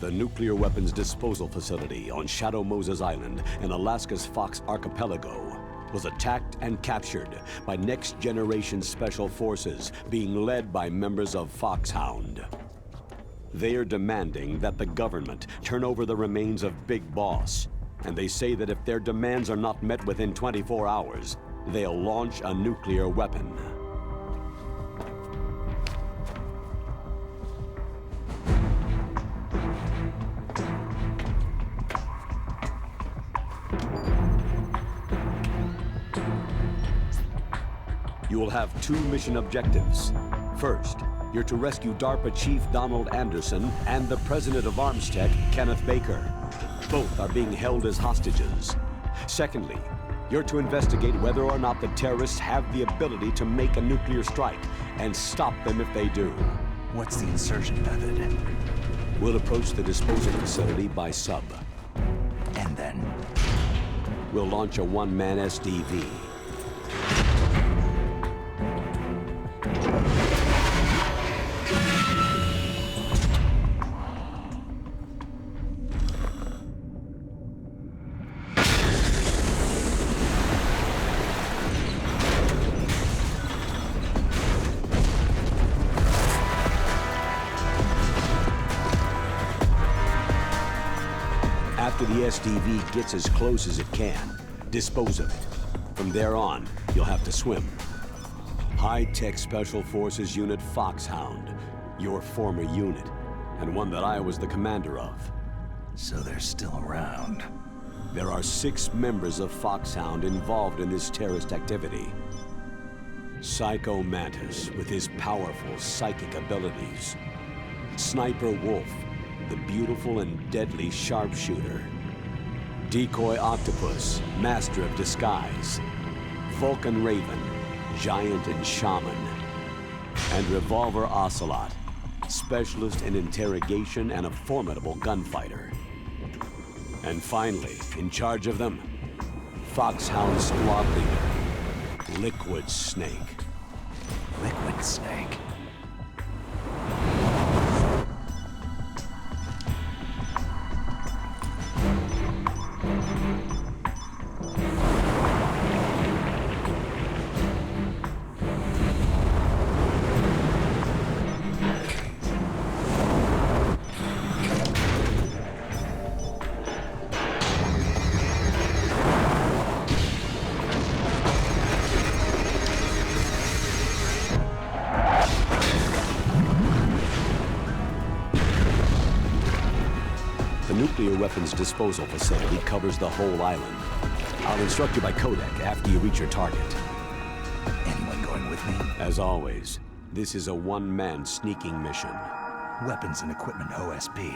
The nuclear weapons disposal facility on Shadow Moses Island in Alaska's Fox Archipelago was attacked and captured by next-generation special forces being led by members of Foxhound. They are demanding that the government turn over the remains of Big Boss, and they say that if their demands are not met within 24 hours, they'll launch a nuclear weapon. You will have two mission objectives. First, you're to rescue DARPA Chief Donald Anderson and the President of Armstech, Kenneth Baker. Both are being held as hostages. Secondly, you're to investigate whether or not the terrorists have the ability to make a nuclear strike and stop them if they do. What's the insertion method? We'll approach the disposal facility by sub. And then? We'll launch a one-man SDV. After the SDV gets as close as it can, dispose of it. From there on, you'll have to swim. High-Tech Special Forces Unit Foxhound, your former unit, and one that I was the commander of. So they're still around. There are 6 members of Foxhound involved in this terrorist activity. Psycho Mantis, with his powerful psychic abilities. Sniper Wolf, the beautiful and deadly sharpshooter. Decoy Octopus, master of disguise. Vulcan Raven, giant and shaman. And Revolver Ocelot, specialist in interrogation and a formidable gunfighter. And finally, in charge of them, Foxhound squad leader, Liquid Snake. Liquid Snake. The nuclear weapons disposal facility covers the whole island. I'll instruct you by codec after you reach your target. Anyone going with me? As always, this is a one-man sneaking mission. Weapons and equipment OSP.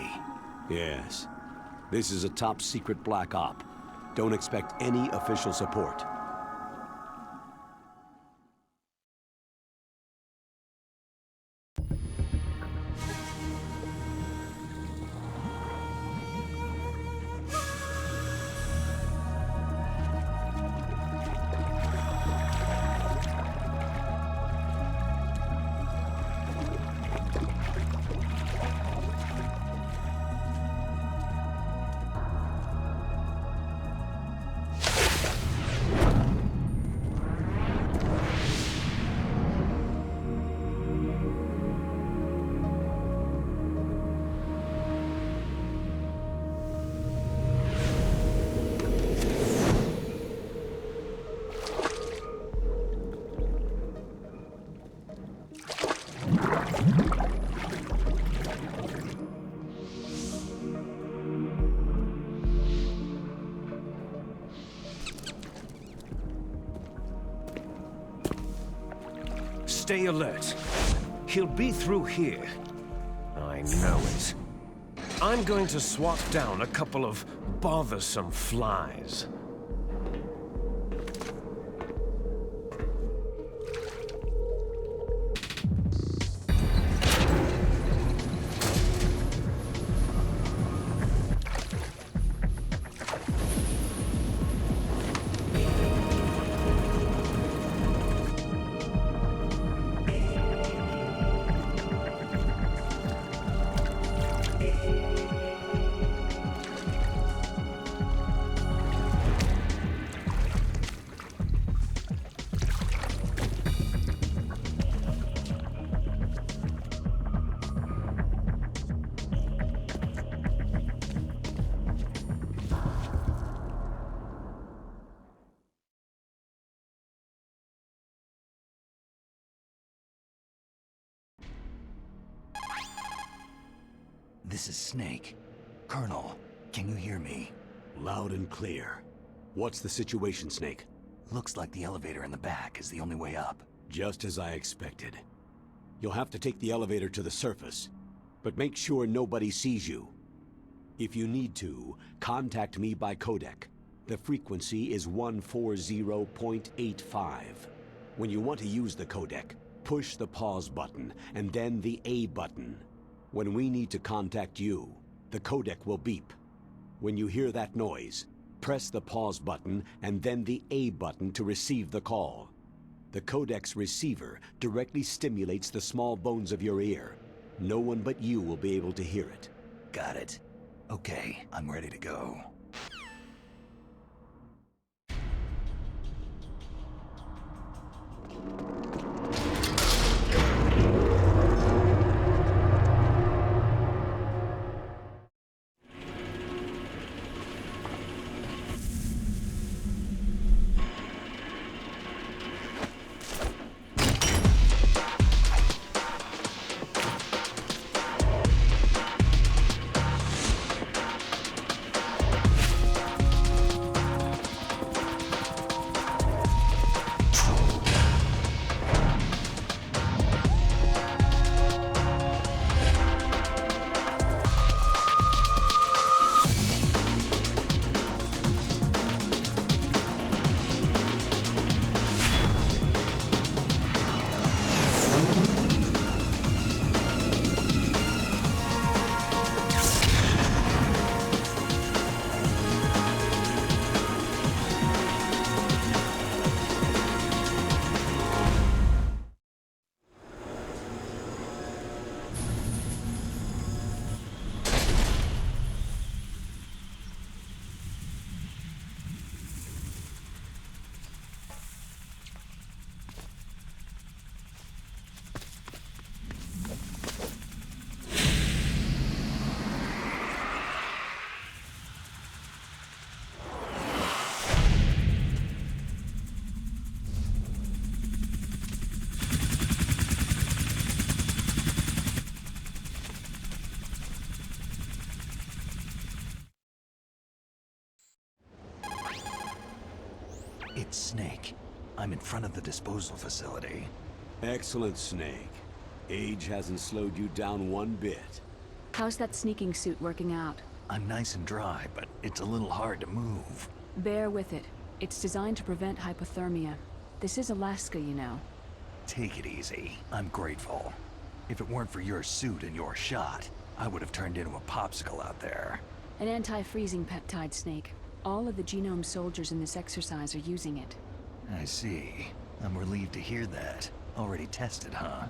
Yes. This is a top-secret black op. Don't expect any official support. Stay alert. He'll be through here. I know it. I'm going to swat down a couple of bothersome flies. This is Snake. Colonel, can you hear me? Loud and clear. What's the situation, Snake? Looks like the elevator in the back is the only way up. Just as I expected. You'll have to take the elevator to the surface, but make sure nobody sees you. If you need to, contact me by codec. The frequency is 140.85. When you want to use the codec, push the pause button and then the A button. When we need to contact you, the codec will beep. When you hear that noise, press the pause button and then the A button to receive the call. The codec's receiver directly stimulates the small bones of your ear. No one but you will be able to hear it. Got it. Okay, I'm ready to go. It's Snake. I'm in front of the disposal facility. Excellent, Snake. Age hasn't slowed you down one bit. How's that sneaking suit working out? I'm nice and dry, but it's a little hard to move. Bear with it. It's designed to prevent hypothermia. This is Alaska, you know. Take it easy. I'm grateful. If it weren't for your suit and your shot, I would have turned into a popsicle out there. An anti-freezing peptide, Snake. All of the genome soldiers in this exercise are using it. I see. I'm relieved to hear that. Already tested, huh?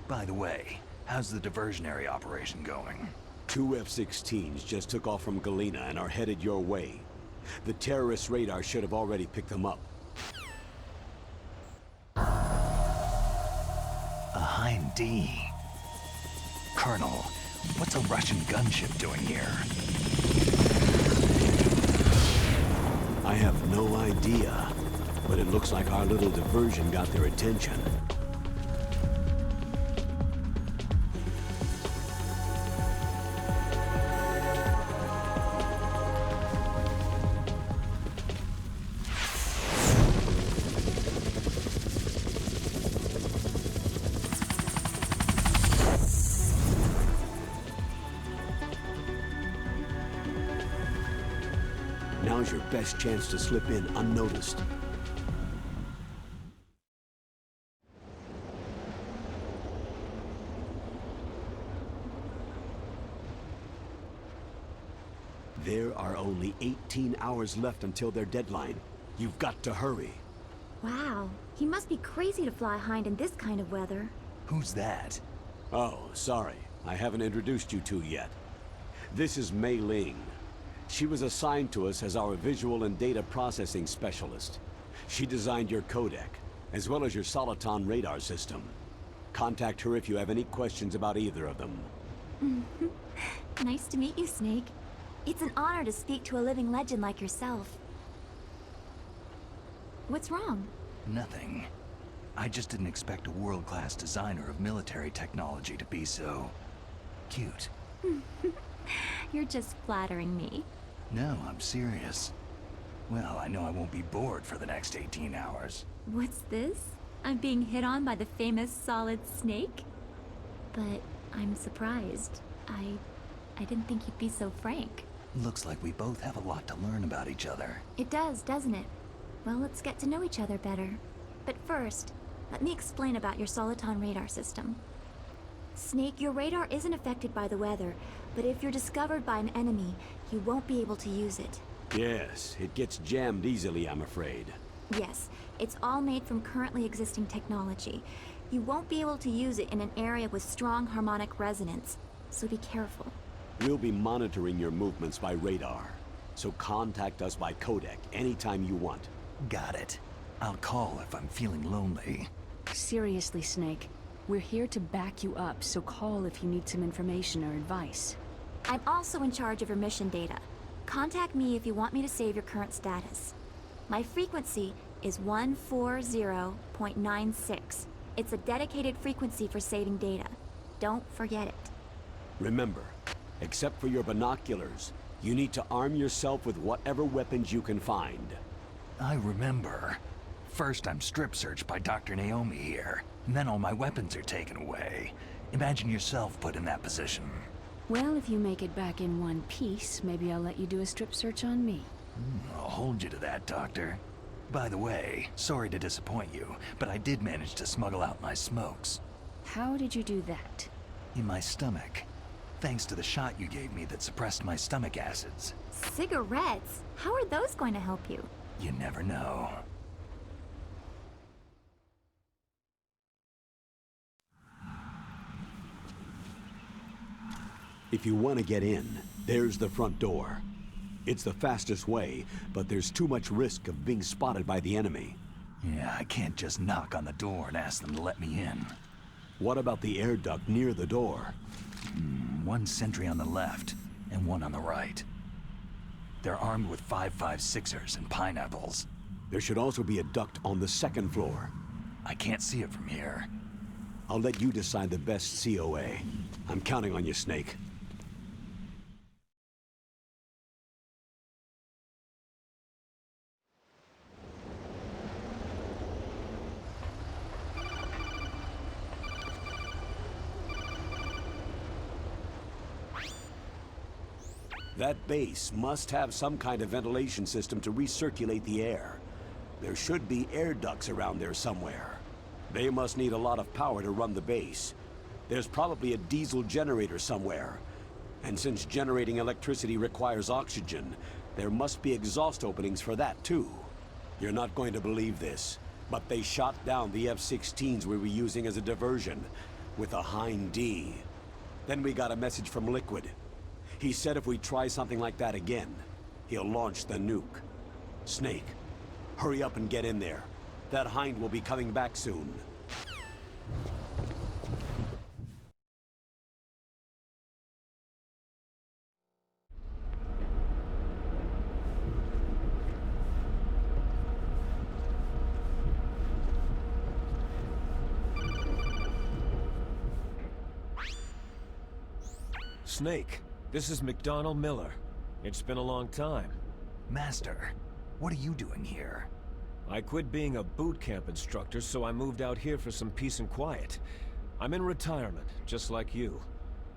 By the way, how's the diversionary operation going? 2 F-16s just took off from Galena and are headed your way. The terrorist radar should have already picked them up. A Hind D. Colonel, what's a Russian gunship doing here? I have no idea, but it looks like our little diversion got their attention. Now's your best chance to slip in unnoticed. There are only 18 hours left until their deadline. You've got to hurry. Wow, he must be crazy to fly Hind in this kind of weather. Who's that? Oh, sorry. I haven't introduced you to yet. This is Mei Ling. She was assigned to us as our visual and data processing specialist. She designed your codec, as well as your Soliton radar system. Contact her if you have any questions about either of them. Nice to meet you, Snake. It's an honor to speak to a living legend like yourself. What's wrong? Nothing. I just didn't expect a world-class designer of military technology to be so... cute. You're just flattering me. No, I'm serious. Well, I know I won't be bored for the next 18 hours. What's this? I'm being hit on by the famous Solid Snake? But I'm surprised. I didn't think you'd be so frank. Looks like we both have a lot to learn about each other. It does, doesn't it? Well, let's get to know each other better. But first, let me explain about your Soliton radar system. Snake, your radar isn't affected by the weather, but if you're discovered by an enemy, you won't be able to use it. Yes, it gets jammed easily, I'm afraid. Yes, it's all made from currently existing technology. You won't be able to use it in an area with strong harmonic resonance, so be careful. We'll be monitoring your movements by radar, so contact us by codec anytime you want. Got it. I'll call if I'm feeling lonely. Seriously, Snake. We're here to back you up, so call if you need some information or advice. I'm also in charge of your mission data. Contact me if you want me to save your current status. My frequency is 140.96. It's a dedicated frequency for saving data. Don't forget it. Remember, except for your binoculars, you need to arm yourself with whatever weapons you can find. I remember. First I'm strip searched by Dr. Naomi here, and then all my weapons are taken away. Imagine yourself put in that position. Well, if you make it back in one piece, maybe I'll let you do a strip search on me. I'll hold you to that, Doctor. By the way, sorry to disappoint you, but I did manage to smuggle out my smokes. How did you do that? In my stomach. Thanks to the shot you gave me that suppressed my stomach acids. Cigarettes? How are those going to help you? You never know. If you want to get in, there's the front door. It's the fastest way, but there's too much risk of being spotted by the enemy. Yeah, I can't just knock on the door and ask them to let me in. What about the air duct near the door? One sentry on the left, and one on the right. They're armed with 5.56ers and pineapples. There should also be a duct on the second floor. I can't see it from here. I'll let you decide the best COA. I'm counting on you, Snake. That base must have some kind of ventilation system to recirculate the air. There should be air ducts around there somewhere. They must need a lot of power to run the base. There's probably a diesel generator somewhere. And since generating electricity requires oxygen, there must be exhaust openings for that too. You're not going to believe this, but they shot down the F-16s we were using as a diversion with a Hind D. Then we got a message from Liquid. He said if we try something like that again, he'll launch the nuke. Snake, hurry up and get in there. That Hind will be coming back soon. Snake, this is McDonnell Miller. It's been a long time. Master, what are you doing here? I quit being a boot camp instructor, so I moved out here for some peace and quiet. I'm in retirement, just like you.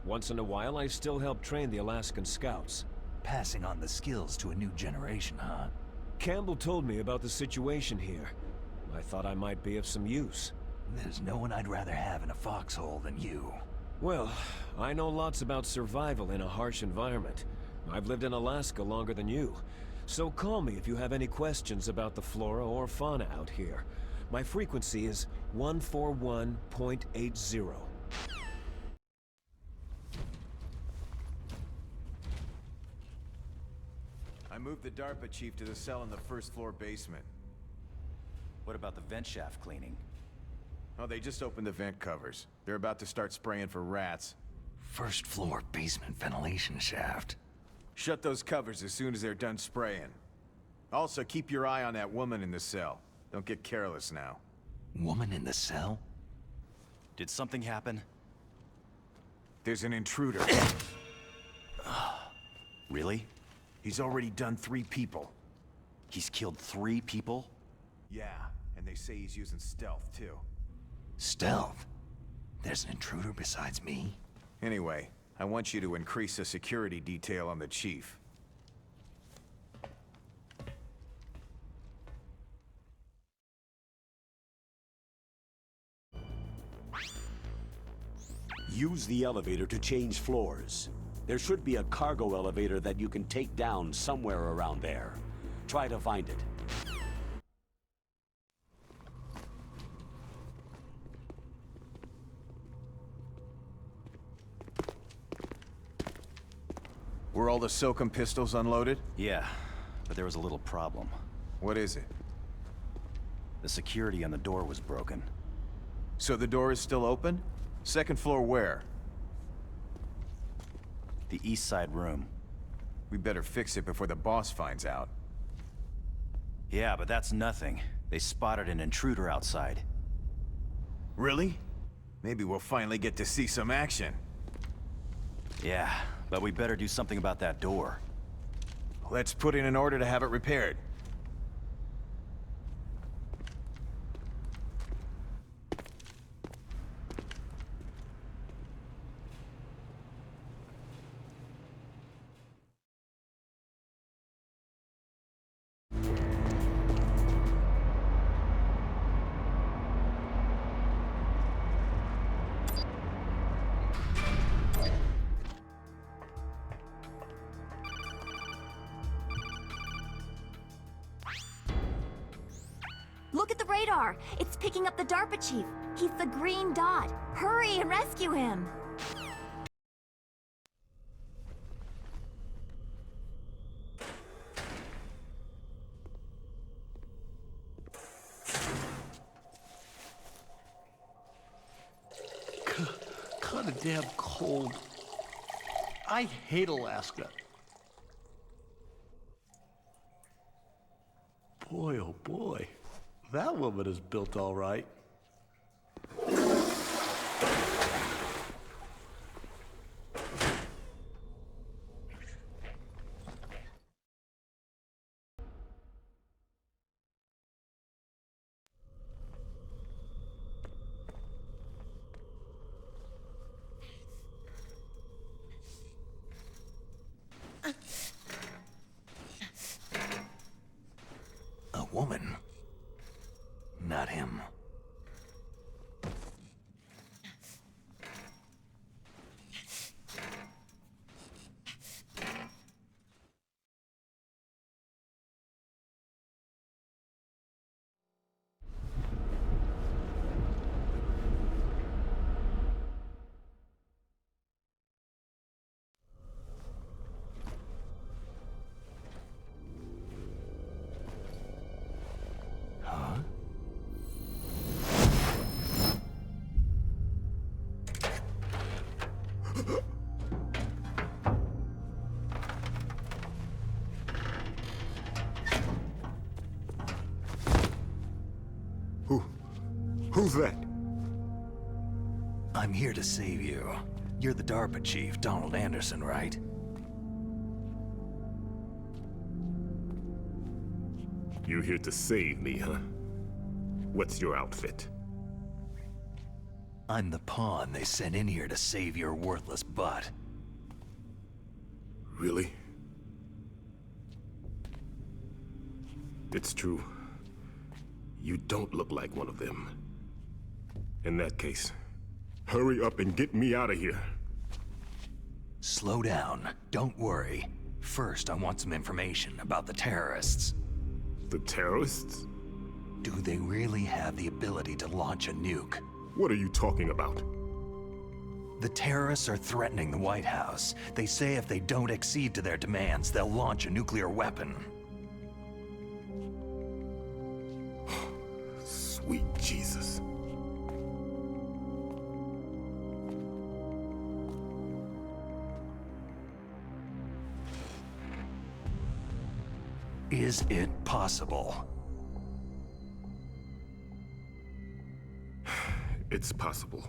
Once in a while, I still help train the Alaskan Scouts. Passing on the skills to a new generation, huh? Campbell told me about the situation here. I thought I might be of some use. There's no one I'd rather have in a foxhole than you. Well, I know lots about survival in a harsh environment. I've lived in Alaska longer than you. So call me if you have any questions about the flora or fauna out here. My frequency is 141.80. I moved the DARPA chief to the cell in the first floor basement. What about the vent shaft cleaning? Oh, they just opened the vent covers. They're about to start spraying for rats. First floor basement ventilation shaft. Shut those covers as soon as they're done spraying. Also, keep your eye on that woman in the cell. Don't get careless now. Woman in the cell? Did something happen? There's an intruder. Really? He's already done 3 people. He's killed 3 people? Yeah, and they say he's using stealth, too. Stealth? There's an intruder besides me? Anyway, I want you to increase the security detail on the chief. Use the elevator to change floors. There should be a cargo elevator that you can take down somewhere around there. Try to find it. Were all the Soakum pistols unloaded? Yeah, but there was a little problem. What is it? The security on the door was broken. So the door is still open? 2nd floor where? The east side room. We better fix it before the boss finds out. Yeah, but that's nothing. They spotted an intruder outside. Really? Maybe we'll finally get to see some action. Yeah, but we better do something about that door. Let's put in an order to have it repaired. Look at the radar! It's picking up the DARPA chief. He's the green dot. Hurry and rescue him! Kinda damn cold. I hate Alaska. Boy, oh boy. That woman is built all right. A woman. Not him. Who's that? I'm here to save you. You're the DARPA chief, Donald Anderson, right? You're here to save me, huh? What's your outfit? I'm the pawn they sent in here to save your worthless butt. Really? It's true. You don't look like one of them. In that case, hurry up and get me out of here. Slow down. Don't worry. First, I want some information about the terrorists. The terrorists? Do they really have the ability to launch a nuke? What are you talking about? The terrorists are threatening the White House. They say if they don't accede to their demands, they'll launch a nuclear weapon. Sweet Jesus. Is it possible? It's possible.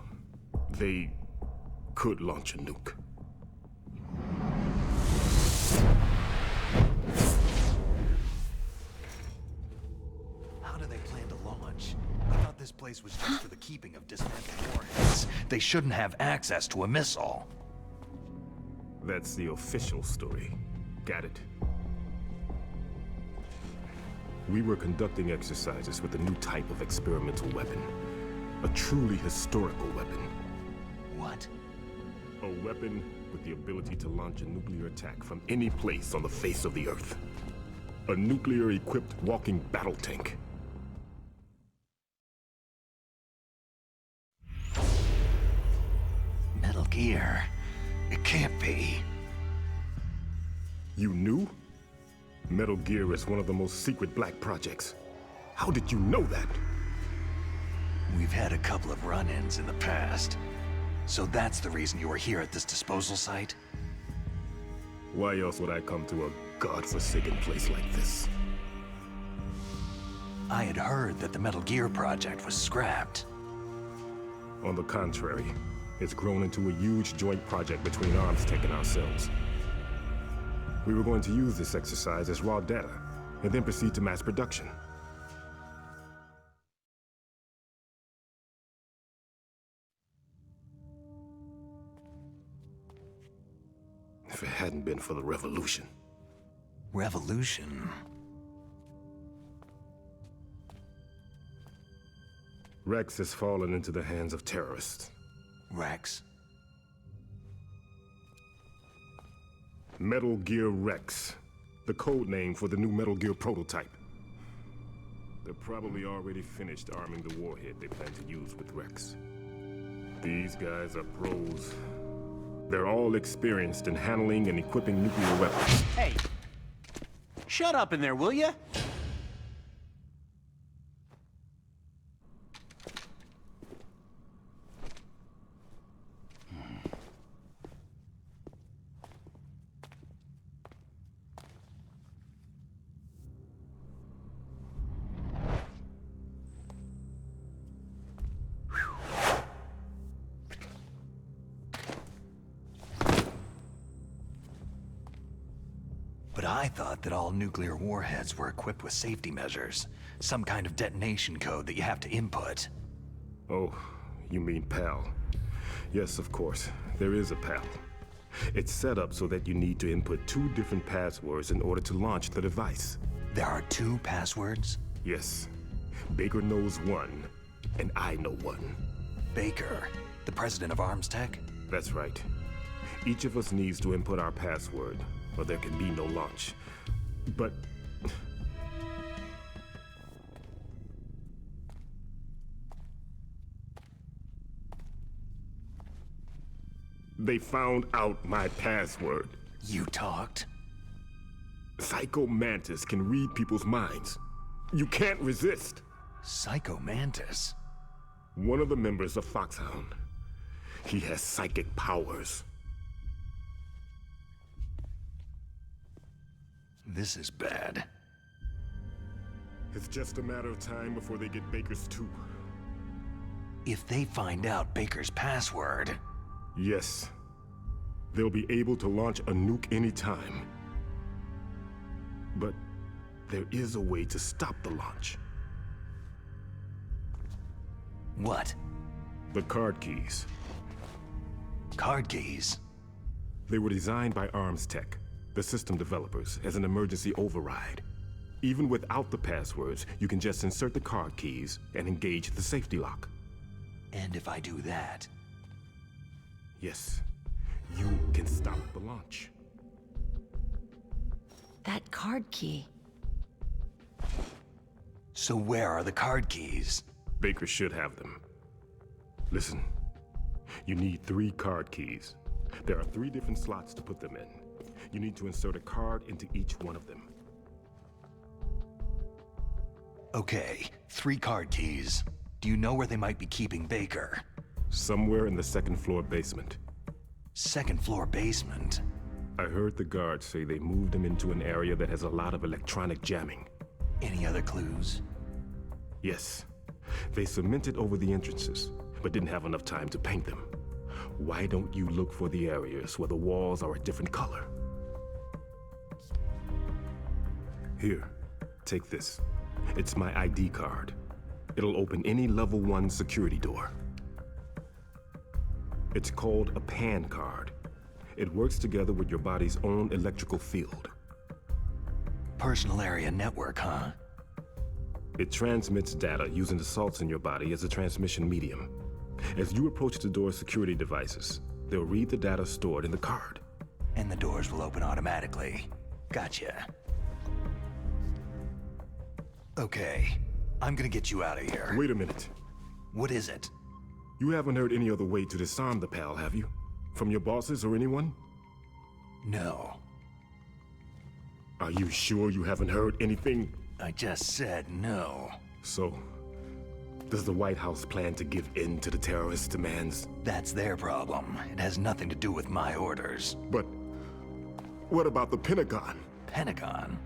They could launch a nuke. How do they plan to launch? I thought this place was just for the keeping of dismantled warheads. They shouldn't have access to a missile. That's the official story. Got it? We were conducting exercises with a new type of experimental weapon. A truly historical weapon. What? A weapon with the ability to launch a nuclear attack from any place on the face of the Earth. A nuclear-equipped walking battle tank. Metal Gear. It can't be. You knew? Metal Gear is one of the most secret black projects. How did you know that? We've had a couple of run-ins in the past. So that's the reason you were here at this disposal site? Why else would I come to a godforsaken place like this? I had heard that the Metal Gear project was scrapped. On the contrary, it's grown into a huge joint project between Arms Tech and ourselves. We were going to use this exercise as raw data, and then proceed to mass production. If it hadn't been for the revolution. Revolution? Rex has fallen into the hands of terrorists. Rex? Metal Gear Rex, the code name for the new Metal Gear prototype. They're probably already finished arming the warhead they plan to use with Rex. These guys are pros. They're all experienced in handling and equipping nuclear weapons. Hey, shut up in there, will ya? But I thought that all nuclear warheads were equipped with safety measures. Some kind of detonation code that you have to input. Oh, you mean PAL. Yes, of course. There is a PAL. It's set up so that you need to input 2 different passwords in order to launch the device. There are 2 passwords? Yes. Baker knows one, and I know one. Baker, the president of Arms Tech? That's right. Each of us needs to input our password, or there can be no launch. But... they found out my password. You talked? Psycho Mantis can read people's minds. You can't resist. Psycho Mantis? One of the members of Foxhound. He has psychic powers. This is bad. It's just a matter of time before they get Baker's too. If they find out Baker's password... Yes. They'll be able to launch a nuke anytime. But there is a way to stop the launch. What? The card keys. Card keys? They were designed by Arms Tech, the system developers, as an emergency override. Even without the passwords, you can just insert the card keys and engage the safety lock. And if I do that... Yes, you can stop the launch. That card key. So where are the card keys? Baker should have them. Listen, you need 3 card keys. There are 3 different slots to put them in. You need to insert a card into each one of them. Okay, 3 card keys. Do you know where they might be keeping Baker? Somewhere in the 2nd floor basement. 2nd floor basement? I heard the guards say they moved him into an area that has a lot of electronic jamming. Any other clues? Yes. They cemented over the entrances, but didn't have enough time to paint them. Why don't you look for the areas where the walls are a different color? Here, take this. It's my ID card. It'll open any level 1 security door. It's called a PAN card. It works together with your body's own electrical field. Personal area network, huh? It transmits data using the salts in your body as a transmission medium. As you approach the door's security devices, they'll read the data stored in the card. And the doors will open automatically. Gotcha. Okay, I'm gonna get you out of here. Wait a minute. What is it? You haven't heard any other way to disarm the PAL, have you? From your bosses or anyone? No. Are you sure you haven't heard anything? I just said no. So, does the White House plan to give in to the terrorists' demands? That's their problem. It has nothing to do with my orders. But what about the Pentagon? Pentagon?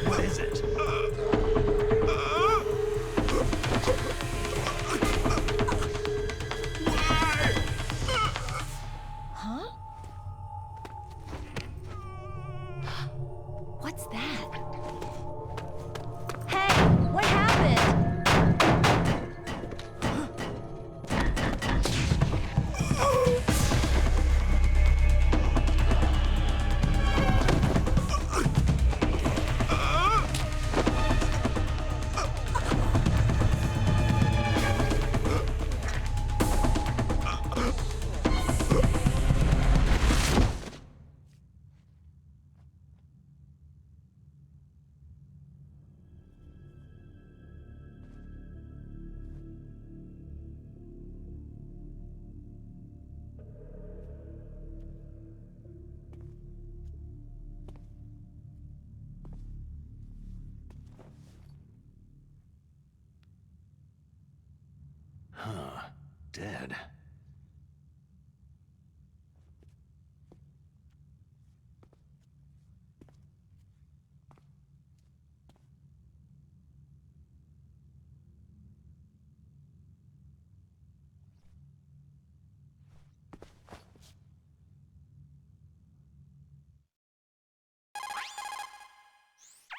What is it? Huh? What's that? Hey, what happened? Huh. Dead.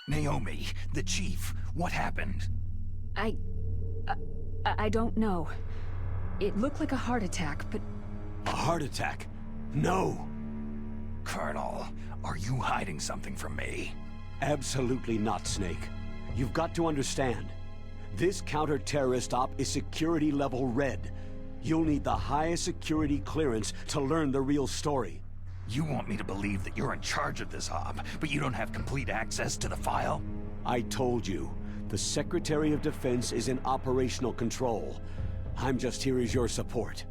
Naomi, the chief, what happened? I don't know. It looked like a heart attack, but... A heart attack? No! Colonel, are you hiding something from me? Absolutely not, Snake. You've got to understand. This counter-terrorist op is security level red. You'll need the highest security clearance to learn the real story. You want me to believe that you're in charge of this op, but you don't have complete access to the file? I told you. The Secretary of Defense is in operational control. I'm just here as your support.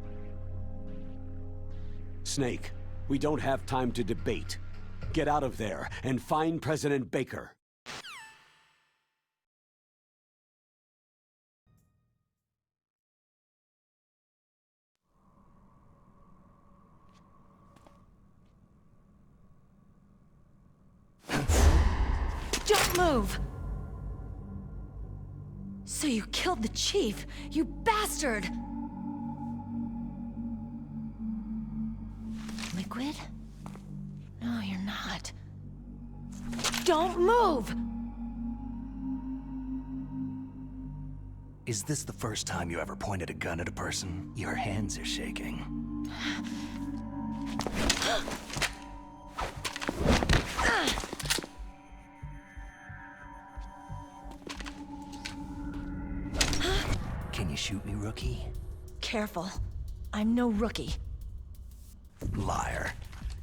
Snake, we don't have time to debate. Get out of there and find President Baker. Don't move! So you killed the chief, you bastard! Liquid? No, you're not. Don't move! Is this the first time you ever pointed a gun at a person? Your hands are shaking. Can you shoot me, rookie? Careful. I'm no rookie. Liar.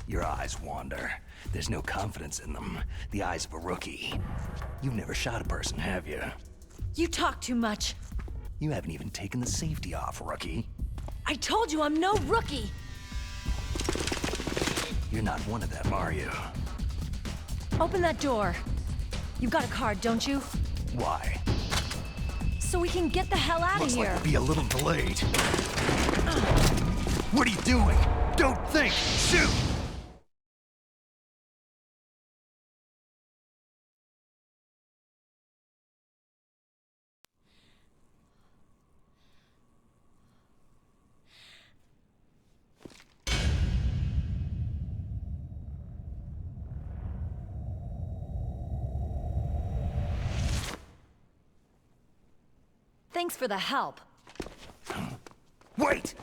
Your eyes wander. There's no confidence in them. The eyes of a rookie. You've never shot a person, have you? You talk too much. You haven't even taken the safety off, rookie. I told you I'm no rookie! You're not one of them, are you? Open that door. You've got a card, don't you? Why? So we can get the hell out of here. Looks like we'll be a little delayed. What are you doing? Don't think! Shoot! Thanks for the help. Wait!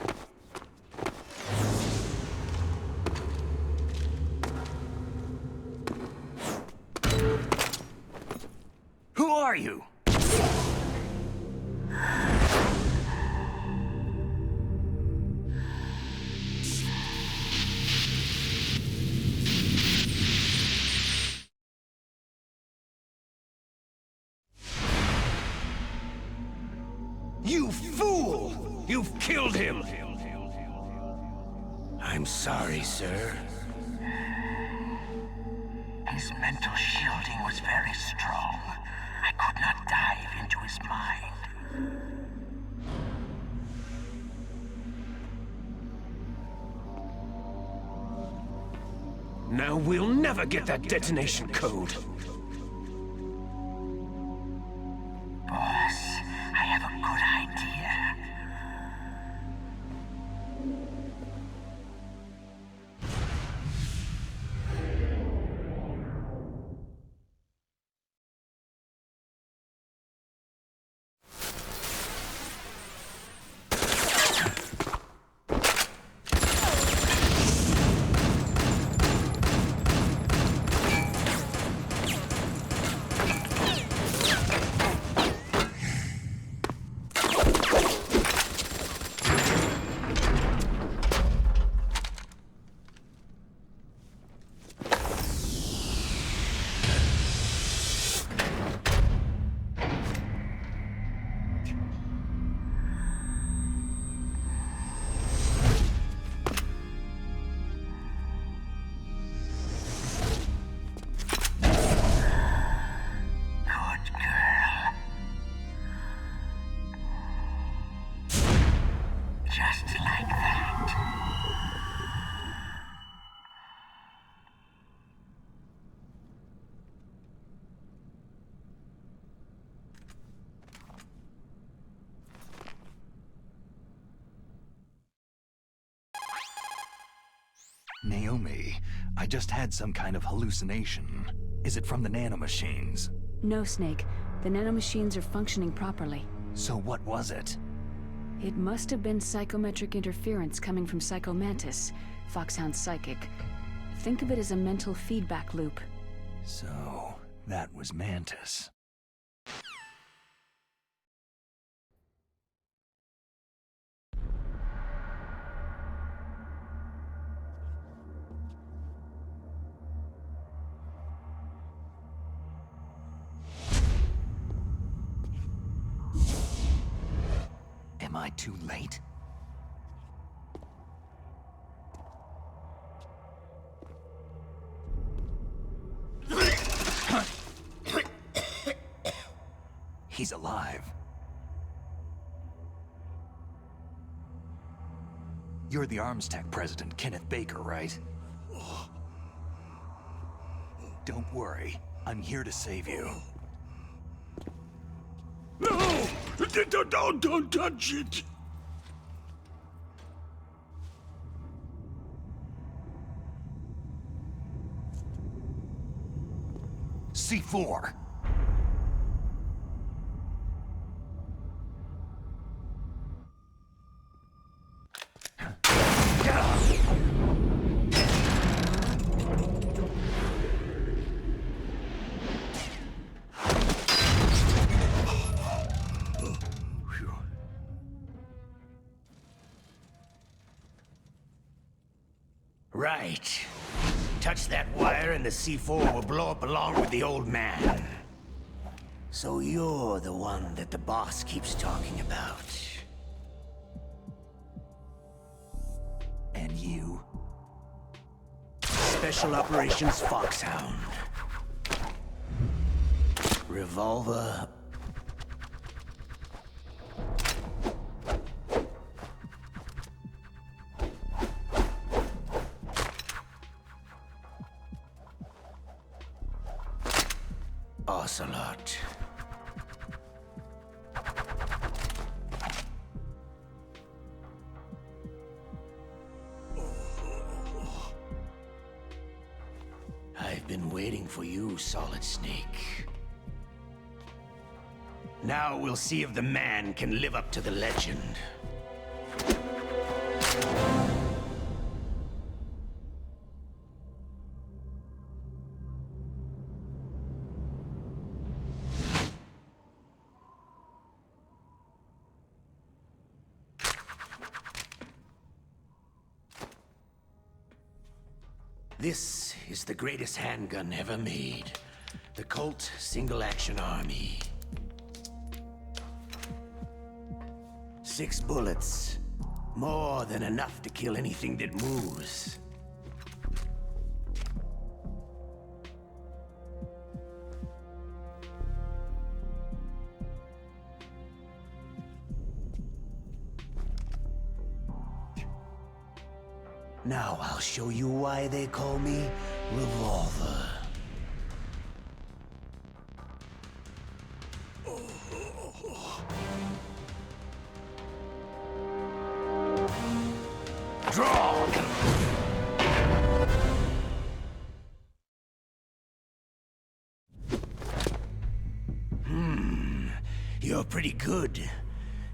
Who are you? You fool! You've killed him! I'm sorry, sir. His mental shielding was very strong. I could not dive into his mind. Now we'll never get that detonation code. Boss, I have a good idea. Naomi, I just had some kind of hallucination. Is it from the nanomachines? No, Snake. The nanomachines are functioning properly. So what was it? It must have been psychometric interference coming from Psycho Mantis, Foxhound's psychic. Think of it as a mental feedback loop. So, that was Mantis. Am I too late? He's alive. You're the Arms Tech president, Kenneth Baker, right? Don't worry. I'm here to save you. No! Don't touch it! C4. Right. Touch that wire and the C4 will blow up along with the old man. So you're the one that the boss keeps talking about. And you? Special Operations Foxhound. Revolver. Ocelot. I've been waiting for you, Solid Snake. Now we'll see if the man can live up to the legend. This is the greatest handgun ever made. The Colt Single-Action Army. 6 bullets. More than enough to kill anything that moves. Now I'll show you why they call me Revolver. Draw! You're pretty good.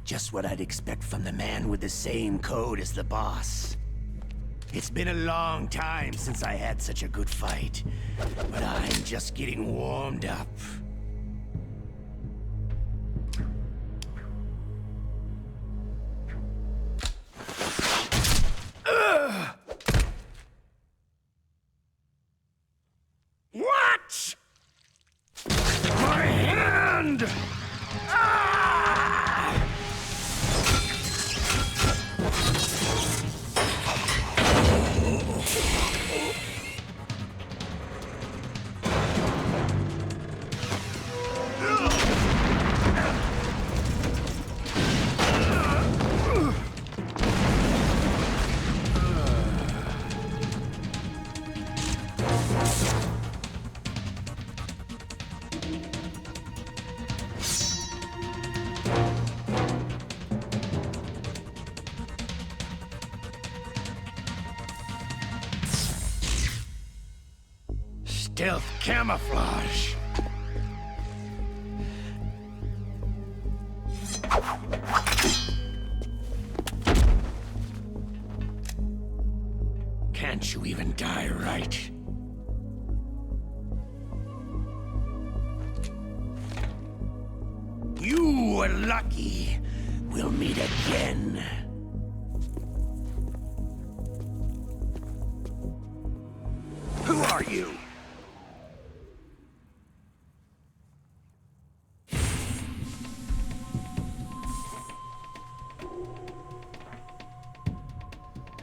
Just what I'd expect from the man with the same code as the boss. It's been a long time since I had such a good fight, but I'm just getting warmed up. What? My hand! Stealth camouflage. Can't you even die right? You were lucky. We'll meet again. Who are you?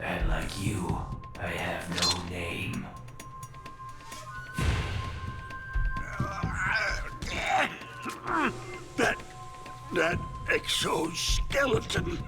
And like you, I have no name. That exoskeleton.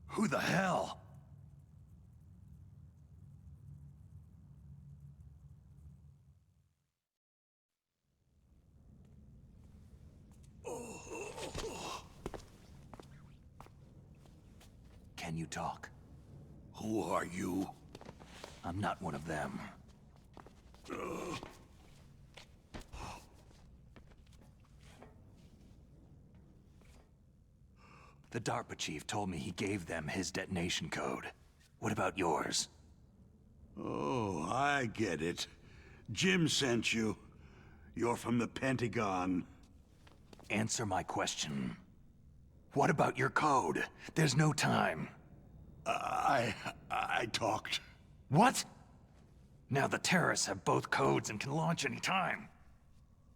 Who the hell? Can you talk? Who are you? I'm not one of them. The DARPA chief told me he gave them his detonation code. What about yours? Oh, I get it. Jim sent you. You're from the Pentagon. Answer my question. What about your code? There's no time. I talked. What? Now the terrorists have both codes and can launch any time.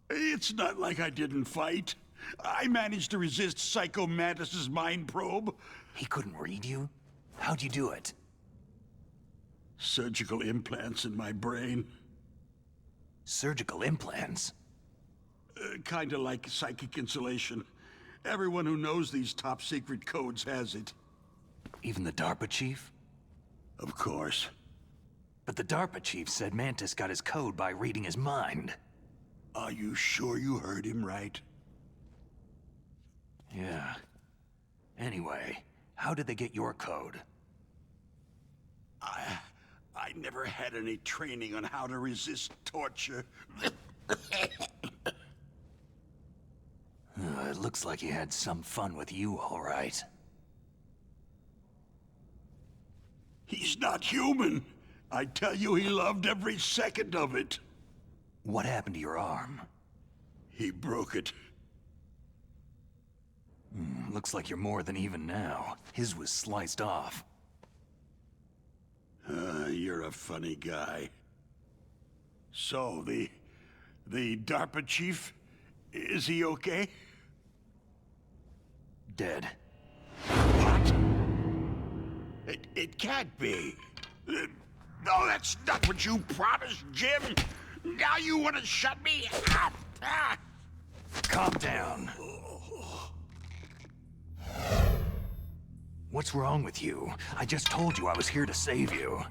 It's not like I didn't fight. I managed to resist Psycho Mantis's mind probe. He couldn't read you? How'd you do it? Surgical implants in my brain. Surgical implants? Kinda like psychic insulation. Everyone who knows these top-secret codes has it. Even the DARPA chief? Of course. But the DARPA chief said Mantis got his code by reading his mind. Are you sure you heard him right? Yeah. Anyway, how did they get your code? I never had any training on how to resist torture. It looks like he had some fun with you, all right. He's not human. I tell you, he loved every second of it. What happened to your arm? He broke it. Looks like you're more than even now. His was sliced off. You're a funny guy. So, the DARPA chief, is he okay? Dead. What? It can't be. No, that's not what you promised, Jim. Now you want to shut me up. Calm down. What's wrong with you? I just told you I was here to save you.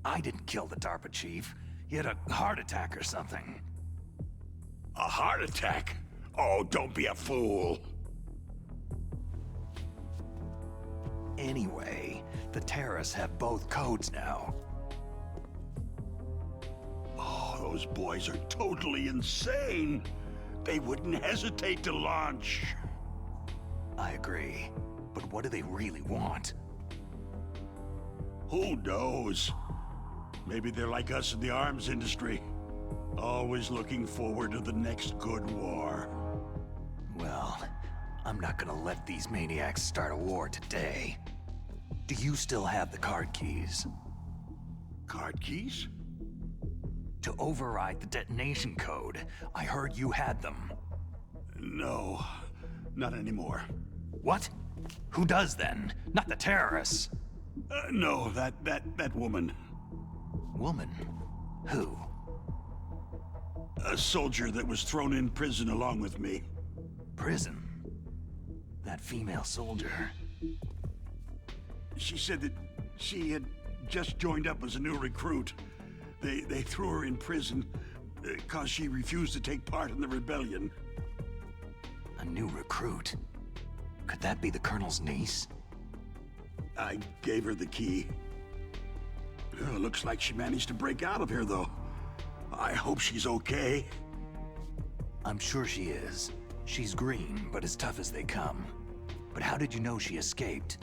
I didn't kill the DARPA chief. He had a heart attack or something. A heart attack? Oh, don't be a fool. Anyway, the terrorists have both codes now. Oh, those boys are totally insane. They wouldn't hesitate to launch. I agree. But what do they really want? Who knows? Maybe they're like us in the arms industry. Always looking forward to the next good war. Well, I'm not gonna let these maniacs start a war today. Do you still have the card keys? Card keys? To override the detonation code. I heard you had them. No, not anymore. What? Who does then? Not the terrorists. No, that woman. Woman? Who? A soldier that was thrown in prison along with me. Prison? That female soldier. She said that she had just joined up as a new recruit. They threw her in prison because she refused to take part in the rebellion. A new recruit? Could that be the Colonel's niece? I gave her the key. Looks like she managed to break out of here, though. I hope she's okay. I'm sure she is. She's green, but as tough as they come. But how did you know she escaped?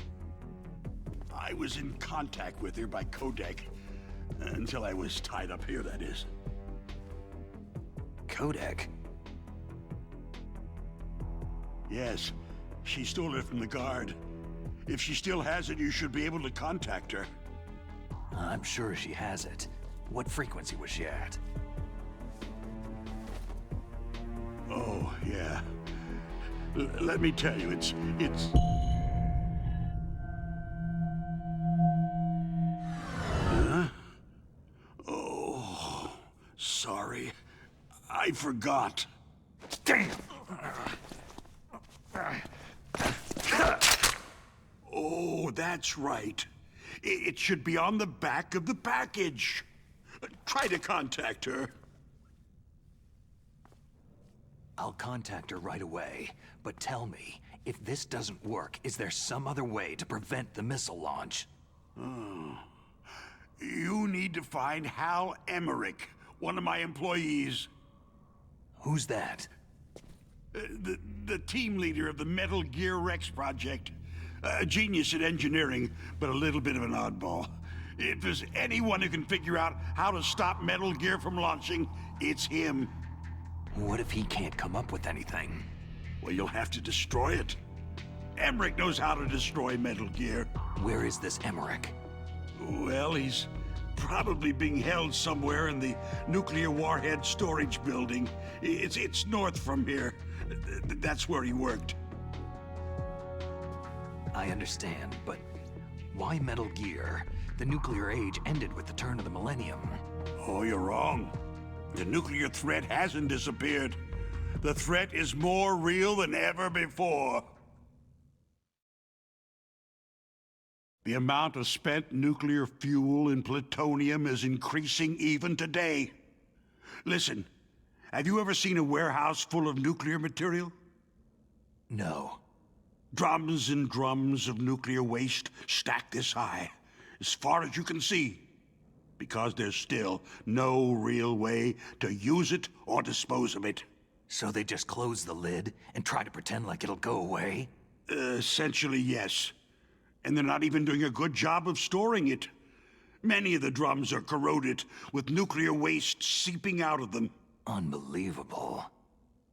I was in contact with her by codec. Until I was tied up here, that is. Codec? Yes. She stole it from the guard. If she still has it, you should be able to contact her. I'm sure she has it. What frequency was she at? Oh, yeah. Let me tell you, it's... Huh? Oh, sorry. I forgot. Damn! Oh, that's right. It should be on the back of the package. Try to contact her. I'll contact her right away, but tell me, If this doesn't work, is there some other way to prevent the missile launch? You need to find Hal Emmerich, one of my employees. Who's that? The team leader of the Metal Gear Rex project. A genius at engineering, but a little bit of an oddball. If there's anyone who can figure out how to stop Metal Gear from launching, it's him. What if he can't come up with anything? Well, you'll have to destroy it. Emmerich knows how to destroy Metal Gear. Where is this Emmerich? Well, he's probably being held somewhere in the nuclear warhead storage building. It's north from here. That's where he worked. I understand, but why Metal Gear? The nuclear age ended with the turn of the millennium. Oh, you're wrong. The nuclear threat hasn't disappeared. The threat is more real than ever before. The amount of spent nuclear fuel and plutonium is increasing even today. Listen, have you ever seen a warehouse full of nuclear material? No. Drums and drums of nuclear waste stacked this high, as far as you can see, because there's still no real way to use it or dispose of it. So they just close the lid and try to pretend like it'll go away? Essentially, yes. And they're not even doing a good job of storing it. Many of the drums are corroded, with nuclear waste seeping out of them. Unbelievable.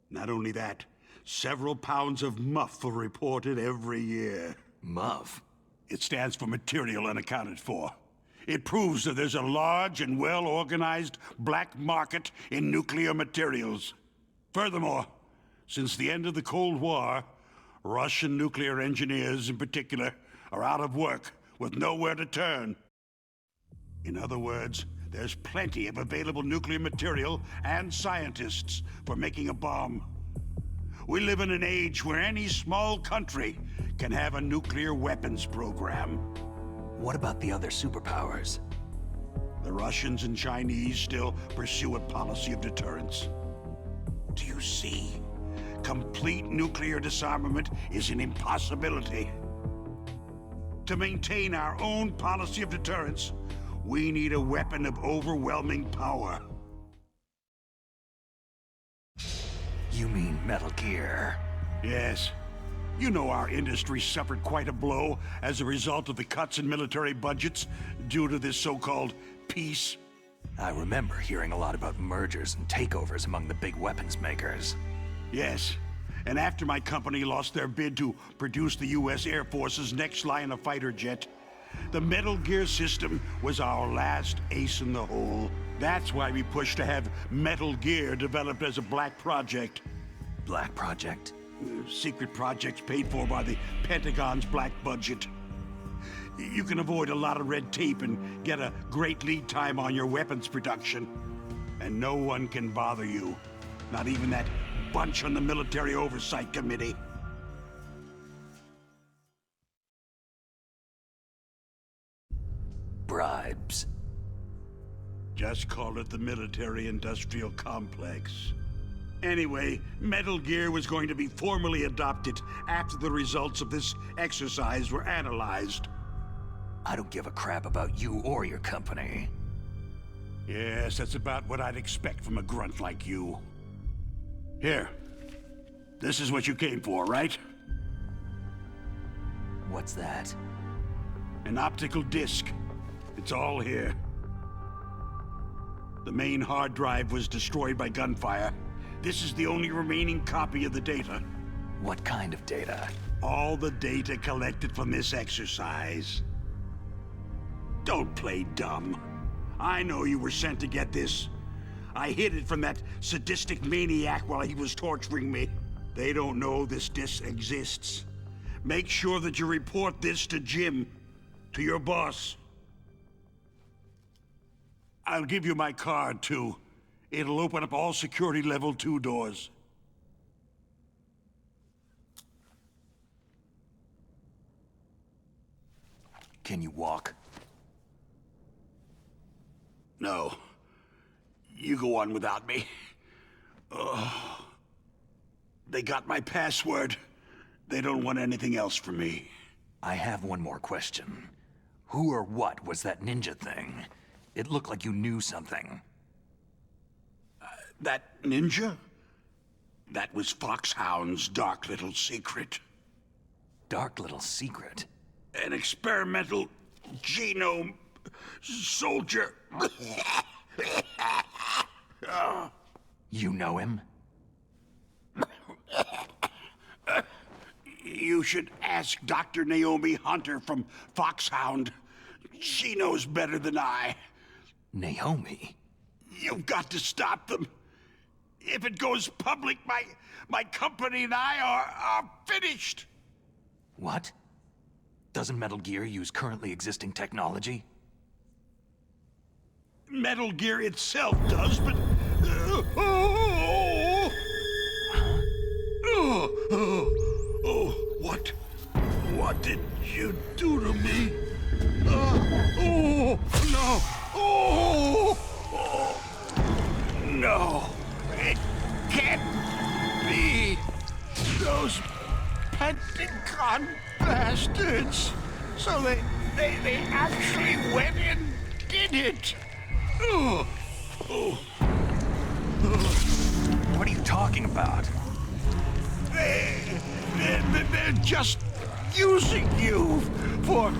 Not only that, several pounds of MUF are reported every year. MUF? It stands for material unaccounted for. It proves that there's a large and well-organized black market in nuclear materials. Furthermore, since the end of the Cold War, Russian nuclear engineers in particular are out of work with nowhere to turn. In other words, there's plenty of available nuclear material and scientists for making a bomb. We live in an age where any small country can have a nuclear weapons program. What about the other superpowers? The Russians and Chinese still pursue a policy of deterrence. Do you see? Complete nuclear disarmament is an impossibility. To maintain our own policy of deterrence, we need a weapon of overwhelming power. You mean Metal Gear? Yes. You know our industry suffered quite a blow as a result of the cuts in military budgets due to this so-called peace. I remember hearing a lot about mergers and takeovers among the big weapons makers. Yes. And after my company lost their bid to produce the U.S. Air Force's next line of fighter jet, the Metal Gear system was our last ace in the hole. That's why we pushed to have Metal Gear developed as a black project. Black project? Secret projects paid for by the Pentagon's black budget. You can avoid a lot of red tape and get a great lead time on your weapons production. And no one can bother you. Not even that bunch on the Military Oversight Committee. Bribes. Just call it the military-industrial complex. Anyway, Metal Gear was going to be formally adopted after the results of this exercise were analyzed. I don't give a crap about you or your company. Yes, that's about what I'd expect from a grunt like you. Here. This is what you came for, right? What's that? An optical disc. It's all here. The main hard drive was destroyed by gunfire. This is the only remaining copy of the data. What kind of data? All the data collected from this exercise. Don't play dumb. I know you were sent to get this. I hid it from that sadistic maniac while he was torturing me. They don't know this disc exists. Make sure that you report this to Jim, to your boss. I'll give you my card, too. It'll open up all security level 2 doors. Can you walk? No. You go on without me. They got my password. They don't want anything else from me. I have one more question. Who or what was that ninja thing? It looked like you knew something. That ninja? That was Foxhound's dark little secret. Dark little secret? An experimental genome soldier. You know him? You should ask Dr. Naomi Hunter from Foxhound. She knows better than I. Naomi? You've got to stop them. If it goes public, my company and I are finished. What? Doesn't Metal Gear use currently existing technology? Metal Gear itself does, but... What did you do to me? No! It can't be! Those Pentagon bastards! So they actually went and did it! What are you talking about? They're just using you for...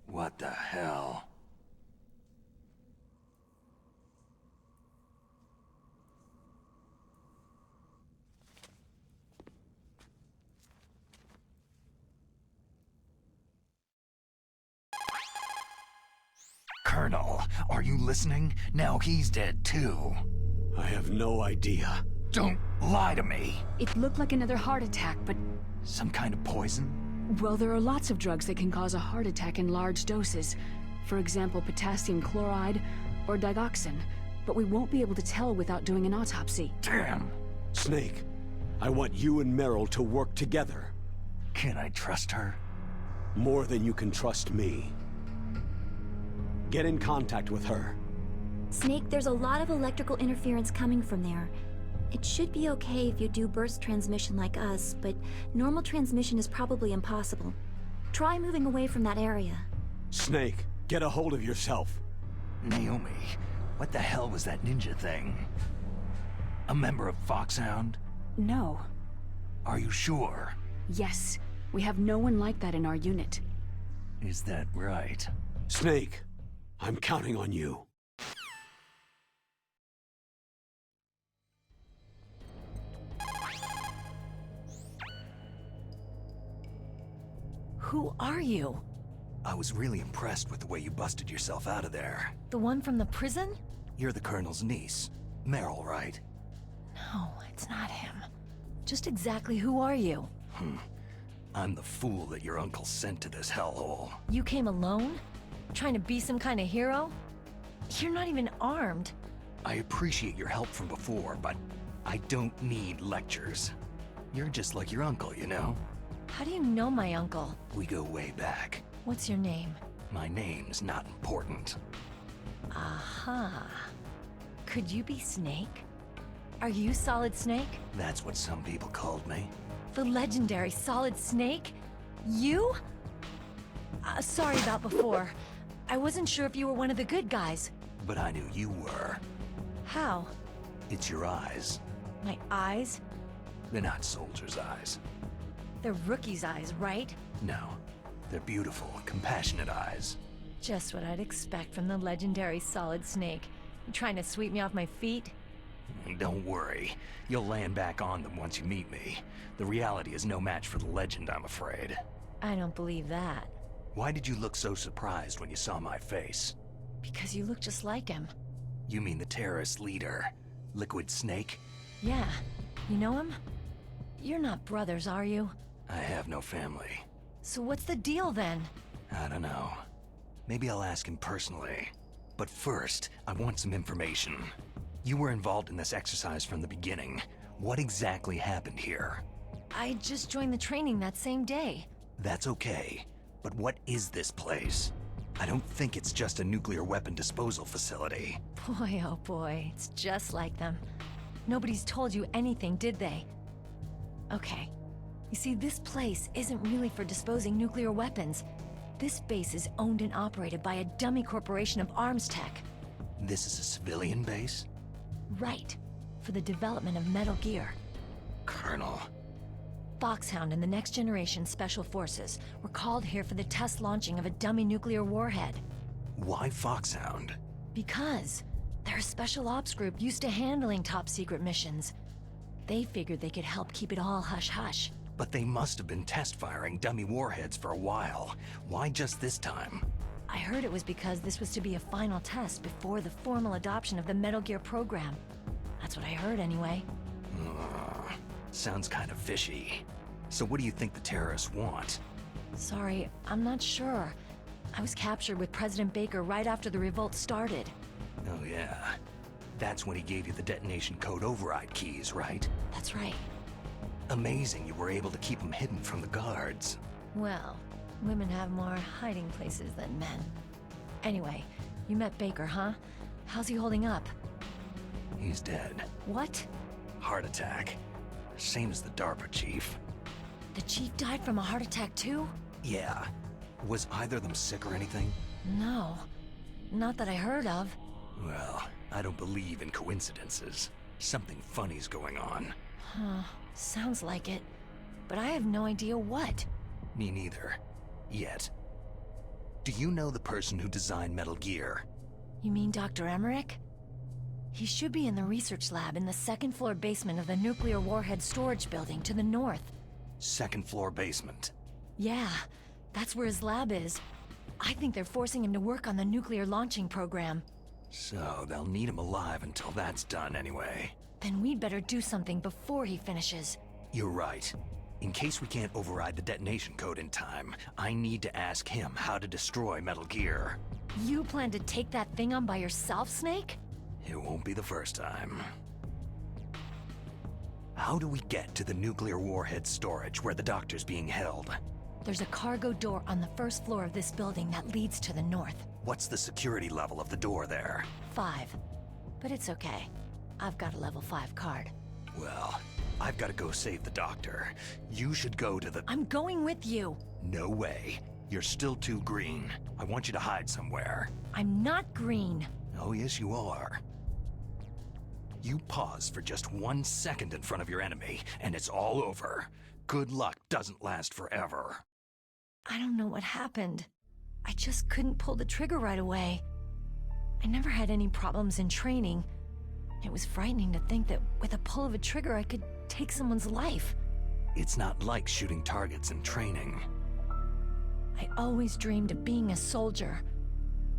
What the hell? Colonel, are you listening? Now he's dead too. I have no idea. Don't lie to me. It looked like another heart attack, but... Some kind of poison? Well, there are lots of drugs that can cause a heart attack in large doses. For example, potassium chloride or digoxin. But we won't be able to tell without doing an autopsy. Damn! Snake, I want you and Meryl to work together. Can I trust her? More than you can trust me. Get in contact with her. Snake, there's a lot of electrical interference coming from there. It should be okay if you do burst transmission like us, but normal transmission is probably impossible. Try moving away from that area. Snake, get a hold of yourself. Naomi, what the hell was that ninja thing? A member of Foxhound? No. Are you sure? Yes. We have no one like that in our unit. Is that right? Snake, I'm counting on you. Who are you? I was really impressed with the way you busted yourself out of there. The one from the prison? You're the Colonel's niece. Meryl, right? No, it's not him. Just exactly who are you? I'm the fool that your uncle sent to this hellhole. You came alone? Trying to be some kind of hero? You're not even armed. I appreciate your help from before, but I don't need lectures. You're just like your uncle, you know? How do you know my uncle? We go way back. What's your name? My name's not important. Aha. Could you be Snake? Are you Solid Snake? That's what some people called me. The legendary Solid Snake? You? Sorry about before. I wasn't sure if you were one of the good guys. But I knew you were. How? It's your eyes. My eyes? They're not soldiers' eyes. They're rookie's eyes, right? No. They're beautiful, compassionate eyes. Just what I'd expect from the legendary Solid Snake. You trying to sweep me off my feet? Don't worry. You'll land back on them once you meet me. The reality is no match for the legend, I'm afraid. I don't believe that. Why did you look so surprised when you saw my face? Because you look just like him. You mean the terrorist leader, Liquid Snake? Yeah. You know him? You're not brothers, are you? I have no family. So what's the deal then? I don't know. Maybe I'll ask him personally. But first, I want some information. You were involved in this exercise from the beginning. What exactly happened here? I just joined the training that same day. That's okay. But what is this place? I don't think it's just a nuclear weapon disposal facility. Boy, oh boy, it's just like them. Nobody's told you anything, did they? Okay. You see, this place isn't really for disposing nuclear weapons. This base is owned and operated by a dummy corporation of arms tech. This is a civilian base? Right. For the development of Metal Gear. Colonel. Foxhound and the Next Generation Special Forces were called here for the test launching of a dummy nuclear warhead. Why Foxhound? Because they're a special ops group used to handling top-secret missions. They figured they could help keep it all hush-hush. But they must have been test-firing dummy warheads for a while. Why just this time? I heard it was because this was to be a final test before the formal adoption of the Metal Gear program. That's what I heard anyway. Sounds kind of fishy. So what do you think the terrorists want? Sorry, I'm not sure. I was captured with President Baker right after the revolt started. Oh yeah. That's when he gave you the detonation code override keys, right? That's right. Amazing you were able to keep them hidden from the guards. Well, women have more hiding places than men. Anyway, you met Baker, huh? How's he holding up? He's dead. What? Heart attack. Same as the DARPA chief. The chief died from a heart attack too? Yeah. Was either of them sick or anything? No. Not that I heard of. Well, I don't believe in coincidences. Something funny's going on. Huh. Sounds like it. But I have no idea what. Me neither. Yet. Do you know the person who designed Metal Gear? You mean Dr. Emmerich? He should be in the research lab in the second-floor basement of the nuclear warhead storage building to the north. Second floor basement? Yeah, that's where his lab is. I think they're forcing him to work on the nuclear launching program. So they'll need him alive until that's done anyway. Then we'd better do something before he finishes. You're right. In case we can't override the detonation code in time, I need to ask him how to destroy Metal Gear. You plan to take that thing on by yourself, Snake? It won't be the first time. How do we get to the nuclear warhead storage where the doctor's being held? There's a cargo door on the first floor of this building that leads to the north. What's the security level of the door there? 5. But it's okay. I've got a level 5 card. Well, I've got to go save the doctor. You should go to the... I'm going with you! No way. You're still too green. I want you to hide somewhere. I'm not green. Oh, yes, you are. You pause for just 1 second in front of your enemy, and it's all over. Good luck doesn't last forever. I don't know what happened. I just couldn't pull the trigger right away. I never had any problems in training. It was frightening to think that with a pull of a trigger I could take someone's life. It's not like shooting targets in training. I always dreamed of being a soldier.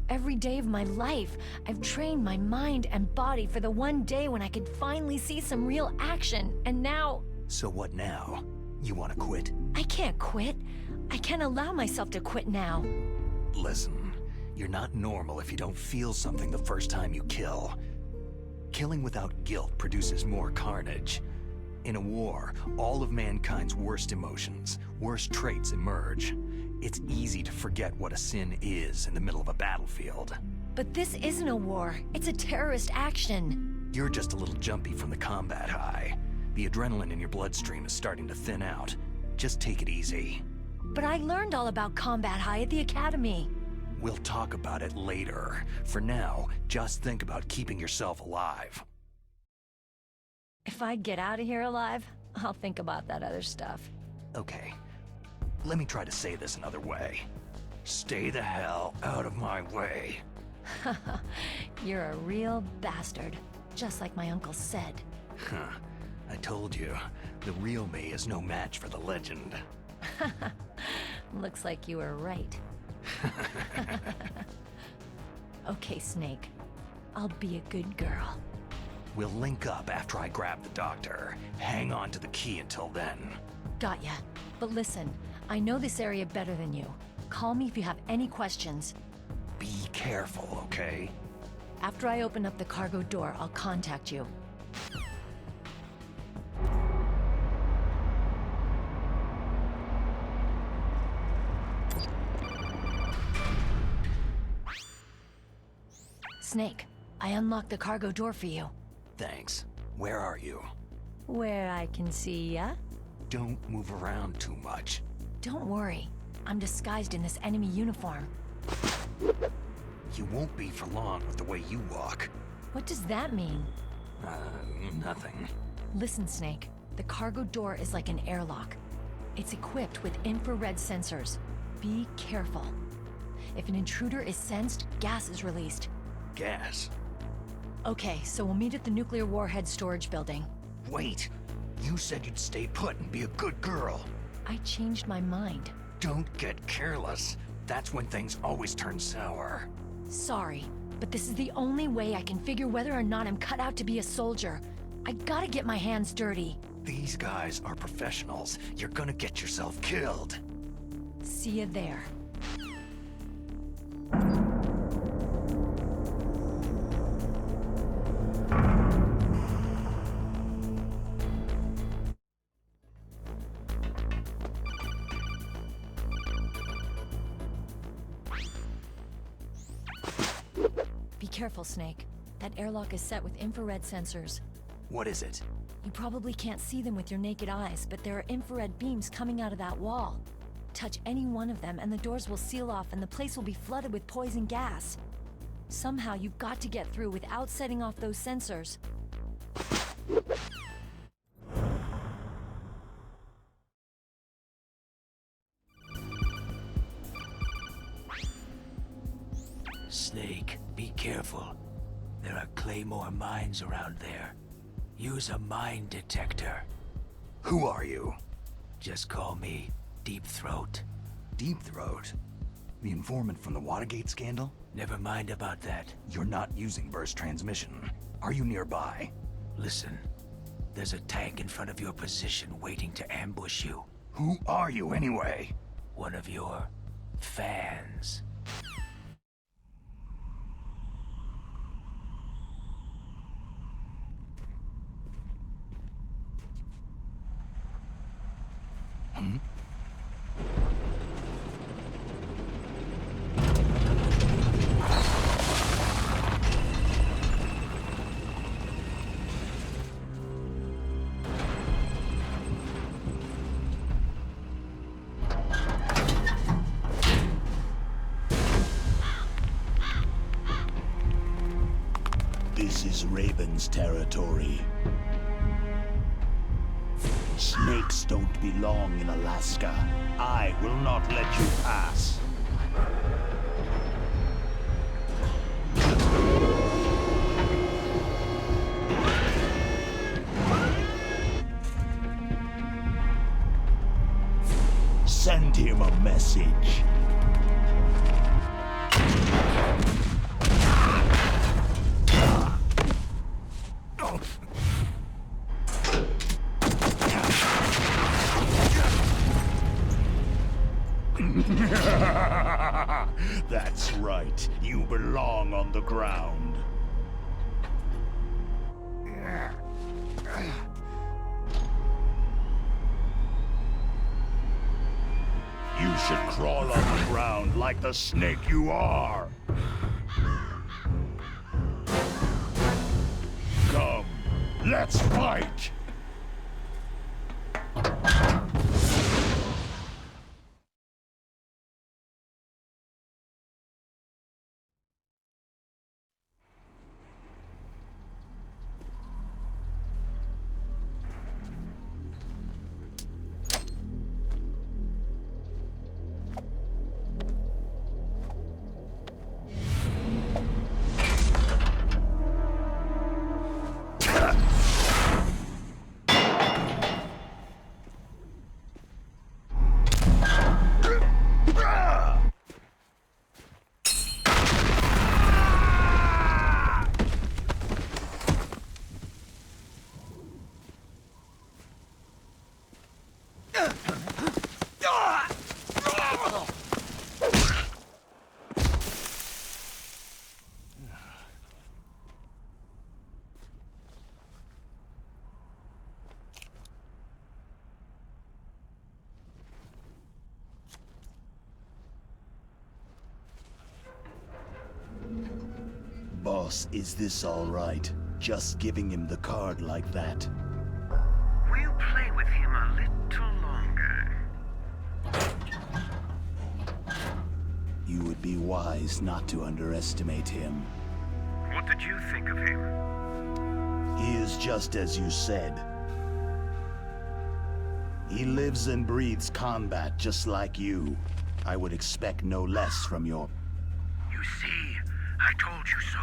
Every day of my life, I've trained my mind and body for the one day when I could finally see some real action, and now... So what now? You want to quit? I can't quit. I can't allow myself to quit now. Listen, you're not normal if you don't feel something the first time you kill. Killing without guilt produces more carnage. In a war, all of mankind's worst emotions, worst traits emerge. It's easy to forget what a sin is in the middle of a battlefield. But this isn't a war. It's a terrorist action. You're just a little jumpy from the combat high. The adrenaline in your bloodstream is starting to thin out. Just take it easy. But I learned all about combat high at the academy. We'll talk about it later. For now, just think about keeping yourself alive. If I get out of here alive, I'll think about that other stuff. Okay. Let me try to say this another way. Stay the hell out of my way. You're a real bastard, just like my uncle said. Huh. I told you, the real me is no match for the legend. Looks like you were right. Okay, Snake. I'll be a good girl. We'll link up after I grab the doctor. Hang on to the key until then. Got ya. But listen, I know this area better than you. Call me if you have any questions. Be careful, okay? After I open up the cargo door, I'll contact you. Snake, I unlocked the cargo door for you. Thanks. Where are you? Where I can see ya. Don't move around too much. Don't worry. I'm disguised in this enemy uniform. You won't be for long with the way you walk. What does that mean? Nothing. Listen, Snake. The cargo door is like an airlock. It's equipped with infrared sensors. Be careful. If an intruder is sensed, gas is released. Gas? Okay, so we'll meet at the nuclear warhead storage building. Wait! You said you'd stay put and be a good girl. I changed my mind. Don't get careless. That's when things always turn sour. Sorry, but this is the only way I can figure whether or not I'm cut out to be a soldier. I gotta get my hands dirty. These guys are professionals. You're gonna get yourself killed. See you there. Be careful, Snake. That airlock is set with infrared sensors. What is it? You probably can't see them with your naked eyes, but there are infrared beams coming out of that wall. Touch any one of them and the doors will seal off and the place will be flooded with poison gas. Somehow you've got to get through without setting off those sensors. Snake, be careful. There are Claymore mines around there. Use a mine detector. Who are you? Just call me Deep Throat. Deep Throat? The informant from the Watergate scandal? Never mind about that. You're not using burst transmission. Are you nearby? Listen, there's a tank in front of your position waiting to ambush you. Who are you anyway? One of your fans. Hmm? This is Raven's territory. Snakes don't belong in Alaska. I will not let you pass. Send him a message. That's right. You belong on the ground. You should crawl on the ground like the snake you are. Come, let's fight! boss, is this all right? Just giving him the card like that? We'll play with him a little longer. You would be wise not to underestimate him. What did you think of him? He is just as you said. He lives and breathes combat just like you. I would expect no less from your... You see, I told you so,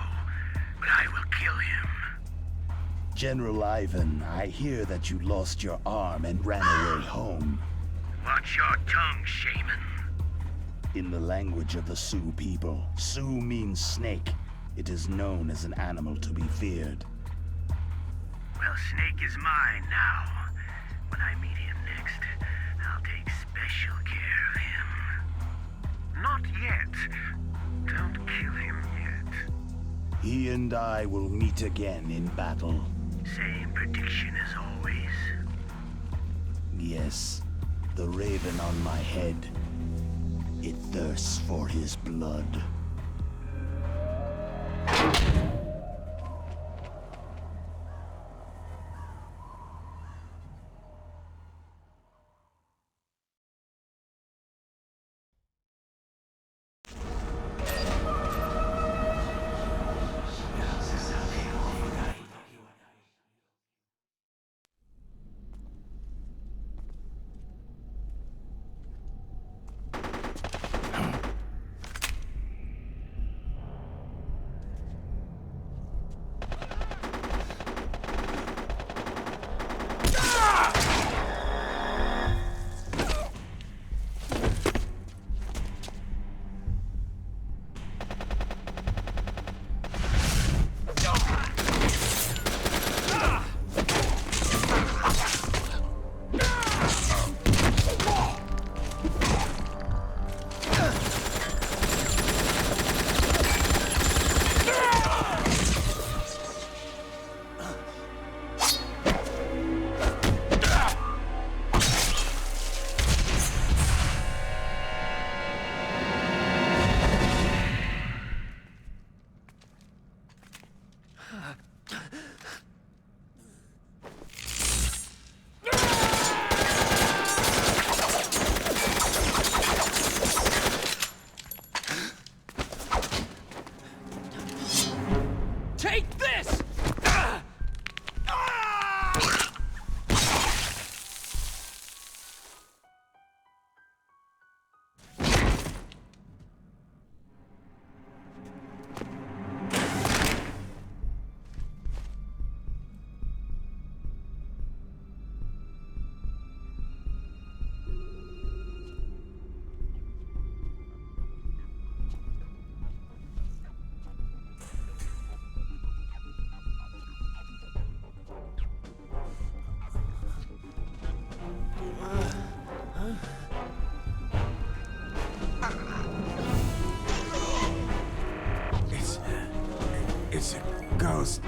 but I will kill him. General Ivan, I hear that you lost your arm and ran away home. Watch your tongue, shaman. In the language of the Sioux people, Sioux means snake. It is known as an animal to be feared. Well, Snake is mine now. When I meet him next, I'll take special care of him. Not yet. Don't kill him yet. He and I will meet again in battle. Same prediction as always. Yes, the raven on my head. It thirsts for his blood. It's a ghost.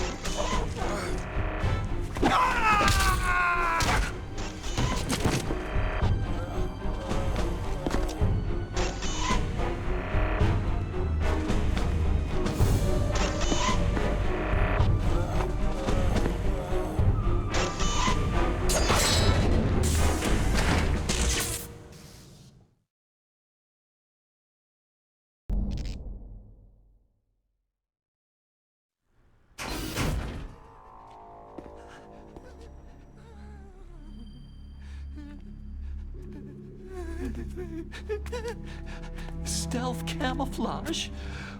Stealth camouflage?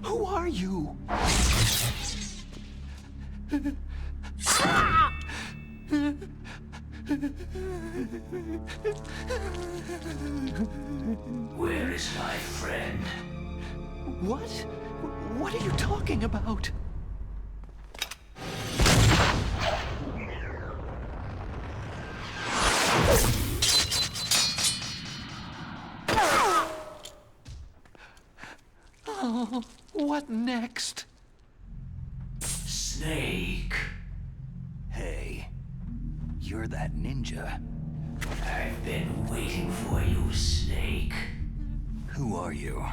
Who are you? Where is my friend? What? What are you talking about? Oh, what next? Snake. Hey, you're that ninja. I've been waiting for you, Snake. Who are you?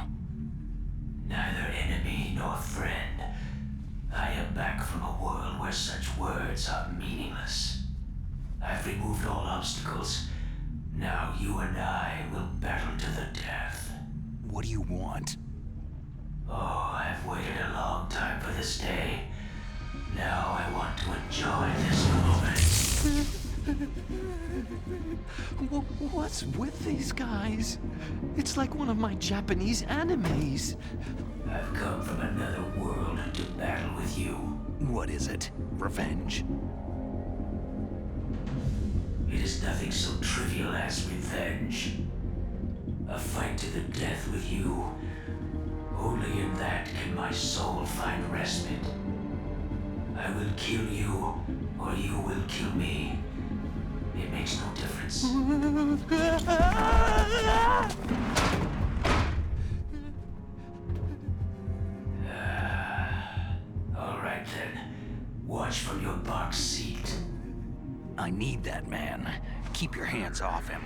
Neither enemy nor friend. I am back from a world where such words are meaningless. I've removed all obstacles. Now you and I will battle to the death. What do you want? Oh, I've waited a long time for this day. Now I want to enjoy this moment. What's with these guys? It's like one of my Japanese animes. I've come from another world to battle with you. What is it? Revenge? It is nothing so trivial as revenge. A fight to the death with you. Only in that can my soul find respite. I will kill you, or you will kill me. It makes no difference. All right then. Watch from your box seat. I need that man. Keep your hands off him.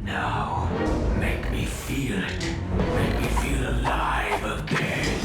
Now, make me feel it. Make me feel alive again.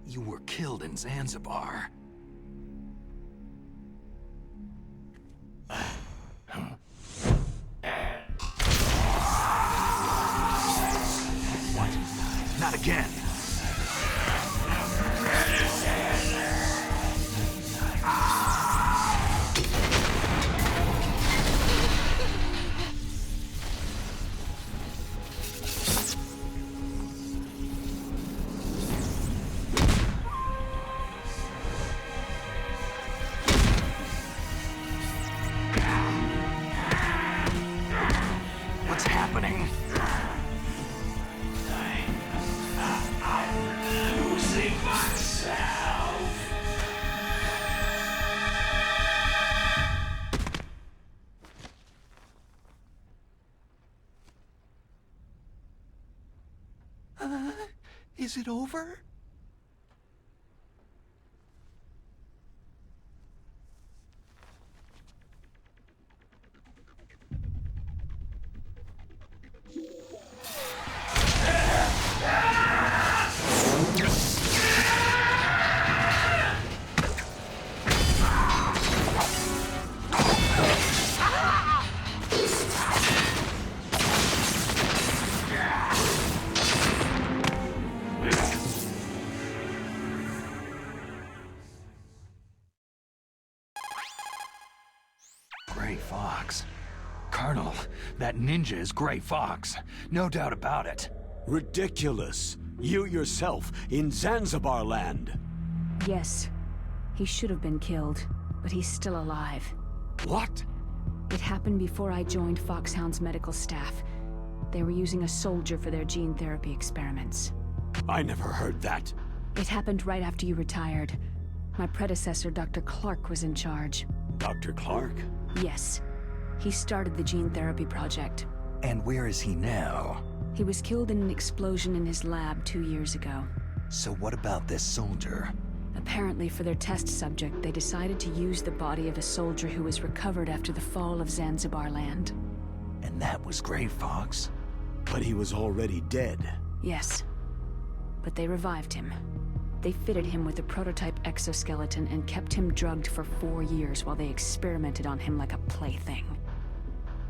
You were killed in Zanzibar. What? Not again. Is it over? Gray Fox. Colonel, that ninja is Gray Fox. No doubt about it. Ridiculous. You yourself in Zanzibar land. Yes. He should have been killed, but he's still alive. What? It happened before I joined Foxhound's medical staff. They were using a soldier for their gene therapy experiments. I never heard that. It happened right after you retired. My predecessor, Dr. Clark, was in charge. Dr. Clark? Yes. He started the gene therapy project. And where is he now? He was killed in an explosion in his lab 2 years ago. So what about this soldier? Apparently, for their test subject, they decided to use the body of a soldier who was recovered after the fall of Zanzibar land. And that was Gray Fox? But he was already dead. Yes. But they revived him. They fitted him with a prototype exoskeleton and kept him drugged for 4 years while they experimented on him like a plaything.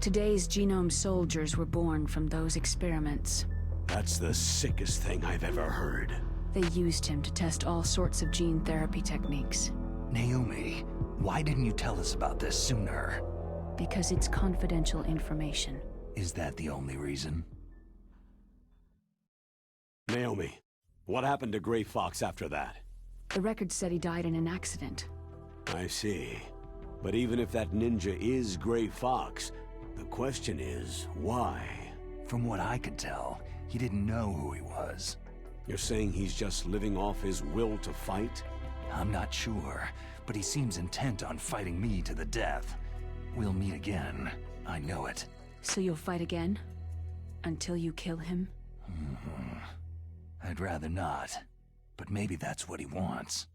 Today's genome soldiers were born from those experiments. That's the sickest thing I've ever heard. They used him to test all sorts of gene therapy techniques. Naomi, why didn't you tell us about this sooner? Because it's confidential information. Is that the only reason? Naomi, what happened to Gray Fox after that? The record said he died in an accident. I see. But even if that ninja is Gray Fox, the question is, why? From what I could tell, he didn't know who he was. You're saying he's just living off his will to fight? I'm not sure, but he seems intent on fighting me to the death. We'll meet again. I know it. So you'll fight again? Until you kill him? I'd rather not, but maybe that's what he wants.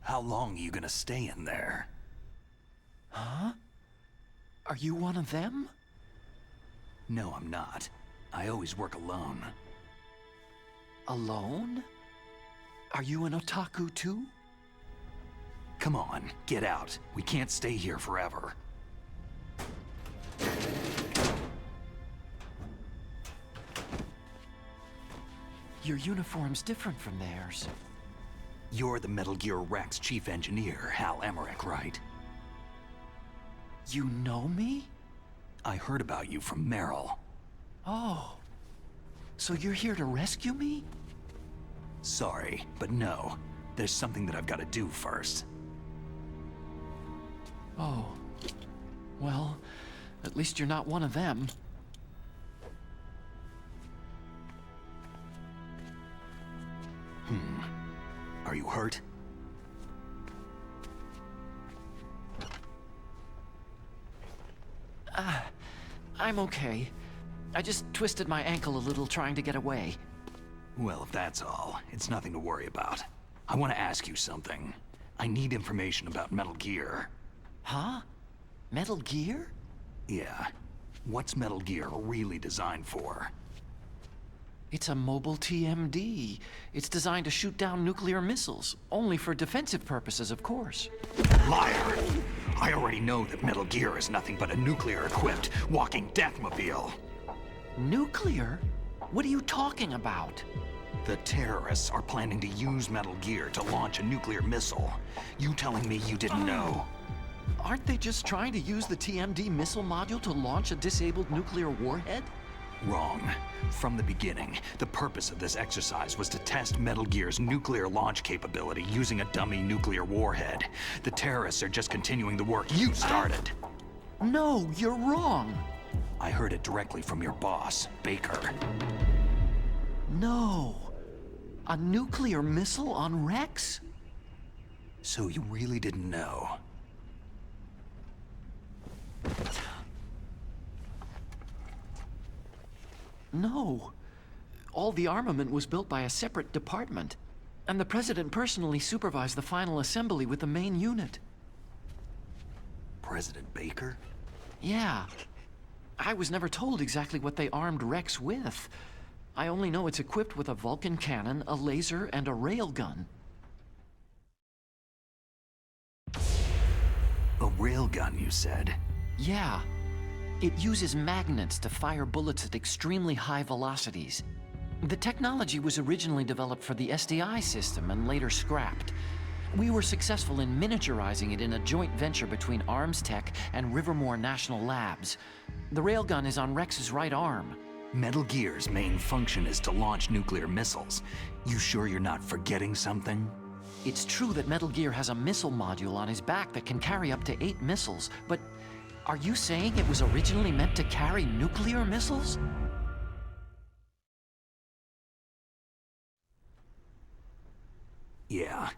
How long are you gonna stay in there? Huh? Are you one of them? No, I'm not. I always work alone. Alone? Are you an otaku too? Come on, get out. We can't stay here forever. Your uniform's different from theirs. You're the Metal Gear Rex chief engineer, Hal Emmerich, right? You know me? I heard about you from Meryl. Oh. So you're here to rescue me? Sorry, but no. There's something that I've got to do first. Oh. Well, at least you're not one of them. Are you hurt? I'm okay. I just twisted my ankle a little trying to get away. Well, if that's all, it's nothing to worry about. I want to ask you something. I need information about Metal Gear. Huh? Metal Gear? Yeah. What's Metal Gear really designed for? It's a mobile TMD. It's designed to shoot down nuclear missiles. Only for defensive purposes, of course. Liar! I already know that Metal Gear is nothing but a nuclear-equipped walking deathmobile. Nuclear? What are you talking about? The terrorists are planning to use Metal Gear to launch a nuclear missile. You telling me you didn't know? Aren't they just trying to use the TMD missile module to launch a disabled nuclear warhead? Wrong. From the beginning, the purpose of this exercise was to test Metal Gear's nuclear launch capability using a dummy nuclear warhead. The terrorists are just continuing the work you started. No, you're wrong. I heard it directly from your boss, Baker. No. A nuclear missile on Rex? So you really didn't know? No. All the armament was built by a separate department, and the President personally supervised the final assembly with the main unit. President Baker? Yeah. I was never told exactly what they armed Rex with. I only know it's equipped with a Vulcan cannon, a laser, and a railgun. A railgun, you said? Yeah. It uses magnets to fire bullets at extremely high velocities. The technology was originally developed for the SDI system and later scrapped. We were successful in miniaturizing it in a joint venture between Arms Tech and Rivermore National Labs. The railgun is on Rex's right arm. Metal Gear's main function is to launch nuclear missiles. You sure you're not forgetting something? It's true that Metal Gear has a missile module on his back that can carry up to 8 missiles, but are you saying it was originally meant to carry nuclear missiles? Yeah,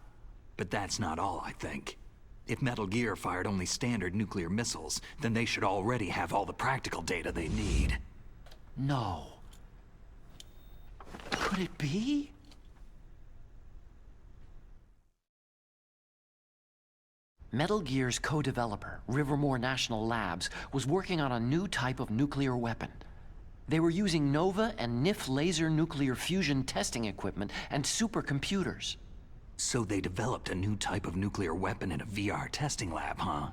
but that's not all, I think. If Metal Gear fired only standard nuclear missiles, then they should already have all the practical data they need. No. Could it be? Metal Gear's co-developer, Rivermore National Labs, was working on a new type of nuclear weapon. They were using Nova and NIF laser nuclear fusion testing equipment and supercomputers. So they developed a new type of nuclear weapon in a VR testing lab, huh?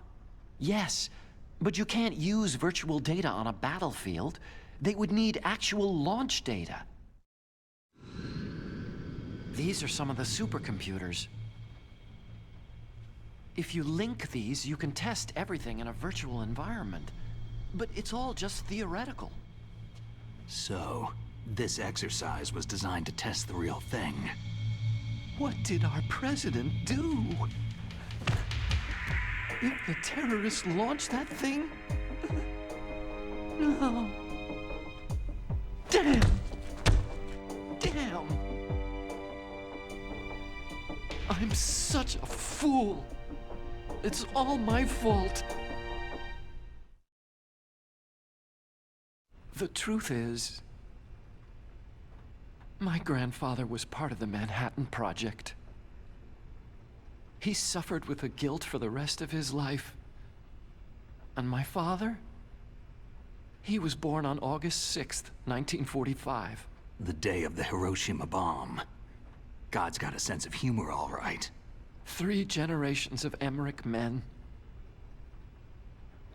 Yes, but you can't use virtual data on a battlefield. They would need actual launch data. These are some of the supercomputers. If you link these, you can test everything in a virtual environment. But it's all just theoretical. So, this exercise was designed to test the real thing. What did our president do? If the terrorists launched that thing? No. Damn! Damn! I'm such a fool. It's all my fault. The truth is, my grandfather was part of the Manhattan Project. He suffered with the guilt for the rest of his life. And my father? He was born on August 6th, 1945. The day of the Hiroshima bomb. God's got a sense of humor, all right. 3 generations of Emmerich men.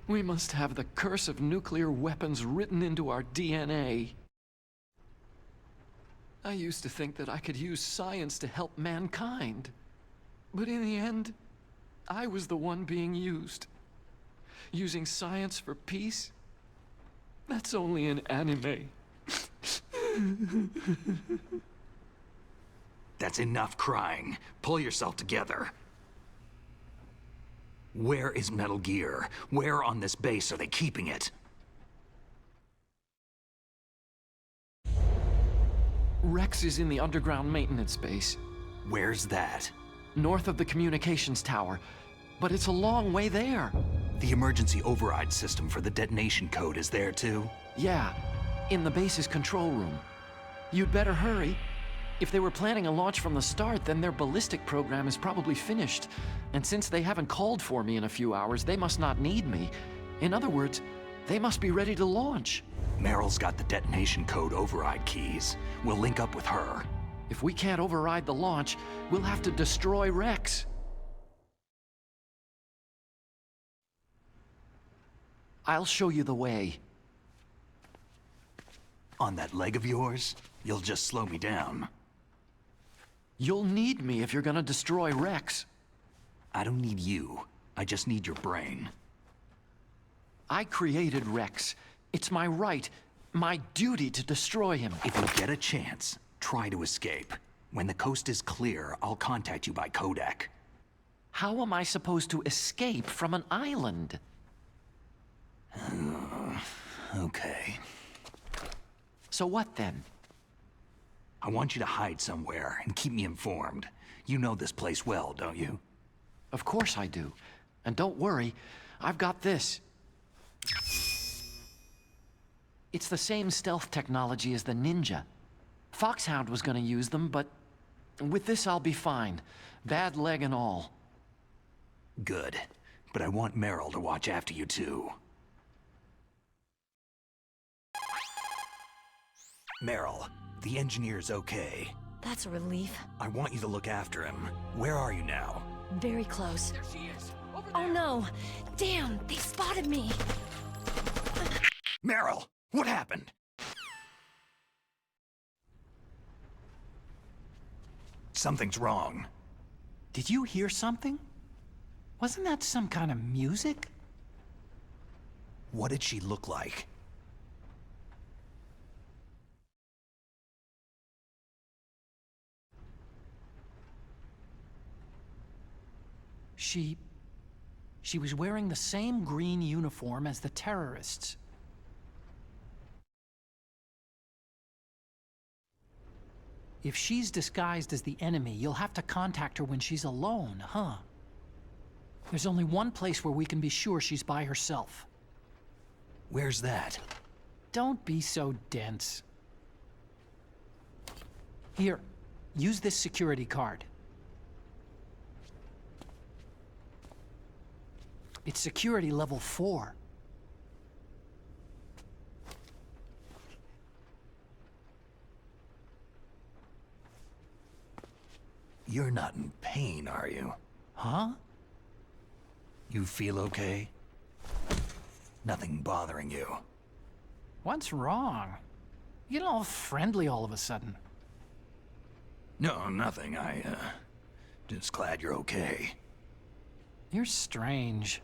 We must have the curse of nuclear weapons written into our DNA. I used to think that I could use science to help mankind. But in the end, I was the one being used. Using science for peace? That's only in anime. That's enough crying. Pull yourself together. Where is Metal Gear? Where on this base are they keeping it? Rex is in the underground maintenance base. Where's that? North of the communications tower. But it's a long way there. The emergency override system for the detonation code is there too? Yeah, in the base's control room. You'd better hurry. If they were planning a launch from the start, then their ballistic program is probably finished. And since they haven't called for me in a few hours, they must not need me. In other words, they must be ready to launch. Meryl's got the detonation code override keys. We'll link up with her. If we can't override the launch, we'll have to destroy Rex. I'll show you the way. On that leg of yours, you'll just slow me down. You'll need me if you're gonna destroy Rex. I don't need you. I just need your brain. I created Rex. It's my right, my duty to destroy him. If you get a chance, try to escape. When the coast is clear, I'll contact you by codec. How am I supposed to escape from an island? Okay. So what then? I want you to hide somewhere and keep me informed. You know this place well, don't you? Of course I do. And don't worry, I've got this. It's the same stealth technology as the Ninja. Foxhound was gonna use them, but with this I'll be fine. Bad leg and all. Good. But I want Meryl to watch after you too. Meryl, the engineer's okay. That's a relief. I want you to look after him. Where are you now? Very close. There she is. Oh no! Damn, they spotted me! Meryl, what happened? Something's wrong. Did you hear something? Wasn't that some kind of music? What did she look like? She was wearing the same green uniform as the terrorists. If she's disguised as the enemy, you'll have to contact her when she's alone, huh? There's only one place where we can be sure she's by herself. Where's that? Don't be so dense. Here, use this security card. It's security level 4. You're not in pain, are you? Huh? You feel okay? Nothing bothering you? What's wrong? You get all friendly all of a sudden. No, nothing. Just glad you're okay. You're strange.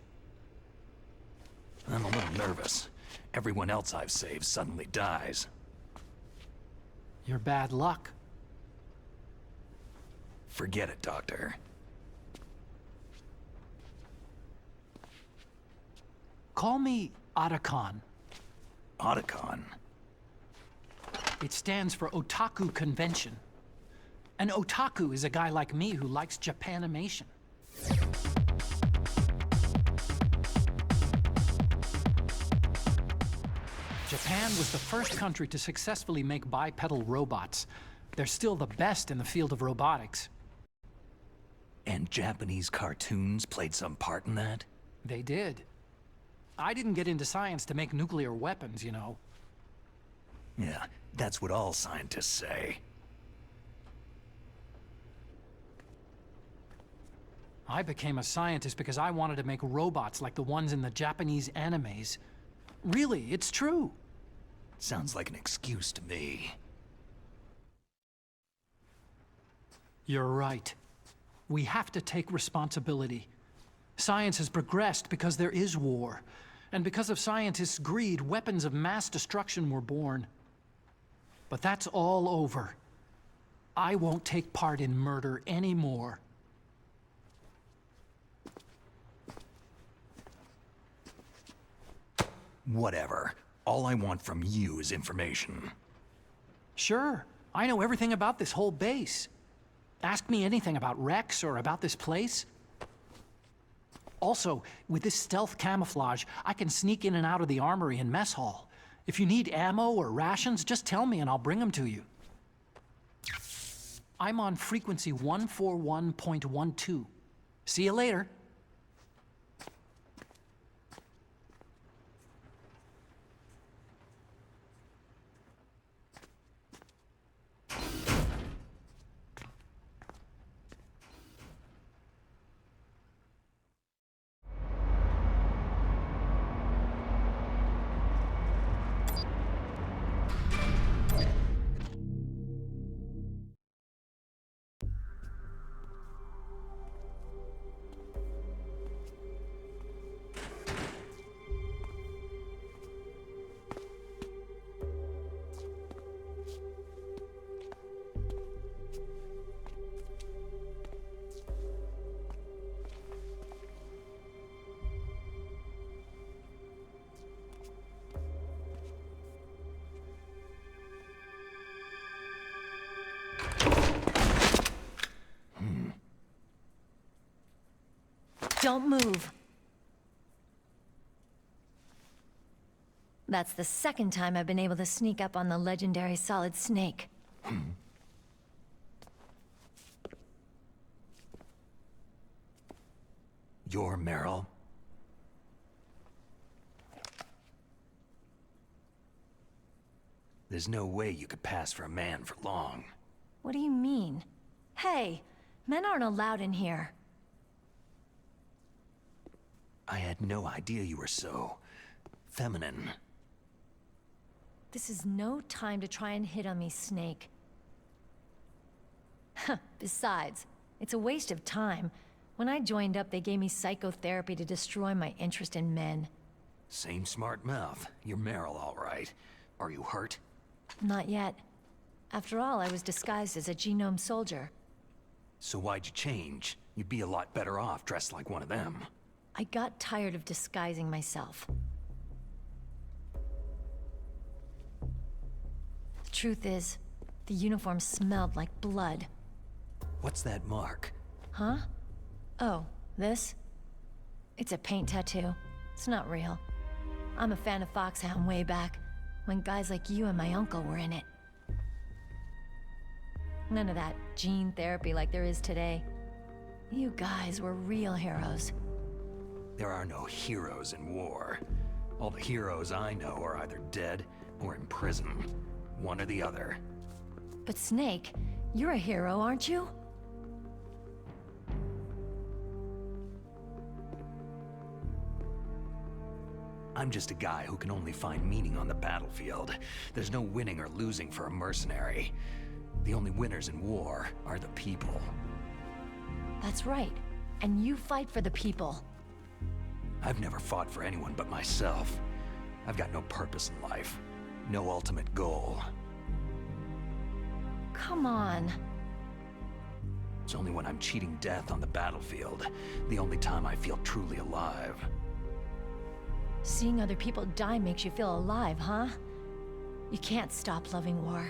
I'm a little nervous. Everyone else I've saved suddenly dies. You're bad luck. Forget it, Doctor. Call me Otacon. Otacon? It stands for Otaku Convention. An otaku is a guy like me who likes Japanimation. Japan was the first country to successfully make bipedal robots. They're still the best in the field of robotics. And Japanese cartoons played some part in that? They did. I didn't get into science to make nuclear weapons, you know. Yeah, that's what all scientists say. I became a scientist because I wanted to make robots like the ones in the Japanese animes. Really, it's true. Sounds like an excuse to me. You're right. We have to take responsibility. Science has progressed because there is war. And because of scientists' greed, weapons of mass destruction were born. But that's all over. I won't take part in murder anymore. Whatever. All I want from you is information. Sure. I know everything about this whole base. Ask me anything about Rex or about this place. Also, with this stealth camouflage, I can sneak in and out of the armory and mess hall. If you need ammo or rations, just tell me and I'll bring them to you. I'm on frequency 141.12. See you later. Don't move. That's the second time I've been able to sneak up on the legendary Solid Snake. You're Meryl? There's no way you could pass for a man for long. What do you mean? Hey, men aren't allowed in here. I had no idea you were so feminine. This is no time to try and hit on me, Snake. Besides, it's a waste of time. When I joined up, they gave me psychotherapy to destroy my interest in men. Same smart mouth. You're Meryl, all right. Are you hurt? Not yet. After all, I was disguised as a genome soldier. So why'd you change? You'd be a lot better off dressed like one of them. I got tired of disguising myself. The truth is, the uniform smelled like blood. What's that mark? Huh? Oh, this? It's a paint tattoo. It's not real. I'm a fan of Foxhound way back, when guys like you and my uncle were in it. None of that gene therapy like there is today. You guys were real heroes. There are no heroes in war. All the heroes I know are either dead or in prison. One or the other. But Snake, you're a hero, aren't you? I'm just a guy who can only find meaning on the battlefield. There's no winning or losing for a mercenary. The only winners in war are the people. That's right. And you fight for the people. I've never fought for anyone but myself. I've got no purpose in life. No ultimate goal. Come on. It's only when I'm cheating death on the battlefield, the only time I feel truly alive. Seeing other people die makes you feel alive, huh? You can't stop loving war.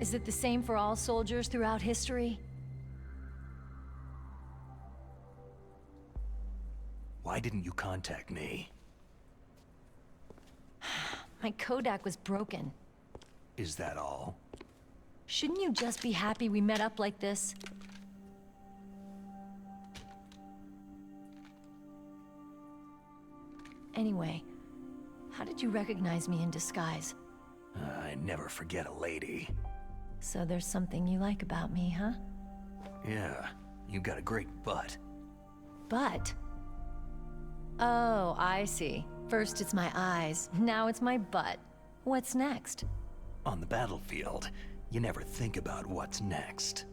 Is it the same for all soldiers throughout history? Why didn't you contact me? My Kodak was broken. Is that all? Shouldn't you just be happy we met up like this? Anyway, how did you recognize me in disguise? I never forget a lady. So there's something you like about me, huh? Yeah, you got a great butt. Butt? Oh, I see. First it's my eyes, now it's my butt. What's next? On the battlefield, you never think about what's next.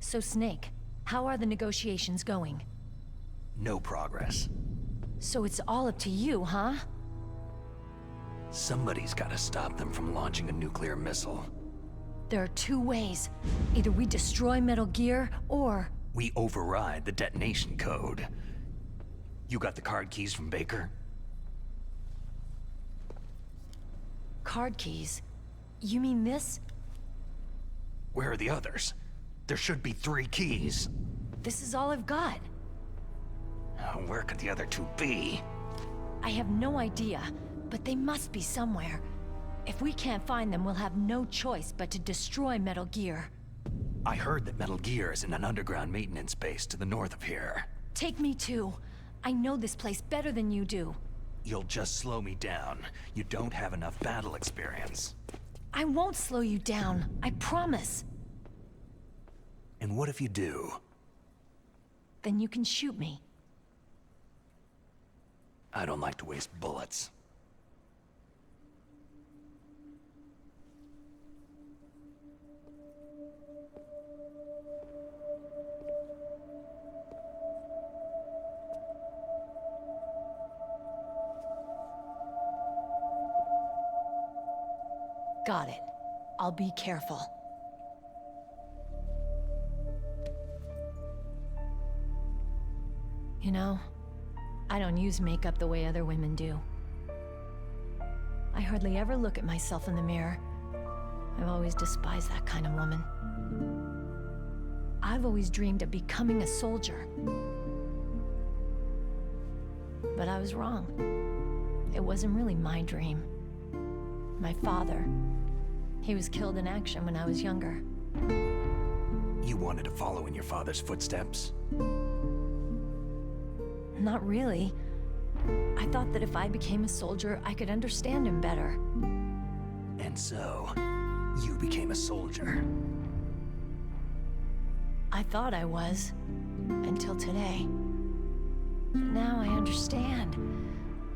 So Snake, how are the negotiations going? No progress. So it's all up to you, huh? Somebody's gotta stop them from launching a nuclear missile. There are two ways. Either we destroy Metal Gear, or... we override the detonation code. You got the card keys from Baker? Card keys? You mean this? Where are the others? There should be 3 keys. This is all I've got. Where could the other 2 be? I have no idea, but they must be somewhere. If we can't find them, we'll have no choice but to destroy Metal Gear. I heard that Metal Gear is in an underground maintenance base to the north of here. Take me too. I know this place better than you do. You'll just slow me down. You don't have enough battle experience. I won't slow you down, I promise. And what if you do? Then you can shoot me. I don't like to waste bullets. Got it. I'll be careful. You know, I don't use makeup the way other women do. I hardly ever look at myself in the mirror. I've always despised that kind of woman. I've always dreamed of becoming a soldier. But I was wrong. It wasn't really my dream. My father, he was killed in action when I was younger. You wanted to follow in your father's footsteps? Not really. I thought that if I became a soldier, I could understand him better. And so, you became a soldier. I thought I was, until today. But now I understand.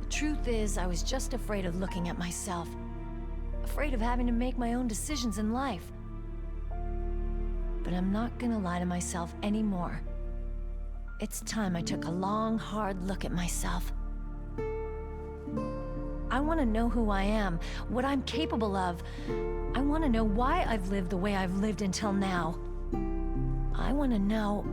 The truth is, I was just afraid of looking at myself. Afraid of having to make my own decisions in life. But I'm not gonna lie to myself anymore. It's time I took a long, hard look at myself. I want to know who I am, what I'm capable of. I want to know why I've lived the way I've lived until now. I want to know...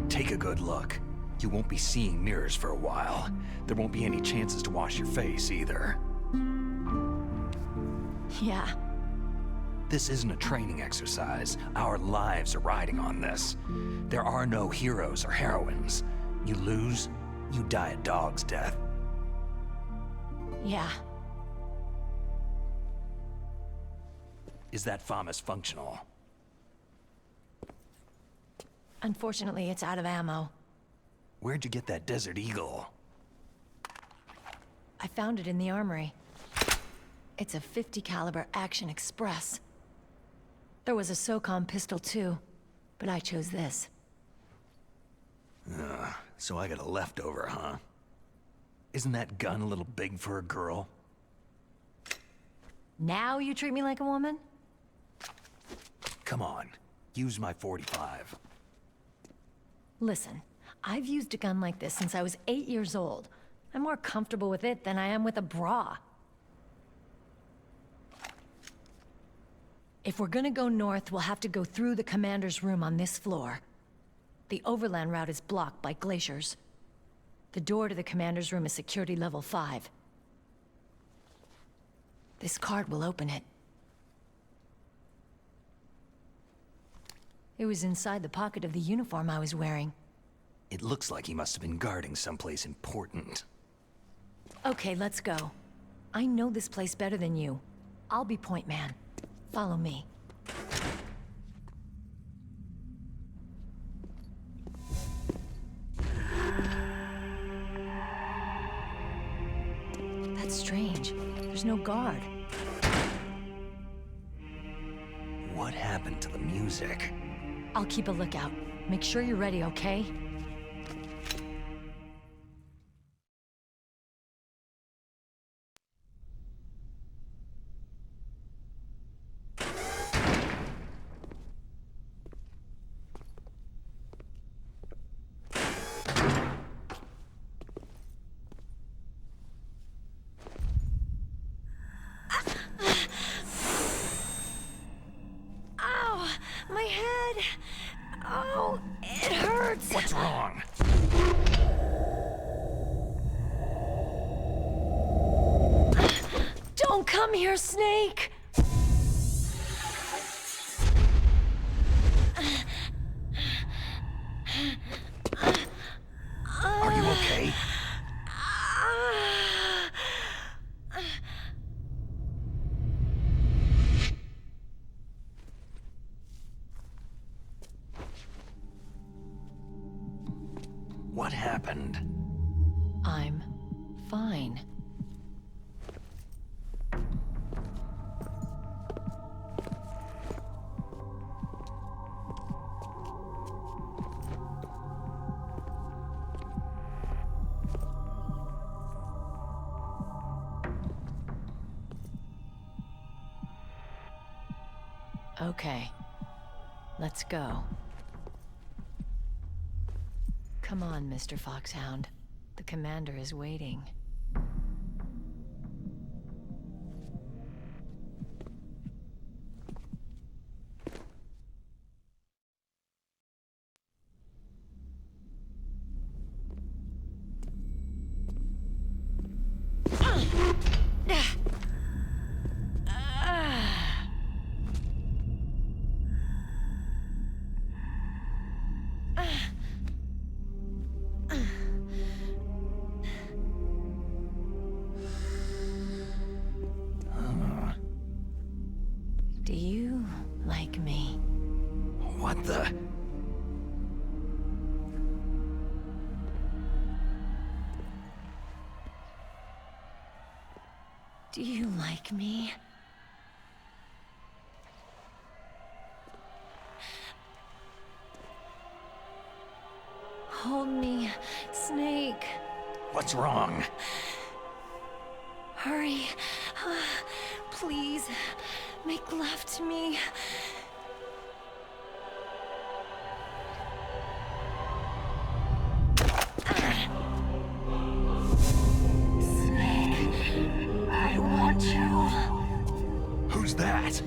Take a good look. You won't be seeing mirrors for a while. There won't be any chances to wash your face, either. Yeah. This isn't a training exercise. Our lives are riding on this. There are no heroes or heroines. You lose, you die a dog's death. Yeah. Is that FAMAS functional? Unfortunately, it's out of ammo. Where'd you get that Desert Eagle? I found it in the armory. It's a .50 caliber Action Express. There was a SOCOM pistol too, but I chose this. So I got a leftover, huh? Isn't that gun a little big for a girl? Now you treat me like a woman? Come on, use my .45. Listen, I've used a gun like this since I was 8 years old. I'm more comfortable with it than I am with a bra. If we're gonna go north, we'll have to go through the commander's room on this floor. The overland route is blocked by glaciers. The door to the commander's room is security level 5. This card will open it. It was inside the pocket of the uniform I was wearing. It looks like he must have been guarding someplace important. Okay, let's go. I know this place better than you. I'll be point man. Follow me. That's strange. There's no guard. What happened to the music? I'll keep a lookout. Make sure you're ready, okay? My head! Oh, it hurts! What's wrong? Don't come here, Snake! Are you okay? What happened? I'm fine. Okay, let's go. Come on, Mr. Foxhound. The commander is waiting. Do you like me? What the? Do you like me? Hold me, Snake. What's wrong? Hurry. Please, make love to me. Snake, I want you. Who's that?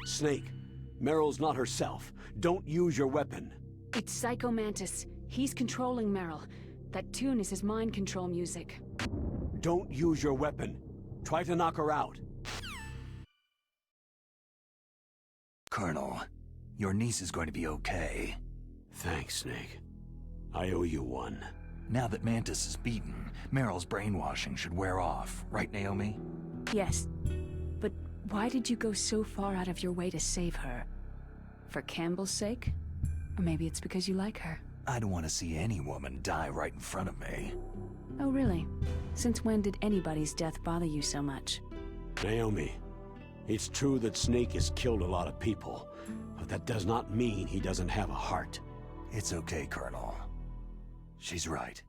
Snake, Meryl's not herself. Don't use your weapon. It's Psycho Mantis. He's controlling Meryl. That tune is his mind control music. Don't use your weapon. Try to knock her out. Colonel, your niece is going to be okay. Thanks, Snake. I owe you one. Now that Mantis is beaten, Meryl's brainwashing should wear off, right, Naomi? Yes. But why did you go so far out of your way to save her? For Campbell's sake? Or maybe it's because you like her? I don't want to see any woman die right in front of me. Oh, really? Since when did anybody's death bother you so much? Naomi, it's true that Snake has killed a lot of people, but that does not mean he doesn't have a heart. It's okay, Colonel. She's right.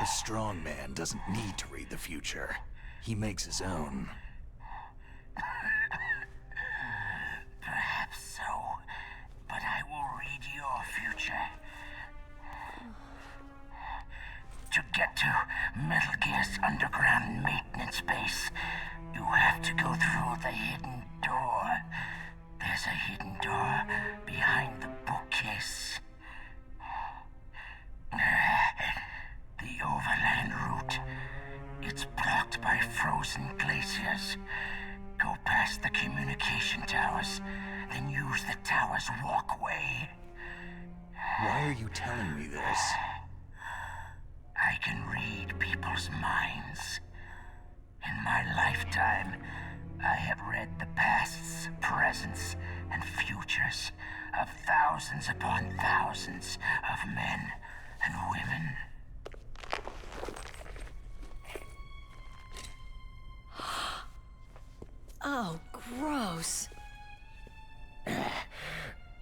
The strong man doesn't need to read the future. He makes his own. Perhaps so, but I will read your future. To get to Metal Gear's underground maintenance base, you have to go through the hidden door. There's a hidden door behind the bookcase. The overland route. It's blocked by frozen glaciers. Go past the communication towers, then use the tower's walkway. Why are you telling me this? I can read people's minds. In my lifetime, I have read the pasts, presents, and futures of thousands upon thousands of men and women. Oh, gross.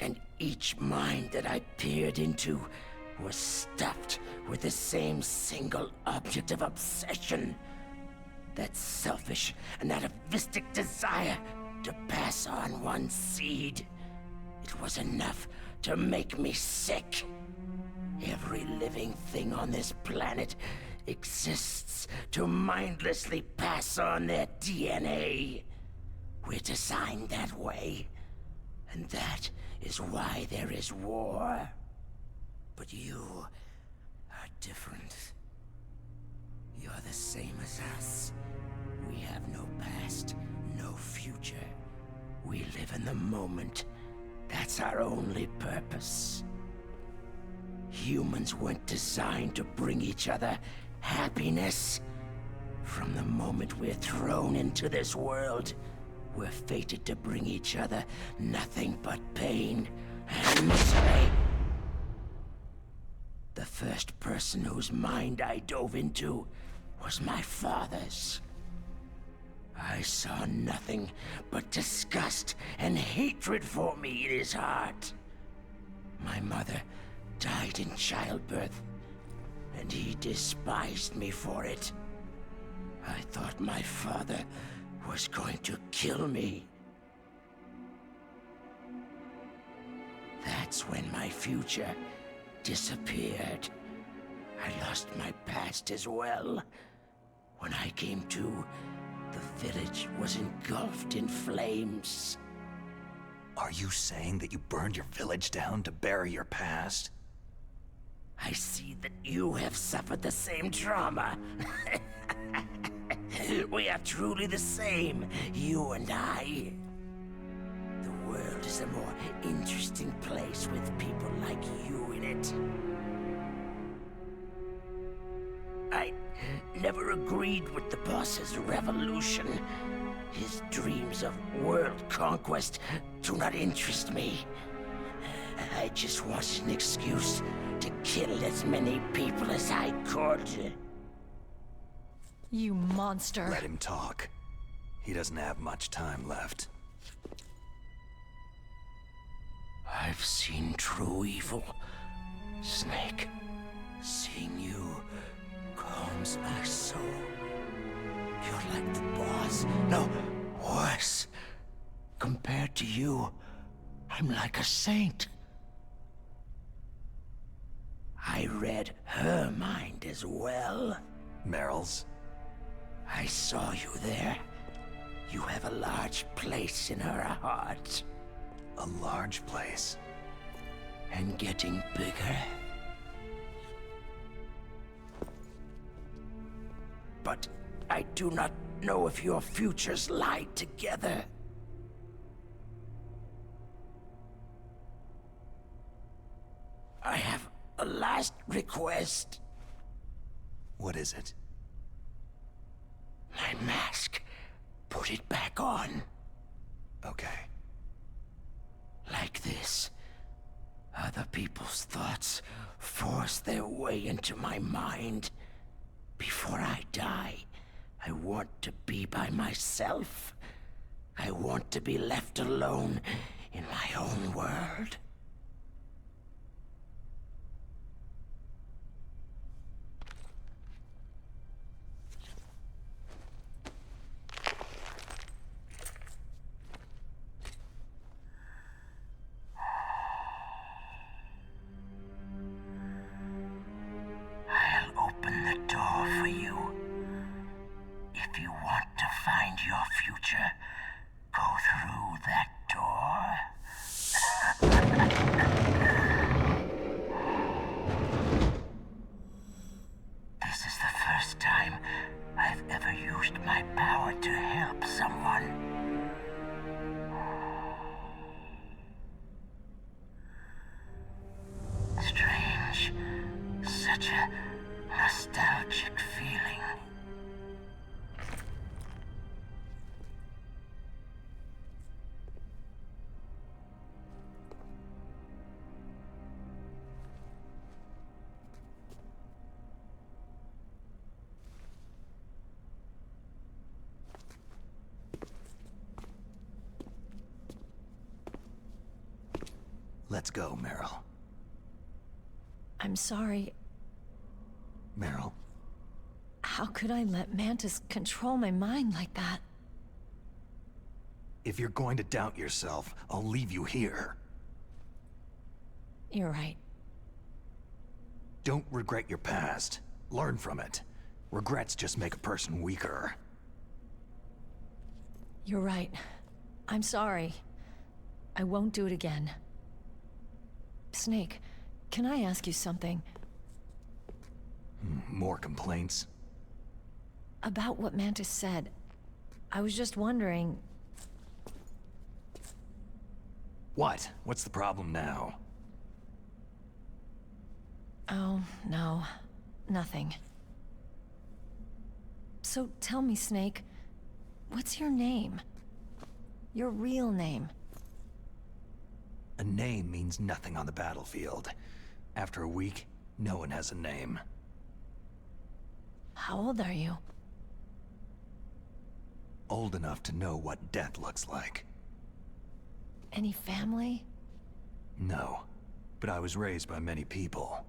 And each mind that I peered into was stuffed with the same single object of obsession. That selfish and atavistic desire to pass on one seed. It was enough to make me sick. Every living thing on this planet exists to mindlessly pass on their DNA. We're designed that way, and that is why there is war. But you are different. You're the same as us. We have no past, no future. We live in the moment. That's our only purpose. Humans weren't designed to bring each other happiness. From the moment we're thrown into this world, we're fated to bring each other nothing but pain and misery. The first person whose mind I dove into was my father's. I saw nothing but disgust and hatred for me in his heart. My mother died in childbirth, and he despised me for it. I thought my father was going to kill me. That's when my future disappeared. I lost my past as well. When I came to, the village was engulfed in flames. Are you saying that you burned your village down to bury your past? I see that you have suffered the same trauma. We are truly the same, you and I. The world is a more interesting place with people like you in it. I never agreed with the boss's revolution. His dreams of world conquest do not interest me. I just wanted an excuse to kill as many people as I could. You monster. Let him talk. He doesn't have much time left. I've seen true evil, Snake. Seeing you calms my soul. You're like the boss. No, worse. Compared to you, I'm like a saint. I read her mind as well. Meryl's? I saw you there. You have a large place in her heart. A large place? And getting bigger. But I do not know if your futures lie together. I have a last request. What is it? My mask. Put it back on. Okay. Like this. Other people's thoughts force their way into my mind. Before I die, I want to be by myself. I want to be left alone in my own world. I'll open the door for you. If you want to find your future, go through that door. This is the first time I've ever used my power to help someone. Strange. Such a nostalgic feeling. Let's go, Meryl. I'm sorry. Meryl? How could I let Mantis control my mind like that? If you're going to doubt yourself, I'll leave you here. You're right. Don't regret your past. Learn from it. Regrets just make a person weaker. You're right. I'm sorry. I won't do it again. Snake, can I ask you something? More complaints? About what Mantis said. I was just wondering... What? What's the problem now? Oh, no. Nothing. So tell me, Snake, what's your name? Your real name? A name means nothing on the battlefield. After a week, no one has a name. How old are you? Old enough to know what death looks like. Any family? No, but I was raised by many people.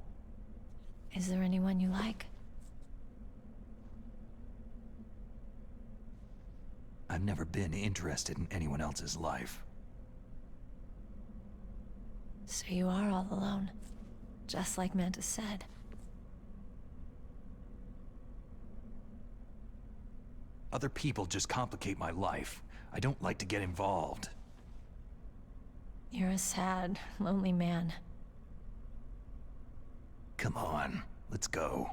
Is there anyone you like? I've never been interested in anyone else's life. So you are all alone, just like Mantis said. Other people just complicate my life. I don't like to get involved. You're a sad, lonely man. Come on, let's go.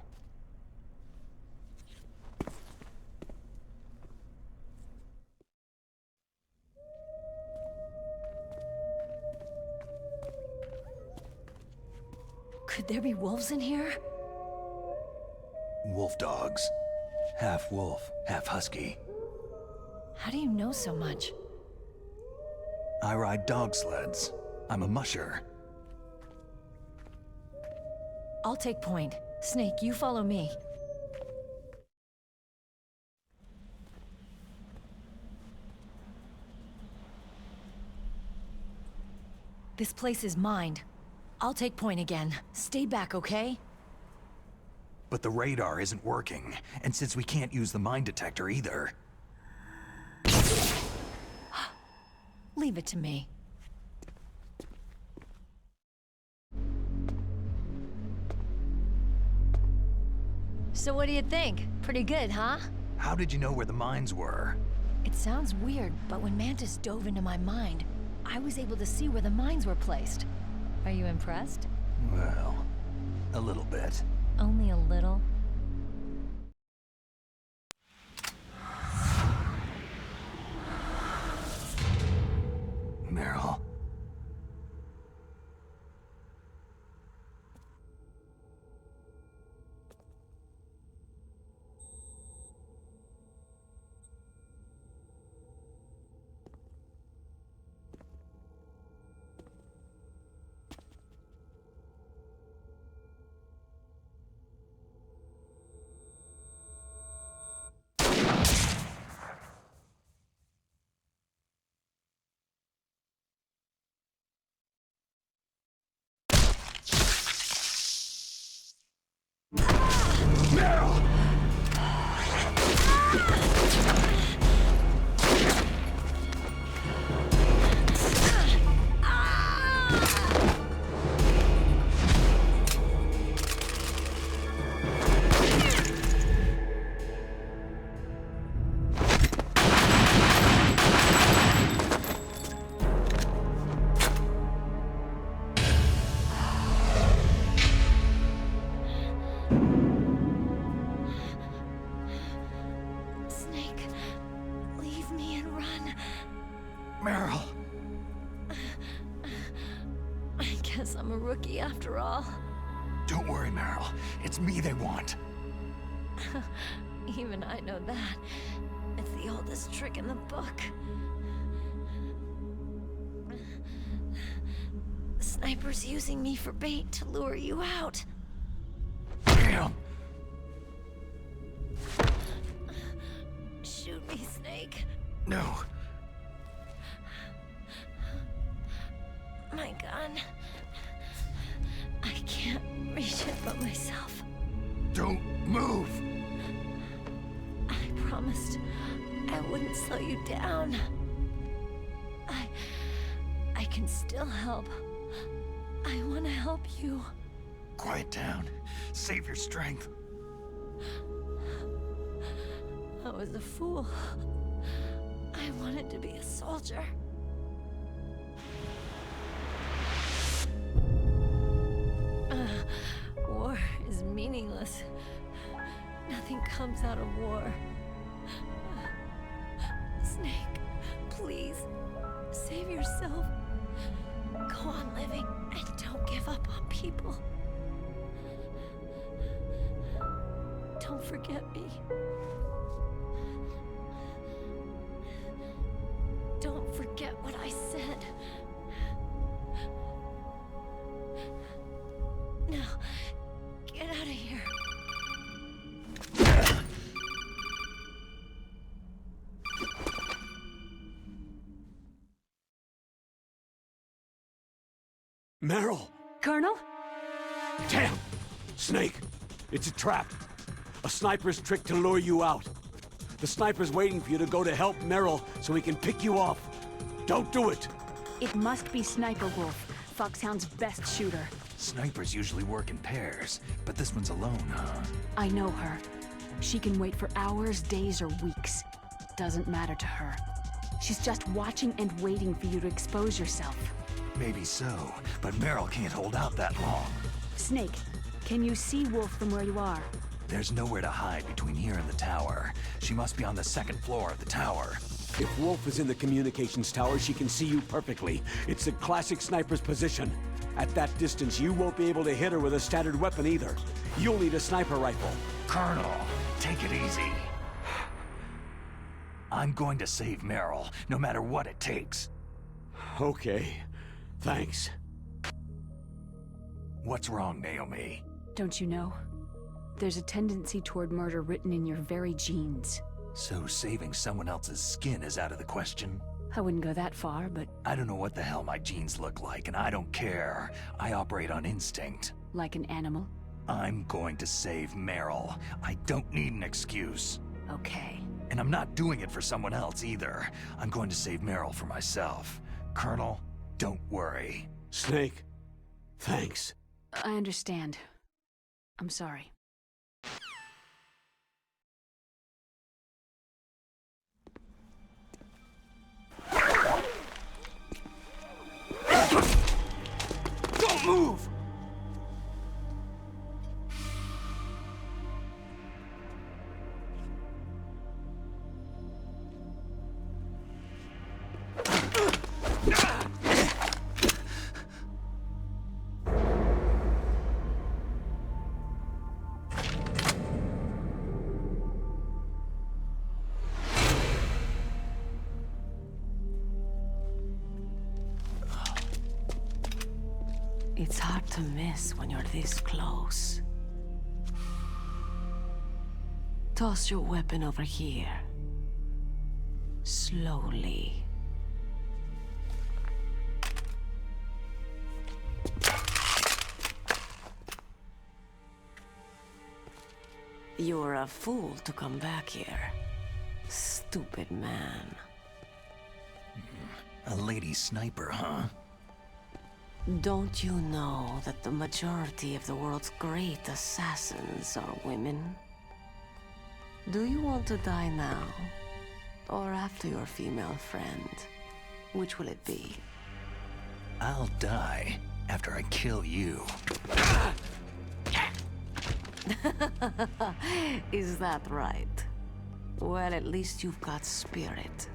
Could there be wolves in here? Wolf dogs. Half wolf, half husky. How do you know so much? I ride dog sleds. I'm a musher. I'll take point. Snake, you follow me. This place is mine. I'll take point again. Stay back, okay? But the radar isn't working, and since we can't use the mine detector either... Leave it to me. So what do you think? Pretty good, huh? How did you know where the mines were? It sounds weird, but when Mantis dove into my mind, I was able to see where the mines were placed. Are you impressed? Well, a little bit. Only a little? Meryl. Meryl. I guess I'm a rookie after all. Don't worry, Meryl. It's me they want. Even I know that. It's the oldest trick in the book. The sniper's using me for bait to lure you out. Damn! Shoot me, Snake. No. My gun. I can't reach it by myself. Don't move! I promised I wouldn't slow you down. I can still help. I want to help you. Quiet down. Save your strength. I was a fool. I wanted to be a soldier. War is meaningless. Nothing comes out of war. Snake, please, save yourself. Go on living and don't give up on people. Don't forget me. Don't forget what I said. Now, get out of here. Meryl! Colonel? Damn! Snake! It's a trap. A sniper's trick to lure you out. The sniper's waiting for you to go to help Meryl so he can pick you off. Don't do it! It must be Sniper Wolf, Foxhound's best shooter. Snipers usually work in pairs, but this one's alone, huh? I know her. She can wait for hours, days, or weeks. Doesn't matter to her. She's just watching and waiting for you to expose yourself. Maybe so, but Meryl can't hold out that long. Snake, can you see Wolf from where you are? There's nowhere to hide between here and the tower. She must be on the second floor of the tower. If Wolf is in the communications tower, she can see you perfectly. It's a classic sniper's position. At that distance, you won't be able to hit her with a standard weapon either. You'll need a sniper rifle. Colonel, take it easy. I'm going to save Meryl, no matter what it takes. Okay, thanks. What's wrong, Naomi? Don't you know? There's a tendency toward murder written in your very genes. So saving someone else's skin is out of the question? I wouldn't go that far, but... I don't know what the hell my genes look like, and I don't care. I operate on instinct. Like an animal? I'm going to save Meryl. I don't need an excuse. Okay. And I'm not doing it for someone else either. I'm going to save Meryl for myself. Colonel, don't worry. Snake, thanks. I understand. I'm sorry. Don't move! It's hard to miss when you're this close. Toss your weapon over here. Slowly. You're a fool to come back here. Stupid man. A lady sniper, huh? Don't you know that the majority of the world's great assassins are women? Do you want to die now? Or after your female friend? Which will it be? I'll die after I kill you. Is that right? Well, at least you've got spirit.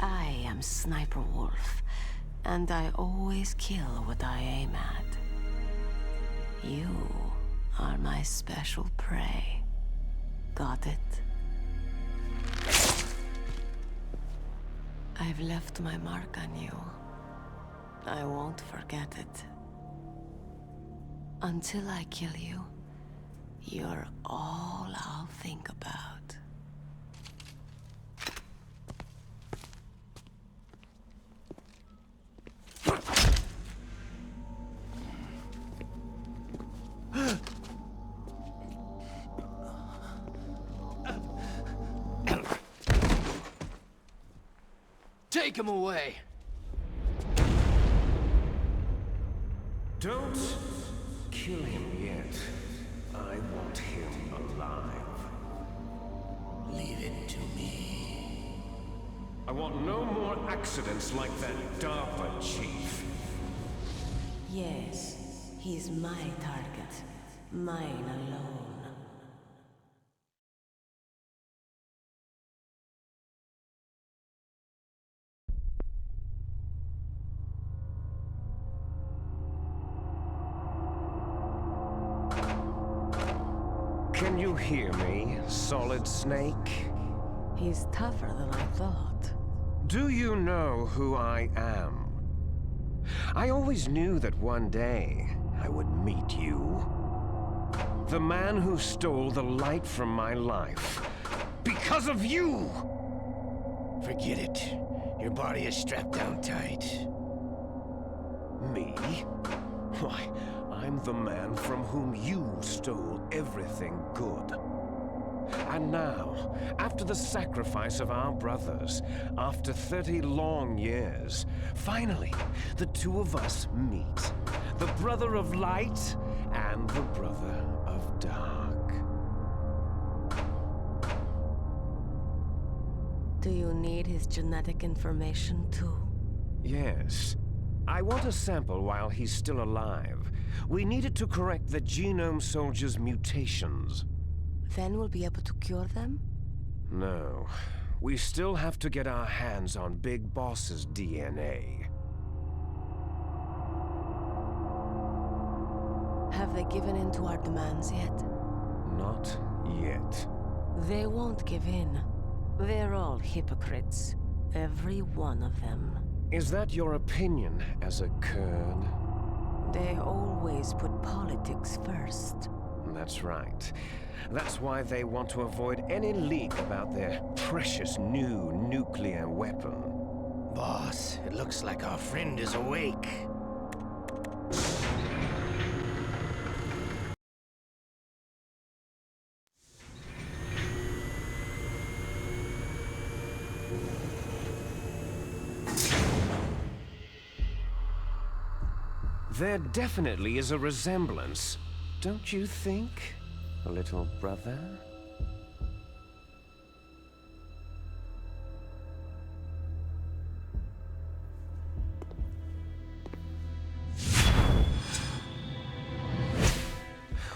I am Sniper Wolf, and I always kill what I aim at. You are my special prey. Got it? I've left my mark on you. I won't forget it. Until I kill you, you're all I'll think about. Take him away! Don't kill him yet. I want him alive. Leave it to me. I want no more accidents like that DARPA chief. Yes, he's my target. Mine alone. Can you hear me, Solid Snake? He's tougher than I thought. Do you know who I am? I always knew that one day I would meet you. The man who stole the light from my life. Because of you! Forget it. Your body is strapped down tight. Me? Why, I'm the man from whom you stole everything good. And now, after the sacrifice of our brothers, after 30 long years, finally, the two of us meet. The brother of light and the brother of dark. Do you need his genetic information too? Yes. I want a sample while he's still alive. We need it to correct the Genome Soldier's mutations. Then we'll be able to cure them? No. We still have to get our hands on Big Boss's DNA. Have they given in to our demands yet? Not yet. They won't give in. They're all hypocrites. Every one of them. Is that your opinion as a Kurd? They always put politics first. That's right. That's why they want to avoid any leak about their precious new nuclear weapon. Boss, it looks like our friend is awake. There definitely is a resemblance, don't you think, little brother?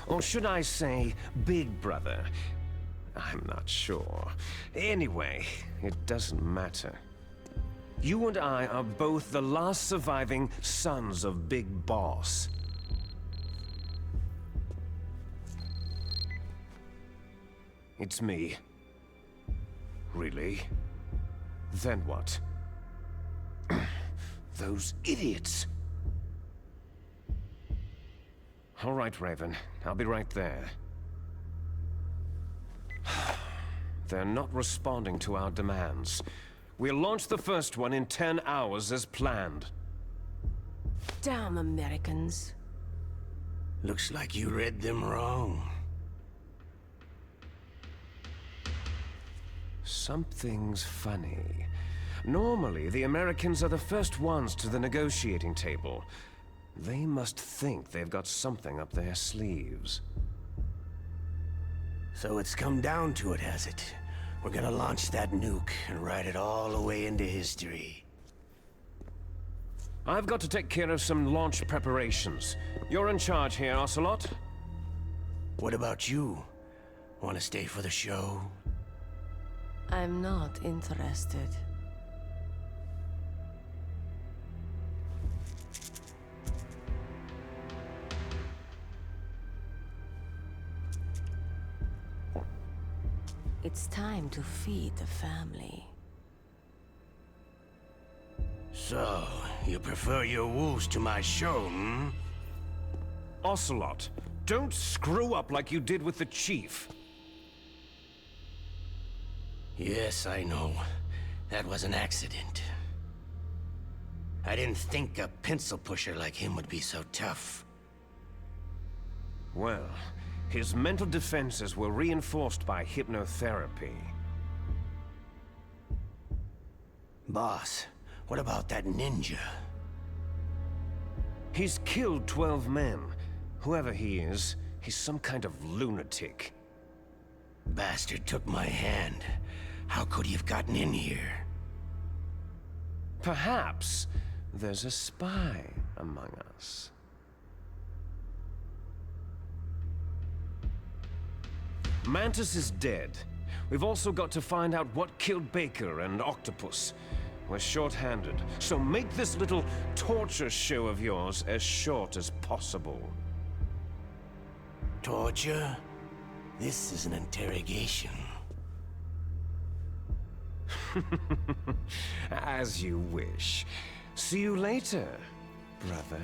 Or should I say, big brother? I'm not sure. Anyway, it doesn't matter. You and I are both the last surviving sons of Big Boss. It's me. Really? Then what? Those idiots! All right, Raven. I'll be right there. They're not responding to our demands. We'll launch the first one in 10 hours as planned. Damn Americans. Looks like you read them wrong. Something's funny. Normally, the Americans are the first ones to the negotiating table. They must think they've got something up their sleeves. So it's come down to it, has it? We're gonna launch that nuke and write it all the way into history. I've got to take care of some launch preparations. You're in charge here, Ocelot. What about you? Want to stay for the show? I'm not interested. It's time to feed the family. So, you prefer your wolves to my show, hmm? Ocelot, don't screw up like you did with the Chief. Yes, I know. That was an accident. I didn't think a pencil pusher like him would be so tough. Well, his mental defenses were reinforced by hypnotherapy. Boss, what about that ninja? He's killed 12 men. Whoever he is, he's some kind of lunatic. Bastard took my hand. How could he have gotten in here? Perhaps there's a spy among us. Mantis is dead. We've also got to find out what killed Baker and Octopus. We're short-handed, so make this little torture show of yours as short as possible. Torture? This is an interrogation. As you wish. See you later, brother.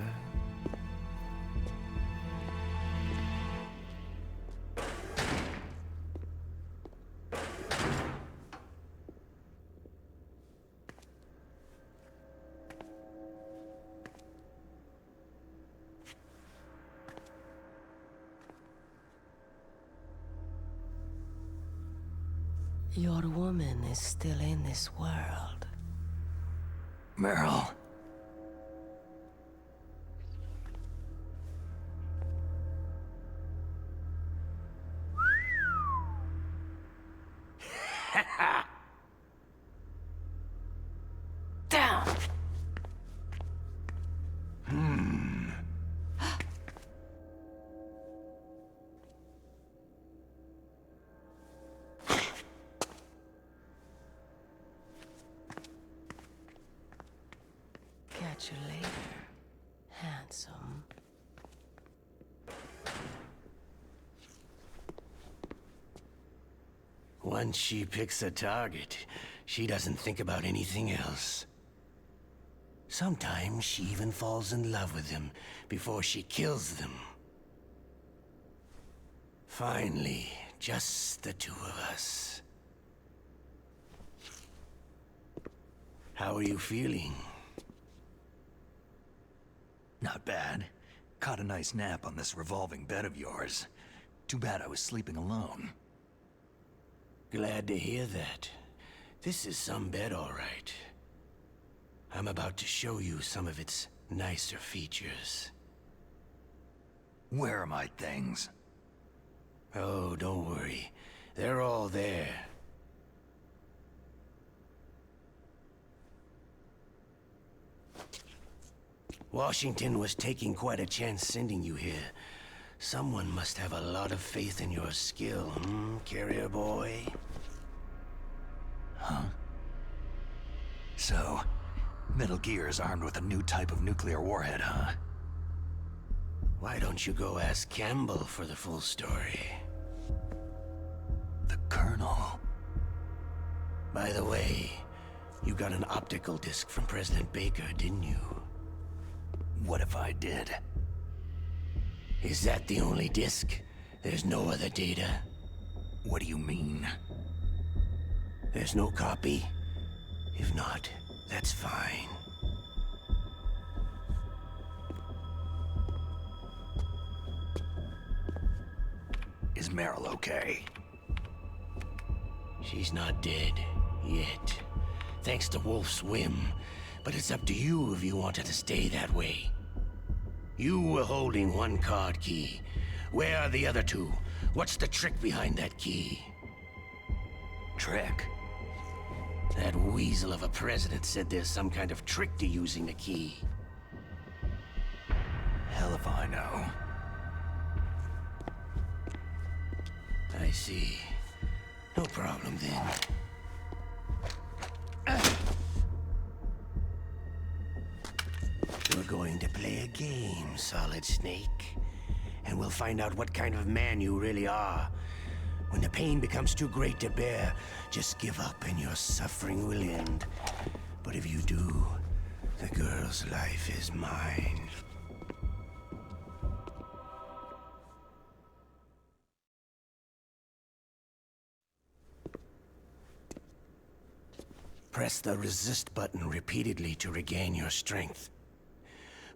Your woman is still in this world. Merle. Down! Catch you later, handsome. Once she picks a target, she doesn't think about anything else. Sometimes she even falls in love with them before she kills them. Finally, just the two of us. How are you feeling? Not bad. Caught a nice nap on this revolving bed of yours. Too bad I was sleeping alone. Glad to hear that. This is some bed, all right. I'm about to show you some of its nicer features. Where are my things? Oh, don't worry. They're all there. Washington was taking quite a chance sending you here. Someone must have a lot of faith in your skill, carrier boy? Huh? So, Metal Gear is armed with a new type of nuclear warhead, huh? Why don't you go ask Campbell for the full story? The Colonel. By the way, you got an optical disc from President Baker, didn't you? What if I did? Is that the only disc? There's no other data? What do you mean? There's no copy? If not, that's fine. Is Meryl okay? She's not dead, yet. Thanks to Wolf's whim. But it's up to you if you want her to stay that way. You were holding one card key. Where are the other two? What's the trick behind that key? Trick? That weasel of a president said there's some kind of trick to using the key. Hell if I know. I see. No problem then. We're going to play a game, Solid Snake. And we'll find out what kind of man you really are. When the pain becomes too great to bear, just give up and your suffering will end. But if you do, the girl's life is mine. Press the resist button repeatedly to regain your strength.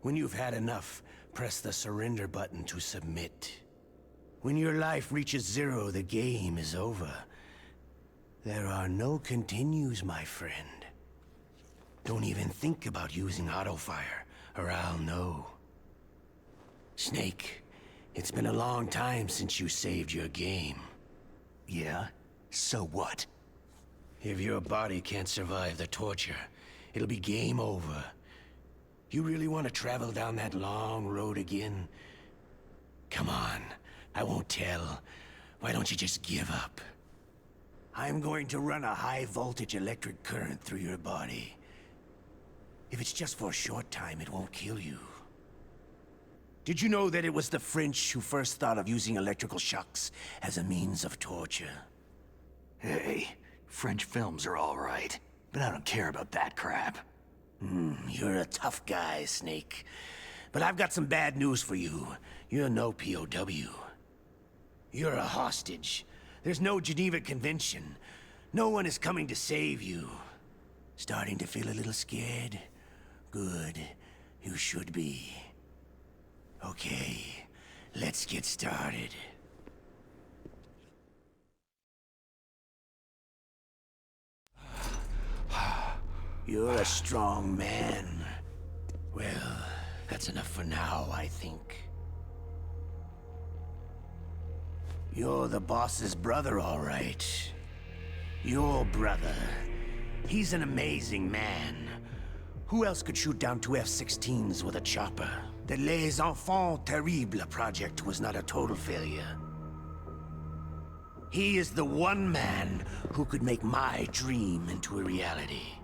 When you've had enough, press the surrender button to submit. When your life reaches 0, the game is over. There are no continues, my friend. Don't even think about using auto-fire, or I'll know. Snake, it's been a long time since you saved your game. Yeah? So what? If your body can't survive the torture, it'll be game over. You really want to travel down that long road again? Come on, I won't tell. Why don't you just give up? I'm going to run a high-voltage electric current through your body. If it's just for a short time, it won't kill you. Did you know that it was the French who first thought of using electrical shocks as a means of torture? Hey, French films are all right, but I don't care about that crap. You're a tough guy, Snake. But I've got some bad news for you. You're no POW. You're a hostage. There's no Geneva Convention. No one is coming to save you. Starting to feel a little scared? Good. You should be. Okay, let's get started. You're a strong man. Well, that's enough for now, I think. You're the boss's brother, all right. Your brother. He's an amazing man. Who else could shoot down 2 F-16s with a chopper? The Les Enfants Terribles project was not a total failure. He is the one man who could make my dream into a reality.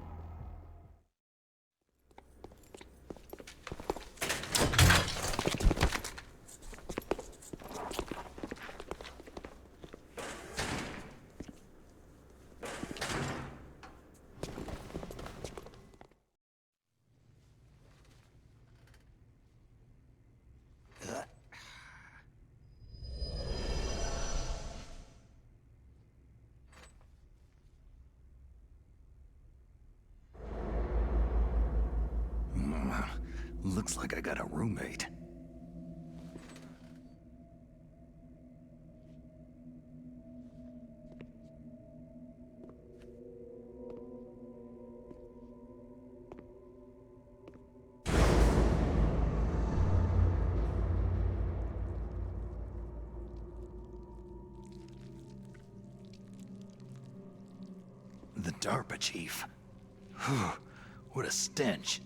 Looks like I got a roommate. The DARPA chief. Whew, what a stench.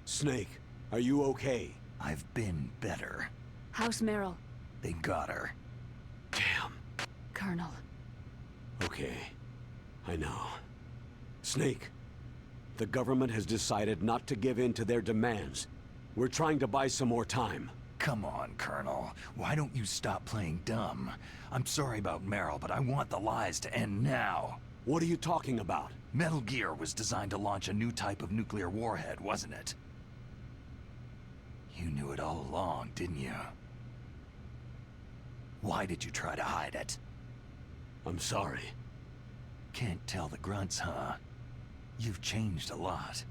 Snake, are you okay? I've been better. How's Meryl? They got her. Damn. Colonel. Okay. I know. Snake, the government has decided not to give in to their demands. We're trying to buy some more time. Come on, Colonel. Why don't you stop playing dumb? I'm sorry about Meryl, but I want the lies to end now. What are you talking about? Metal Gear was designed to launch a new type of nuclear warhead, wasn't it? You knew it all along, didn't you? Why did you try to hide it? I'm sorry. Can't tell the grunts, huh? You've changed a lot.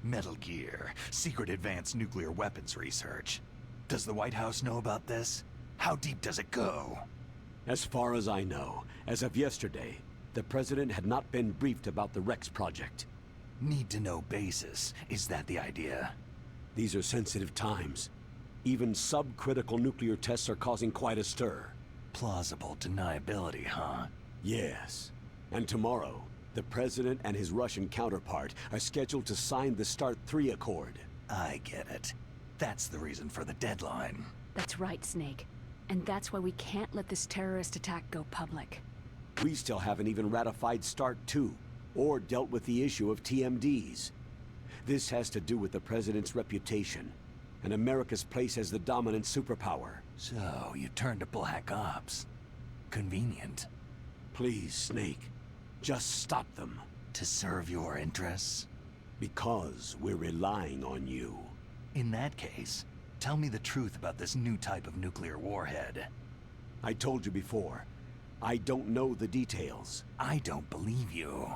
Metal Gear, secret advanced nuclear weapons research. Does the White House know about this? How deep does it go? As far as I know, as of yesterday, the President had not been briefed about the Rex project. Need-to-know basis. Is that the idea? These are sensitive times. Even subcritical nuclear tests are causing quite a stir. Plausible deniability, huh? Yes. And tomorrow, the President and his Russian counterpart are scheduled to sign the START 3 Accord. I get it. That's the reason for the deadline. That's right, Snake. And that's why we can't let this terrorist attack go public. We still haven't even ratified START 2, or dealt with the issue of TMDs. This has to do with the President's reputation, and America's place as the dominant superpower. So, you turned to Black Ops. Convenient. Please, Snake. Just stop them. To serve your interests? Because we're relying on you. In that case, tell me the truth about this new type of nuclear warhead. I told you before, I don't know the details. I don't believe you.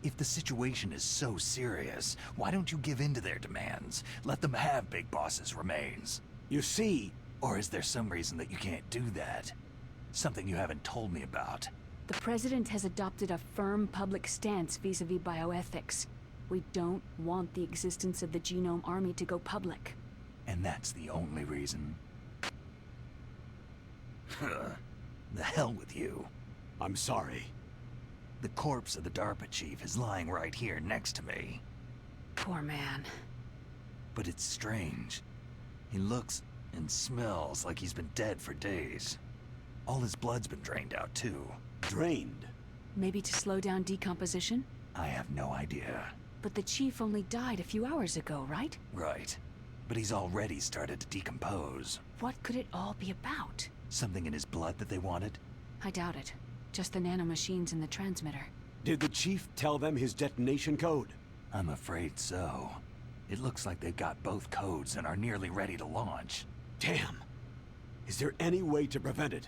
If the situation is so serious, why don't you give in to their demands? Let them have Big Boss's remains. You see... Or is there some reason that you can't do that? Something you haven't told me about. The President has adopted a firm public stance vis-a-vis bioethics. We don't want the existence of the Genome Army to go public. And that's the only reason? The hell with you. I'm sorry. The corpse of the DARPA chief is lying right here next to me. Poor man. But it's strange. He looks and smells like he's been dead for days. All his blood's been drained out, too. Drained? Maybe to slow down decomposition? I have no idea. But the chief only died a few hours ago, right? Right. But he's already started to decompose. What could it all be about? Something in his blood that they wanted? I doubt it. Just the nanomachines in the transmitter. Did the chief tell them his detonation code? I'm afraid so. It looks like they've got both codes and are nearly ready to launch. Damn. Is there any way to prevent it?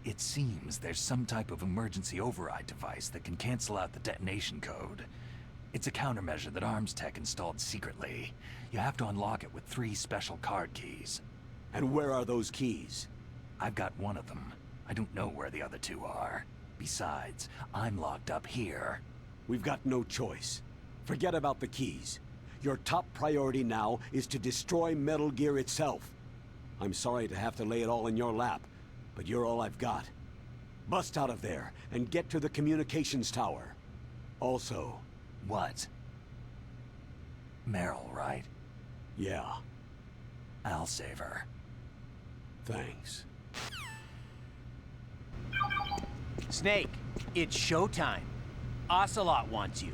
It seems there's some type of emergency override device that can cancel out the detonation code. It's a countermeasure that Arms Tech installed secretly. You have to unlock it with 3 special card keys. And where are those keys? I've got one of them. I don't know where the other 2 are. Besides, I'm locked up here. We've got no choice. Forget about the keys. Your top priority now is to destroy Metal Gear itself. I'm sorry to have to lay it all in your lap, but you're all I've got. Bust out of there and get to the communications tower. Also... What? Meryl, right? Yeah. I'll save her. Thanks. Snake, it's showtime. Ocelot wants you.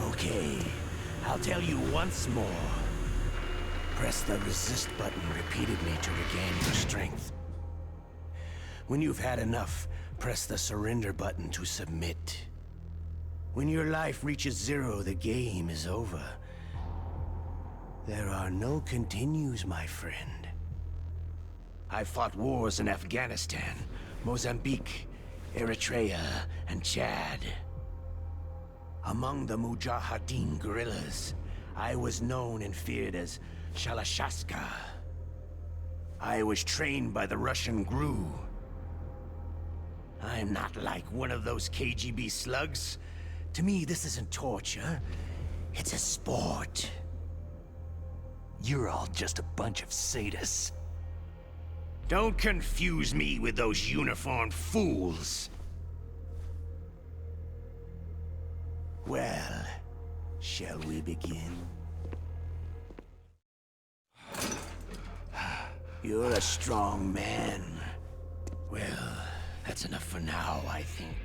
Okay, I'll tell you once more. Press the resist button repeatedly to regain your strength. When you've had enough, press the surrender button to submit. When your life reaches 0, the game is over. There are no continues, my friend. I fought wars in Afghanistan, Mozambique, Eritrea, and Chad. Among the Mujahideen guerrillas, I was known and feared as Shalashaska. I was trained by the Russian GRU. I'm not like one of those KGB slugs. To me, this isn't torture. It's a sport. You're all just a bunch of sadists. Don't confuse me with those uniformed fools. Well, shall we begin? You're a strong man. Well, that's enough for now, I think.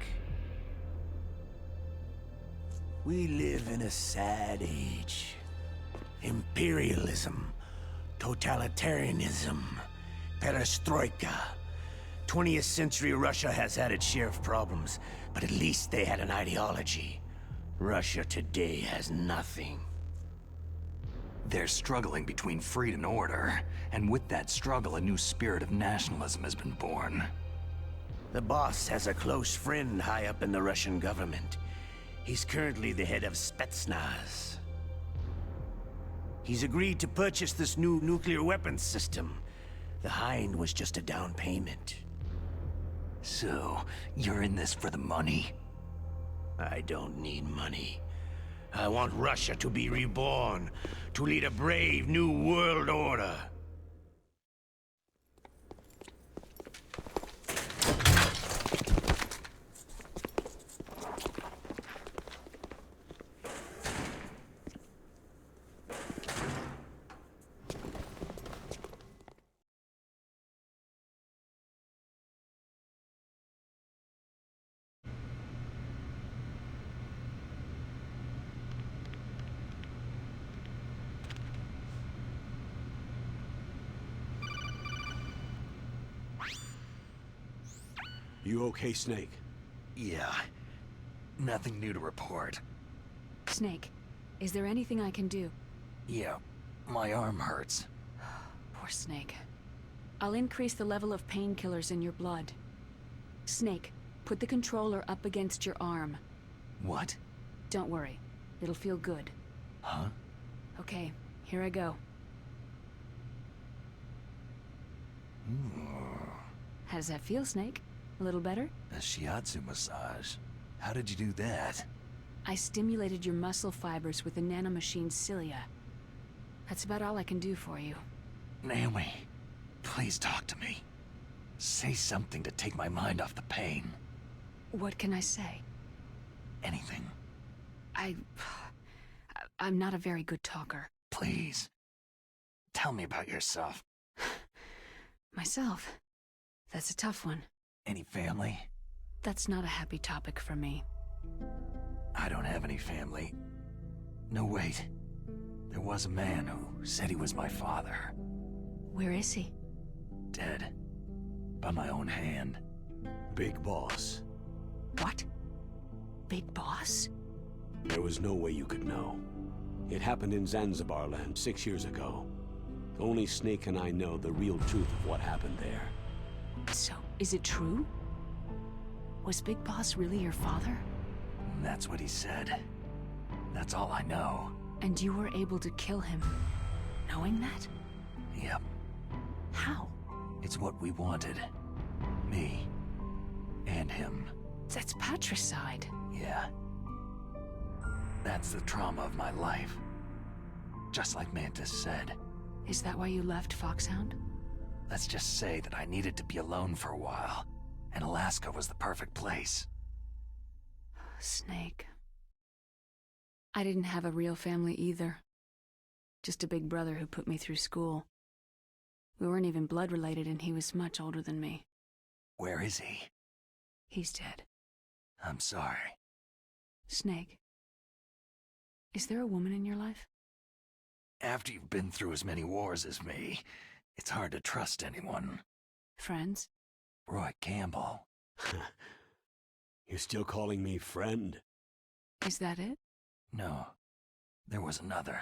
We live in a sad age. Imperialism, totalitarianism, perestroika. 20th century Russia has had its share of problems, but at least they had an ideology. Russia today has nothing. They're struggling between freedom and order, and with that struggle, a new spirit of nationalism has been born. The boss has a close friend high up in the Russian government. He's currently the head of Spetsnaz. He's agreed to purchase this new nuclear weapons system. The Hind was just a down payment. So, you're in this for the money? I don't need money. I want Russia to be reborn, to lead a brave new world order. You okay, Snake? Yeah. Nothing new to report. Snake, is there anything I can do? Yeah, my arm hurts. Poor Snake. I'll increase the level of painkillers in your blood. Snake, put the controller up against your arm. What? Don't worry. It'll feel good. Huh? Okay, here I go. How does that feel, Snake? A little better? A shiatsu massage. How did you do that? I stimulated your muscle fibers with the nanomachine cilia. That's about all I can do for you. Naomi, please talk to me. Say something to take my mind off the pain. What can I say? Anything. I'm not a very good talker. Please. Tell me about yourself. Myself? That's a tough one. Any family? That's not a happy topic for me. I don't have any family. No, wait. There was a man who said he was my father. Where is he? Dead. By my own hand. Big Boss. What? Big Boss? There was no way you could know. It happened in Zanzibar land 6 years ago. Only Snake and I know the real truth of what happened there. So, is it true? Was Big Boss really your father? That's what he said. That's all I know. And you were able to kill him, knowing that? Yep. How? It's what we wanted. Me. And him. That's patricide. Yeah. That's the trauma of my life. Just like Mantis said. Is that why you left Foxhound? Let's just say that I needed to be alone for a while, and Alaska was the perfect place. Snake. I didn't have a real family either. Just a big brother who put me through school. We weren't even blood related, and he was much older than me. Where is he? He's dead. I'm sorry. Snake. Is there a woman in your life? After you've been through as many wars as me, it's hard to trust anyone. Friends? Roy Campbell. You're still calling me friend? Is that it? No. There was another.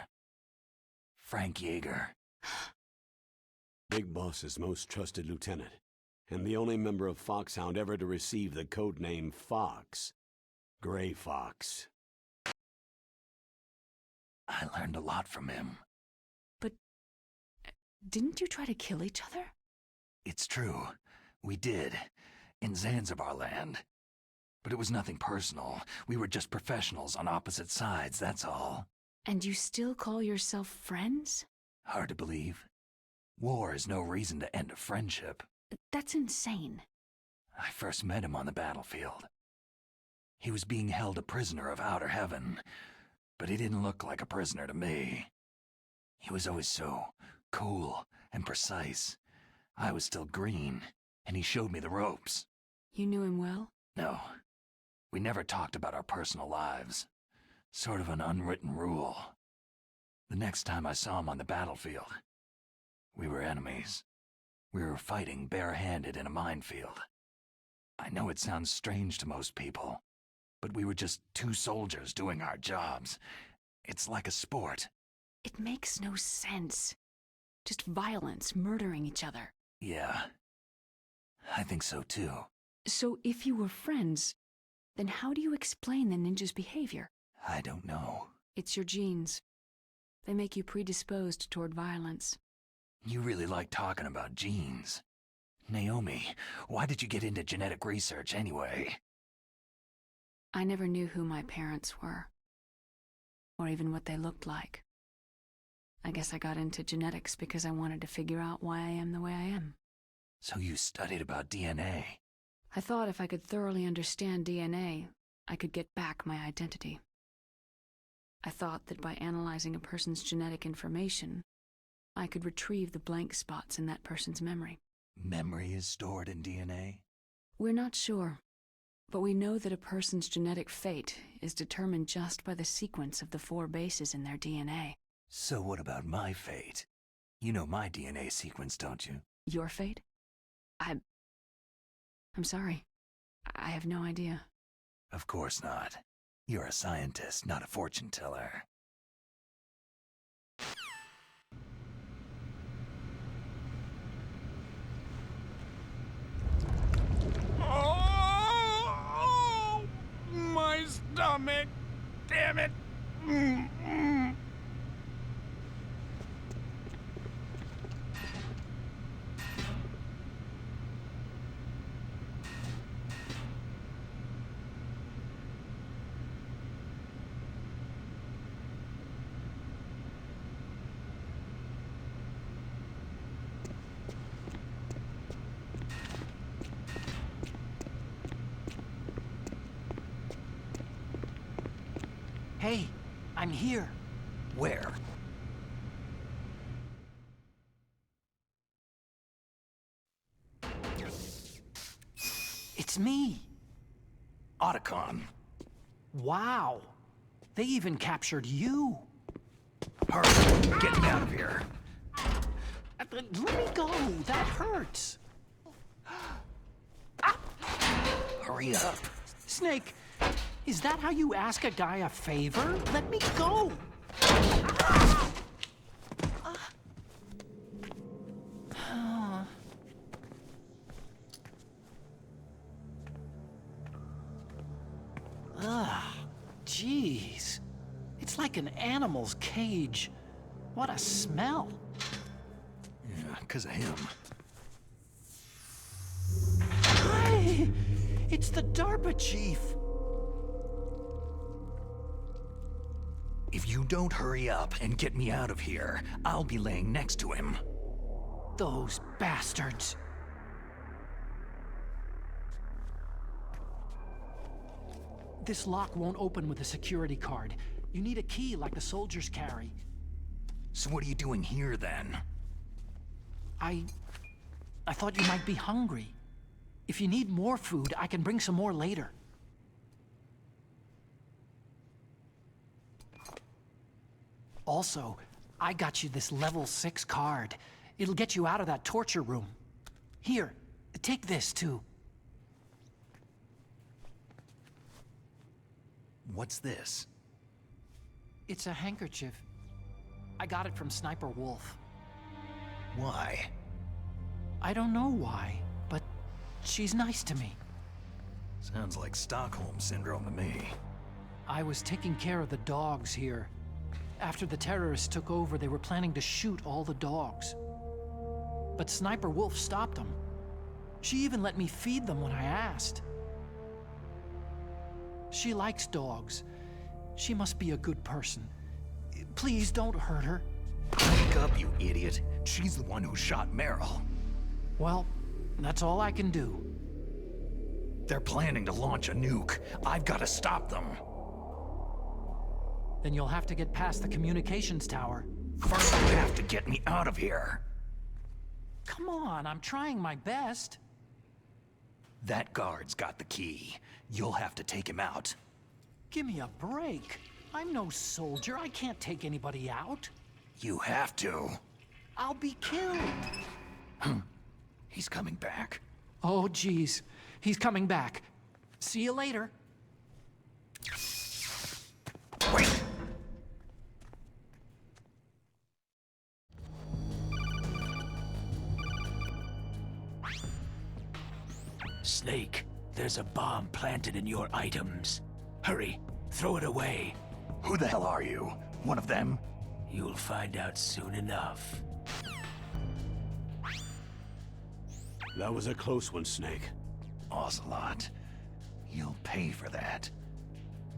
Frank Yeager. Big Boss's most trusted lieutenant, and the only member of Foxhound ever to receive the codename Fox. Gray Fox. I learned a lot from him. But didn't you try to kill each other? It's true. We did. In Zanzibar land. But it was nothing personal. We were just professionals on opposite sides, that's all. And you still call yourself friends? Hard to believe. War is no reason to end a friendship. That's insane. I first met him on the battlefield. He was being held a prisoner of outer heaven, but he didn't look like a prisoner to me. He was always so cool and precise. I was still green, and he showed me the ropes. You knew him well? No. We never talked about our personal lives. Sort of an unwritten rule. The next time I saw him on the battlefield, we were enemies. We were fighting bare-handed in a minefield. I know it sounds strange to most people, but we were just two soldiers doing our jobs. It's like a sport. It makes no sense. Just violence, murdering each other. Yeah. I think so too. So if you were friends, then how do you explain the ninja's behavior? I don't know. It's your genes. They make you predisposed toward violence. You really like talking about genes. Naomi, why did you get into genetic research anyway? I never knew who my parents were, or even what they looked like. I guess I got into genetics because I wanted to figure out why I am the way I am. So you studied about DNA? I thought if I could thoroughly understand DNA, I could get back my identity. I thought that by analyzing a person's genetic information, I could retrieve the blank spots in that person's memory. Memory is stored in DNA? We're not sure, but we know that a person's genetic fate is determined just by the sequence of the 4 bases in their DNA. So what about my fate? You know my DNA sequence, don't you? Your fate? I'm sorry. I have no idea. Of course not. You're a scientist, not a fortune teller. Oh, my stomach! Damn it! Hey, I'm here. Where? It's me. Otacon. Wow. They even captured you. Hurry, get me out of here. Let me go. That hurts. Hurry up. Snake, is that how you ask a guy a favor? Let me go. Jeez. It's like an animal's cage. What a smell. Yeah, 'cause of him. Hi! It's the DARPA chief. If you don't hurry up and get me out of here, I'll be laying next to him. Those bastards. This lock won't open with a security card. You need a key like the soldiers carry. So what are you doing here, then? I thought you might be hungry. If you need more food, I can bring some more later. Also, I got you this level 6 card. It'll get you out of that torture room. Here, take this too. What's this? It's a handkerchief. I got it from Sniper Wolf. Why? I don't know why, but she's nice to me. Sounds like Stockholm Syndrome to me. I was taking care of the dogs here. After the terrorists took over, they were planning to shoot all the dogs. But Sniper Wolf stopped them. She even let me feed them when I asked. She likes dogs. She must be a good person. Please don't hurt her. Wake up, you idiot. She's the one who shot Meryl. Well, that's all I can do. They're planning to launch a nuke. I've got to stop them. Then you'll have to get past the communications tower. First, you have to get me out of here. Come on, I'm trying my best. That guard's got the key. You'll have to take him out. Give me a break. I'm no soldier. I can't take anybody out. You have to. I'll be killed. He's coming back. Oh, geez. He's coming back. See you later. Wait! Snake, there's a bomb planted in your items. Hurry, throw it away. Who the hell are you? One of them? You'll find out soon enough. That was a close one, Snake. Ocelot. You'll pay for that.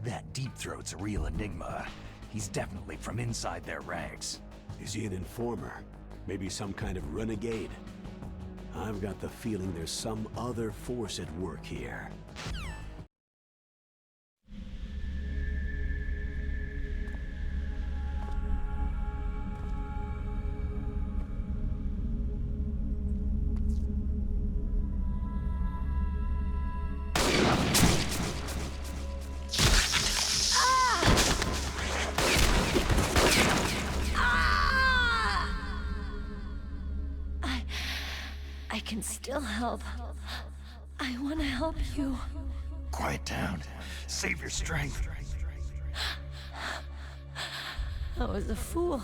That Deep Throat's a real enigma. He's definitely from inside their ranks. Is he an informer? Maybe some kind of renegade? I've got the feeling there's some other force at work here. I can still help. I want to help you. Quiet down. Save your strength. I was a fool.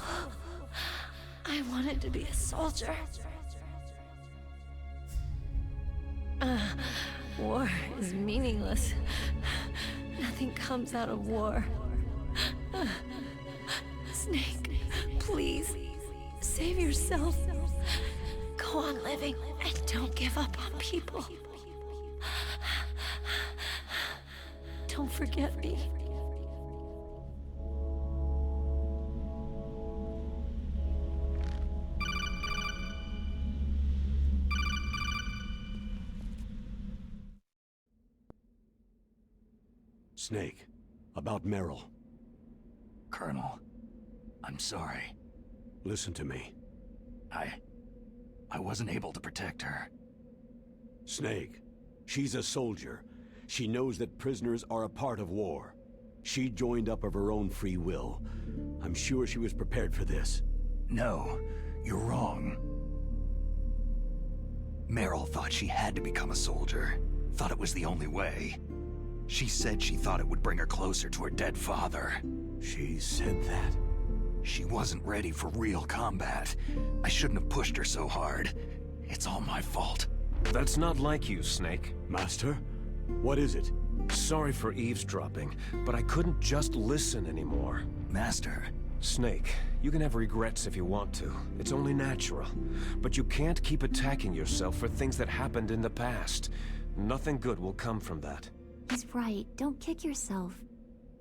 I wanted to be a soldier. War is meaningless. Nothing comes out of war. Snake, please, save yourself. Go on living and don't give up on people. Don't forget me. Snake, about Meryl. Colonel, I'm sorry. Listen to me. I wasn't able to protect her. Snake, she's a soldier. She knows that prisoners are a part of war. She joined up of her own free will. I'm sure she was prepared for this. No, you're wrong. Meryl thought she had to become a soldier. Thought it was the only way. She said she thought it would bring her closer to her dead father. She said that? She wasn't ready for real combat. I shouldn't have pushed her so hard. It's all my fault. That's not like you, Snake. Master? What is it? Sorry for eavesdropping, but I couldn't just listen anymore. Master. Snake, you can have regrets if you want to. It's only natural. But you can't keep attacking yourself for things that happened in the past. Nothing good will come from that. He's right. Don't kick yourself.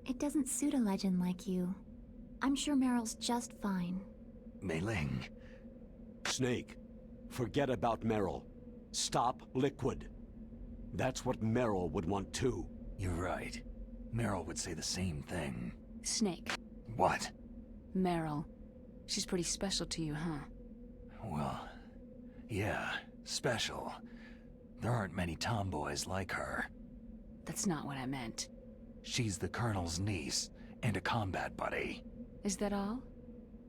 It doesn't suit a legend like you. I'm sure Meryl's just fine. Mei Ling. Snake, forget about Meryl. Stop Liquid. That's what Meryl would want too. You're right. Meryl would say the same thing. Snake. What? Meryl. She's pretty special to you, huh? Well, yeah, special. There aren't many tomboys like her. That's not what I meant. She's the Colonel's niece and a combat buddy. Is that all?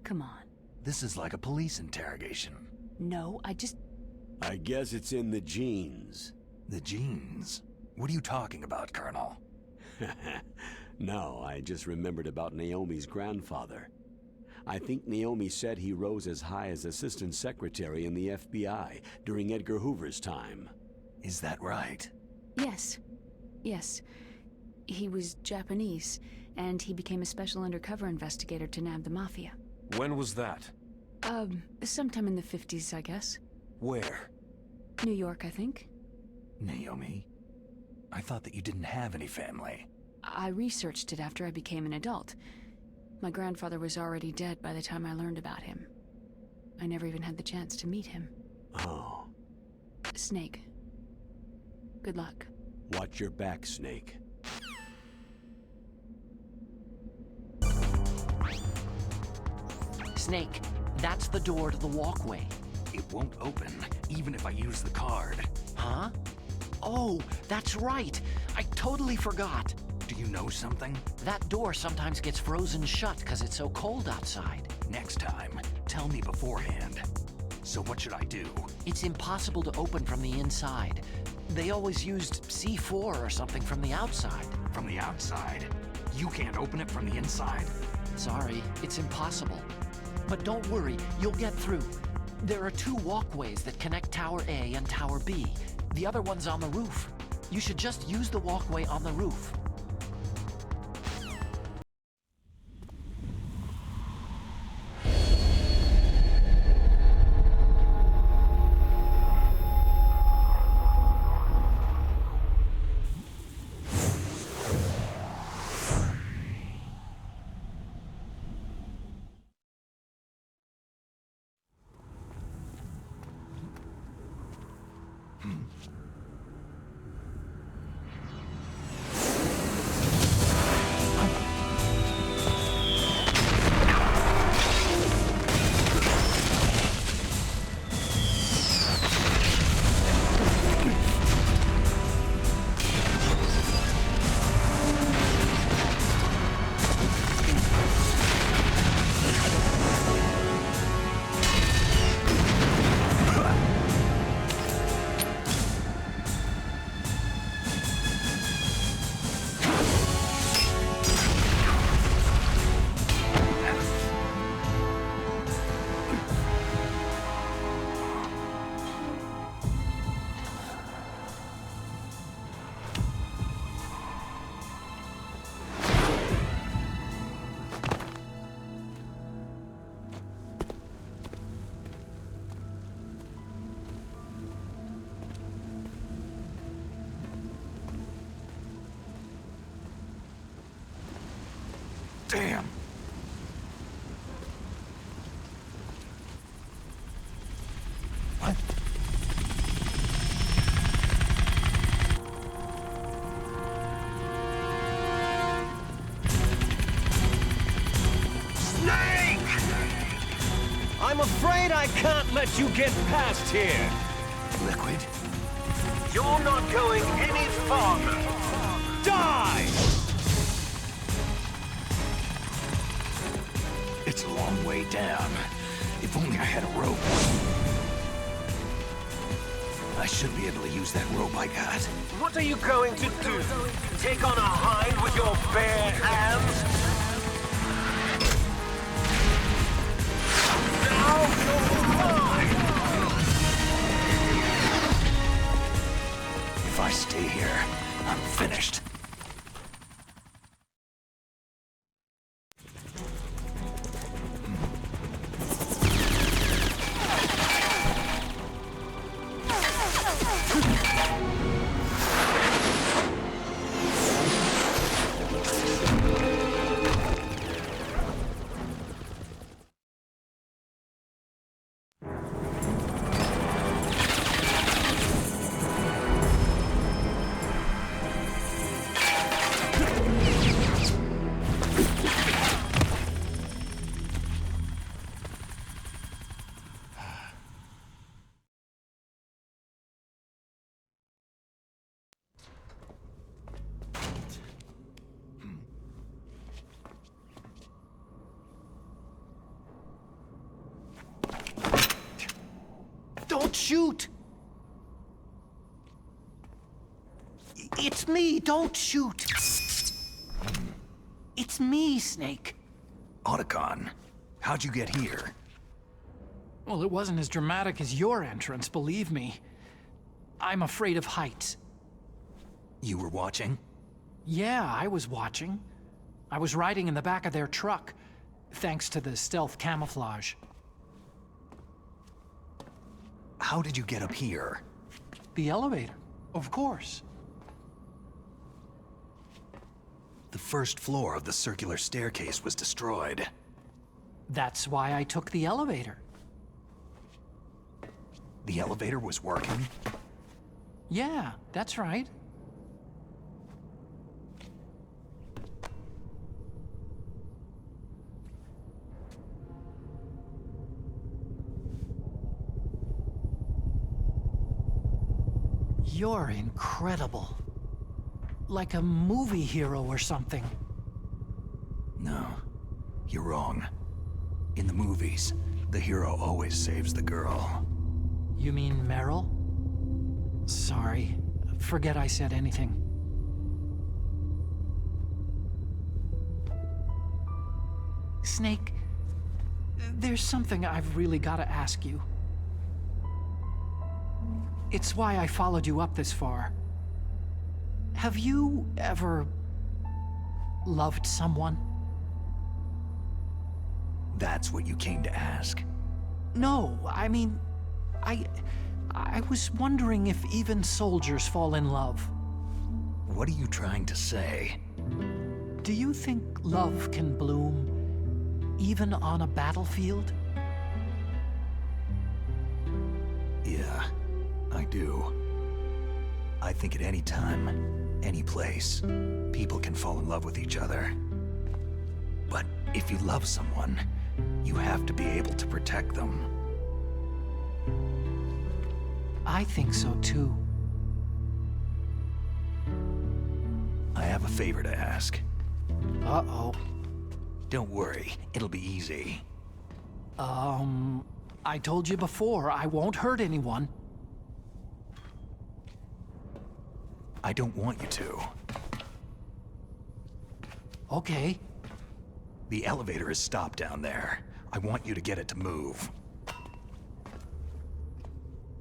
Come on. This is like a police interrogation. No, I guess it's in the genes. The genes? What are you talking about, Colonel? No, I just remembered about Naomi's grandfather. I think Naomi said he rose as high as assistant secretary in the FBI during Edgar Hoover's time. Is that right? Yes. Yes. He was Japanese, and he became a special undercover investigator to nab the Mafia. When was that? Sometime in the 50s, I guess. Where? New York, I think. Naomi? I thought that you didn't have any family. I researched it after I became an adult. My grandfather was already dead by the time I learned about him. I never even had the chance to meet him. Oh. Snake. Good luck. Watch your back, Snake. Snake, that's the door to the walkway. It won't open, even if I use the card. Huh? Oh, that's right. I totally forgot. Do you know something? That door sometimes gets frozen shut because it's so cold outside. Next time, tell me beforehand. So what should I do? It's impossible to open from the inside. They always used C4 or something from the outside. From the outside? You can't open it from the inside? Sorry, it's impossible. But don't worry, you'll get through. There are 2 walkways that connect Tower A and Tower B. The other one's on the roof. You should just use the walkway on the roof. Damn! What? Snake! I'm afraid I can't let you get past here. Liquid? You're not going any farther. Die! It's a long way down. If only I had a rope. I should be able to use that rope I got. What are you going to do? Take on a hind with your bare hands? Now you're mine! If I stay here, I'm finished. don't shoot! It's me, don't shoot! It's me, Snake. Otacon, how'd you get here? Well, it wasn't as dramatic as your entrance, believe me. I'm afraid of heights. You were watching? Yeah, I was watching. I was riding in the back of their truck, thanks to the stealth camouflage. How did you get up here? The elevator, of course. The first floor of the circular staircase was destroyed. That's why I took the elevator. The elevator was working? Yeah, that's right. You're incredible. Like a movie hero or something. No, you're wrong. In the movies, the hero always saves the girl. You mean Meryl? Sorry. Forget I said anything. Snake, there's something I've really got to ask you. It's why I followed you up this far. Have you ever loved someone? That's what you came to ask? No, I mean, I was wondering if even soldiers fall in love. What are you trying to say? Do you think love can bloom even on a battlefield? Yeah, I do. I think at any time, any place, people can fall in love with each other. But if you love someone, you have to be able to protect them. I think so too. I have a favor to ask. Uh-oh. Don't worry, it'll be easy. I told you before, I won't hurt anyone. I don't want you to. Okay. The elevator is stopped down there. I want you to get it to move.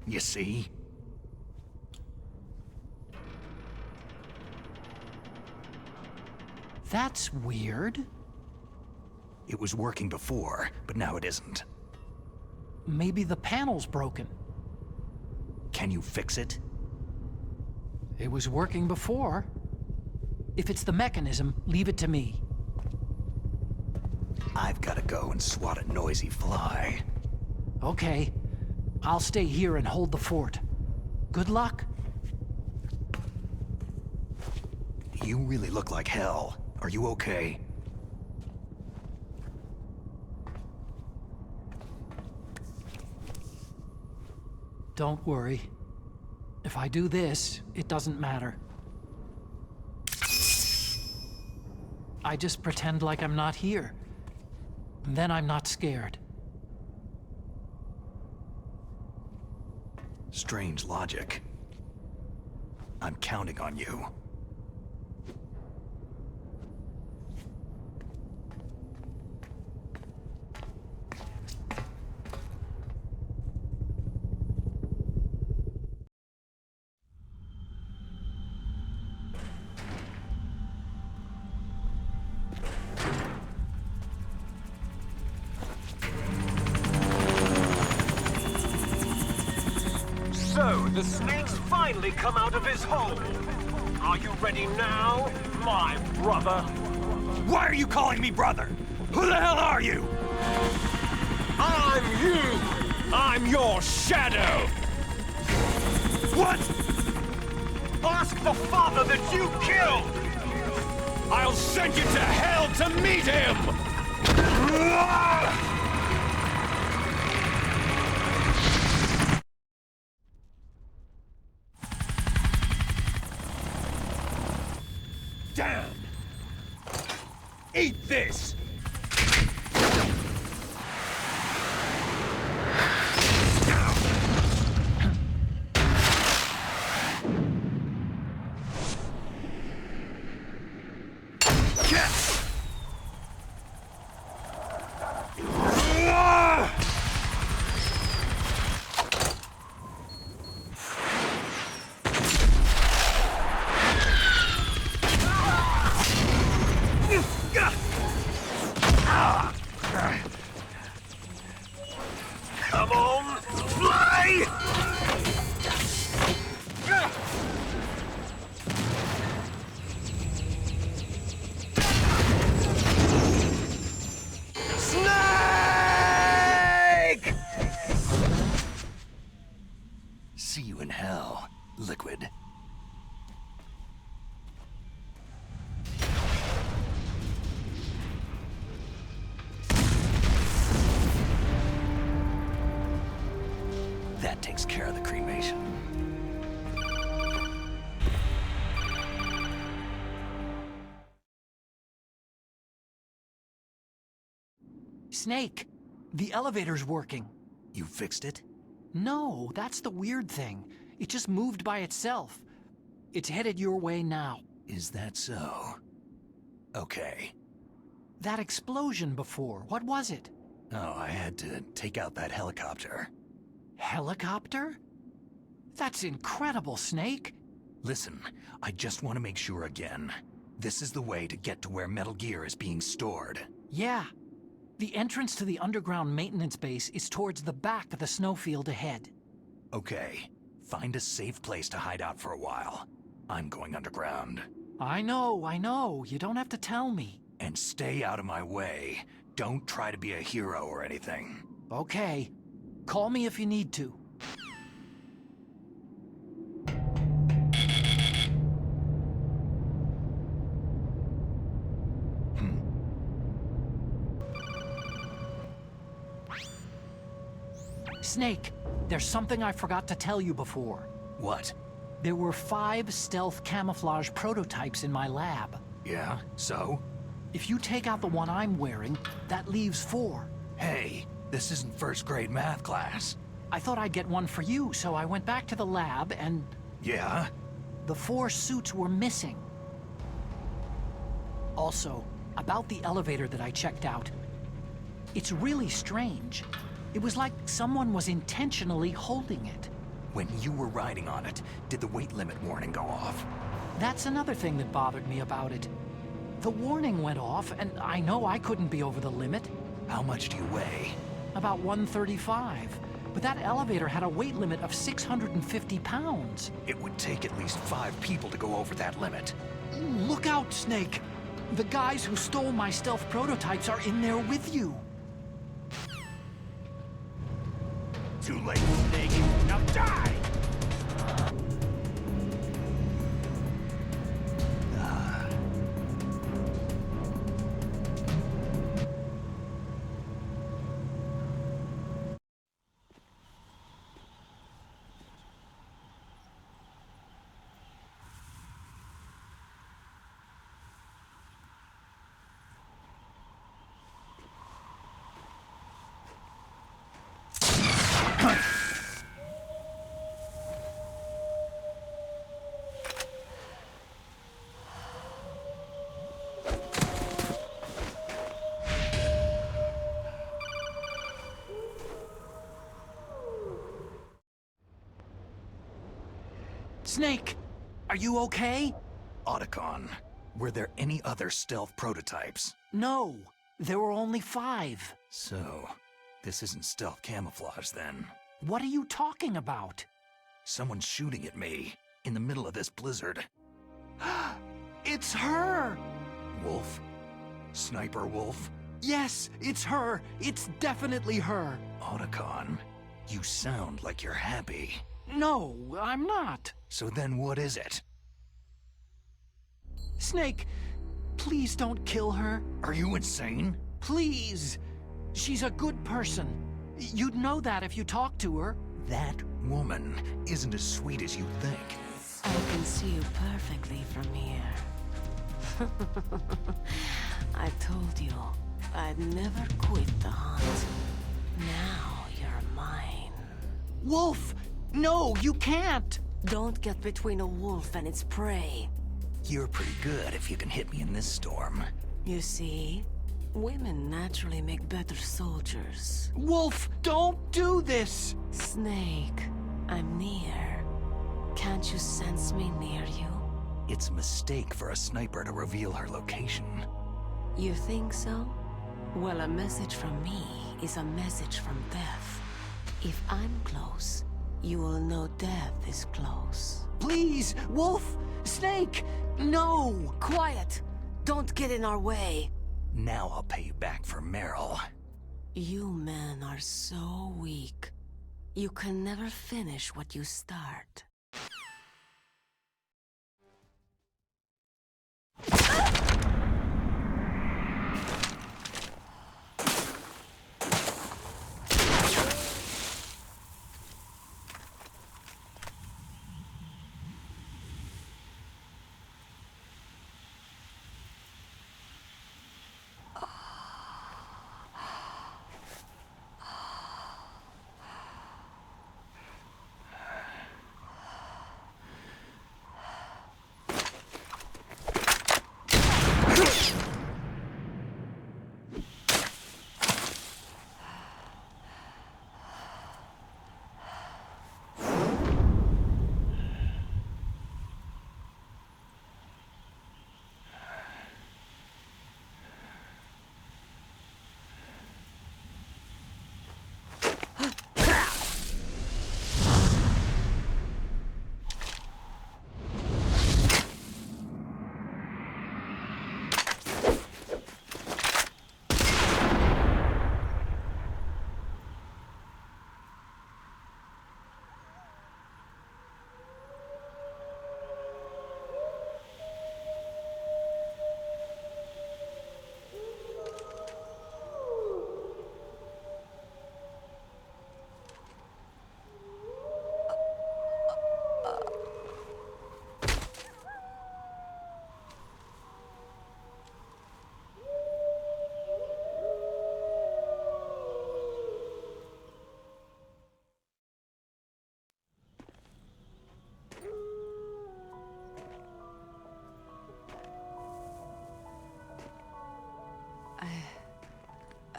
You see? That's weird. It was working before, but now it isn't. Maybe the panel's broken. Can you fix it? It was working before. If it's the mechanism, leave it to me. I've got to go and swat a noisy fly. Okay. I'll stay here and hold the fort. Good luck. You really look like hell. Are you okay? Don't worry. If I do this, it doesn't matter. I just pretend like I'm not here. Then I'm not scared. Strange logic. I'm counting on you. So, the snake's finally come out of his hole. Are you ready now, my brother? Why are you calling me brother? Who the hell are you? I'm you! I'm your shadow! What? Ask the father that you killed! I'll send you to hell to meet him! Damn! Eat this! See you in hell, Liquid. That takes care of the cremation. Snake, the elevator's working. You fixed it? No, that's the weird thing. It just moved by itself. It's headed your way now. Is that so? Okay. That explosion before, what was it? Oh, I had to take out that helicopter. Helicopter? That's incredible, Snake. Listen, I just want to make sure again. This is the way to get to where Metal Gear is being stored. Yeah. The entrance to the underground maintenance base is towards the back of the snowfield ahead. Okay. Find a safe place to hide out for a while. I'm going underground. I know. You don't have to tell me. And stay out of my way. Don't try to be a hero or anything. Okay. Call me if you need to. Snake, there's something I forgot to tell you before. What? There were 5 stealth camouflage prototypes in my lab. Yeah, so? If you take out the one I'm wearing, that leaves 4. Hey, this isn't first grade math class. I thought I'd get one for you, so I went back to the lab and... Yeah? The 4 suits were missing. Also, about the elevator that I checked out. It's really strange. It was like someone was intentionally holding it. When you were riding on it, did the weight limit warning go off? That's another thing that bothered me about it. The warning went off, and I know I couldn't be over the limit. How much do you weigh? About 135. But that elevator had a weight limit of 650 pounds. It would take at least 5 people to go over that limit. Look out, Snake! The guys who stole my stealth prototypes are in there with you. Too late, Snake. Now die! Snake, are you okay? Otacon, were there any other stealth prototypes? No, there were only 5. So, this isn't stealth camouflage then? What are you talking about? Someone's shooting at me, in the middle of this blizzard. It's her! Wolf? Sniper Wolf? Yes, it's her! It's definitely her! Otacon, you sound like you're happy. No, I'm not. So then what is it? Snake, please don't kill her. Are you insane? Please. She's a good person. You'd know that if you talked to her. That woman isn't as sweet as you think. I can see you perfectly from here. I told you, I'd never quit the hunt. Now you're mine. Wolf! No, you can't! Don't get between a wolf and its prey. You're pretty good if you can hit me in this storm. You see, women naturally make better soldiers. Wolf, don't do this! Snake, I'm near. Can't you sense me near you? It's a mistake for a sniper to reveal her location. You think so? Well, a message from me is a message from death. If I'm close, you will know death is close. Please, Wolf! Snake! No! Quiet! Don't get in our way. Now I'll pay you back for Meryl. You men are so weak. You can never finish what you start.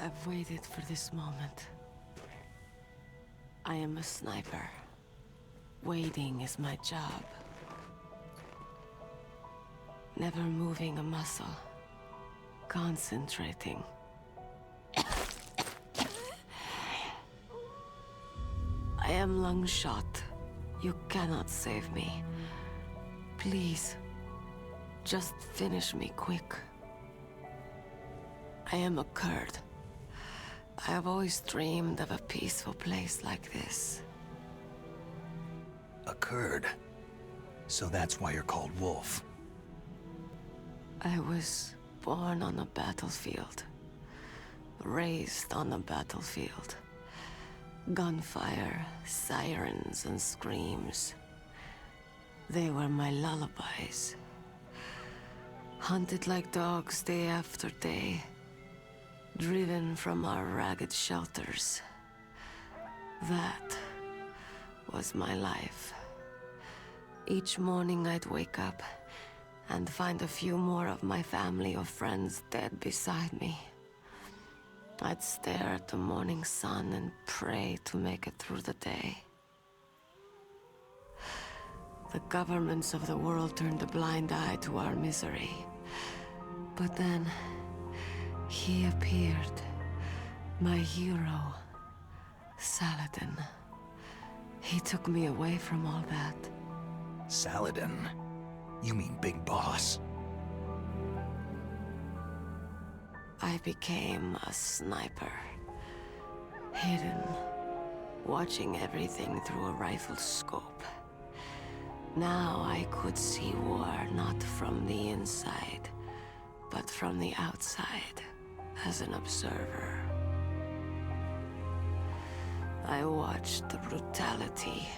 I've waited for this moment. I am a sniper. Waiting is my job. Never moving a muscle. Concentrating. I am long shot. You cannot save me. Please, just finish me quick. I am a Kurd. I have always dreamed of a peaceful place like this. A Kurd? So that's why you're called Wolf. I was born on a battlefield. Raised on a battlefield. Gunfire, sirens, and screams. They were my lullabies. Hunted like dogs day after day. Driven from our ragged shelters. That was my life. Each morning I'd wake up and find a few more of my family or friends dead beside me. I'd stare at the morning sun and pray to make it through the day. The governments of the world turned a blind eye to our misery. But then, he appeared. My hero, Saladin. He took me away from all that. Saladin? You mean Big Boss? I became a sniper. Hidden, watching everything through a rifle's scope. Now I could see war not from the inside, but from the outside, as an observer. I watched the brutality,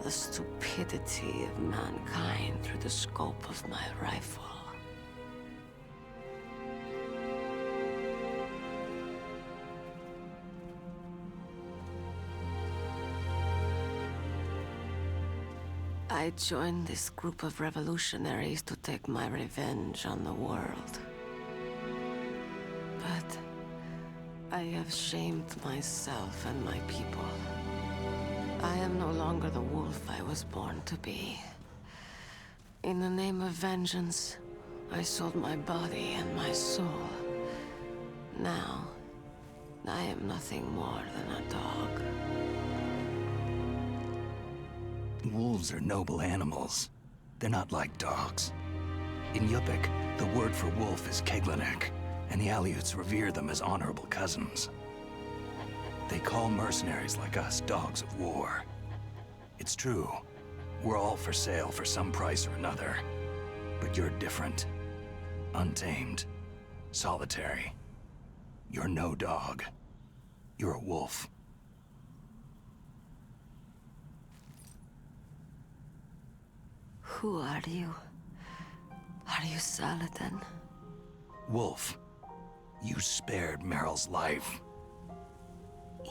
the stupidity of mankind through the scope of my rifle. I joined this group of revolutionaries to take my revenge on the world. But I have shamed myself and my people. I am no longer the wolf I was born to be. In the name of vengeance, I sold my body and my soul. Now, I am nothing more than a dog. Wolves are noble animals. They're not like dogs. In Yupik, the word for wolf is Keglanek, and the Aleuts revere them as honorable cousins. They call mercenaries like us dogs of war. It's true. We're all for sale for some price or another. But you're different. Untamed. Solitary. You're no dog. You're a wolf. Who are you? Are you Saladin? Wolf. You spared Meryl's life.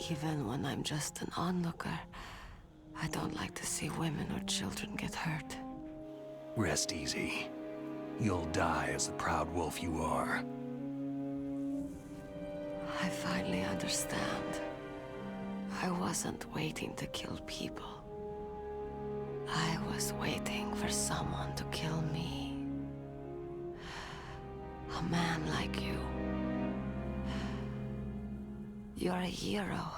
Even when I'm just an onlooker, I don't like to see women or children get hurt. Rest easy. You'll die as the proud wolf you are. I finally understand. I wasn't waiting to kill people. I was waiting for someone to kill me. A man like you. You're a hero.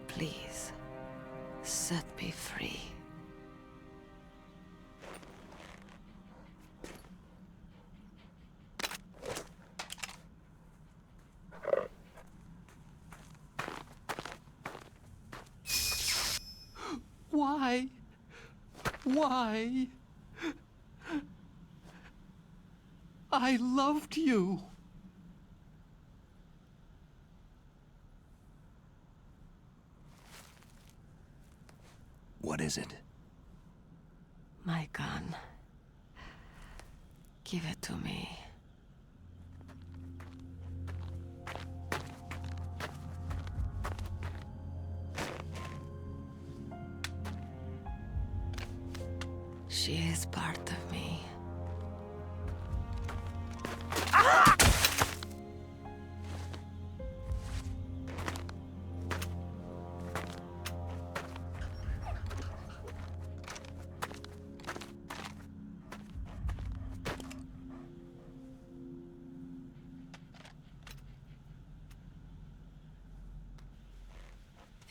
Please, set me free. Why? Why? I loved you. What is it? My gun. Give it to me. She is part of me.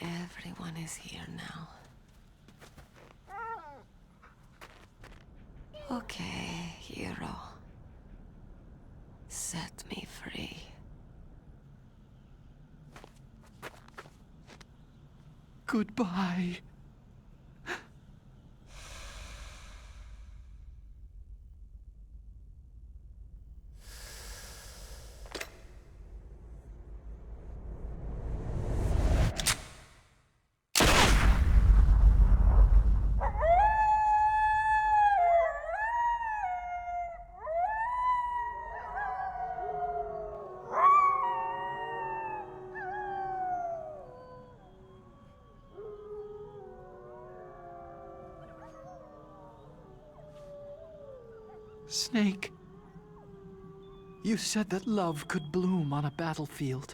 Everyone is here now. Okay, hero. Set me free. Goodbye. Snake, you said that love could bloom on a battlefield.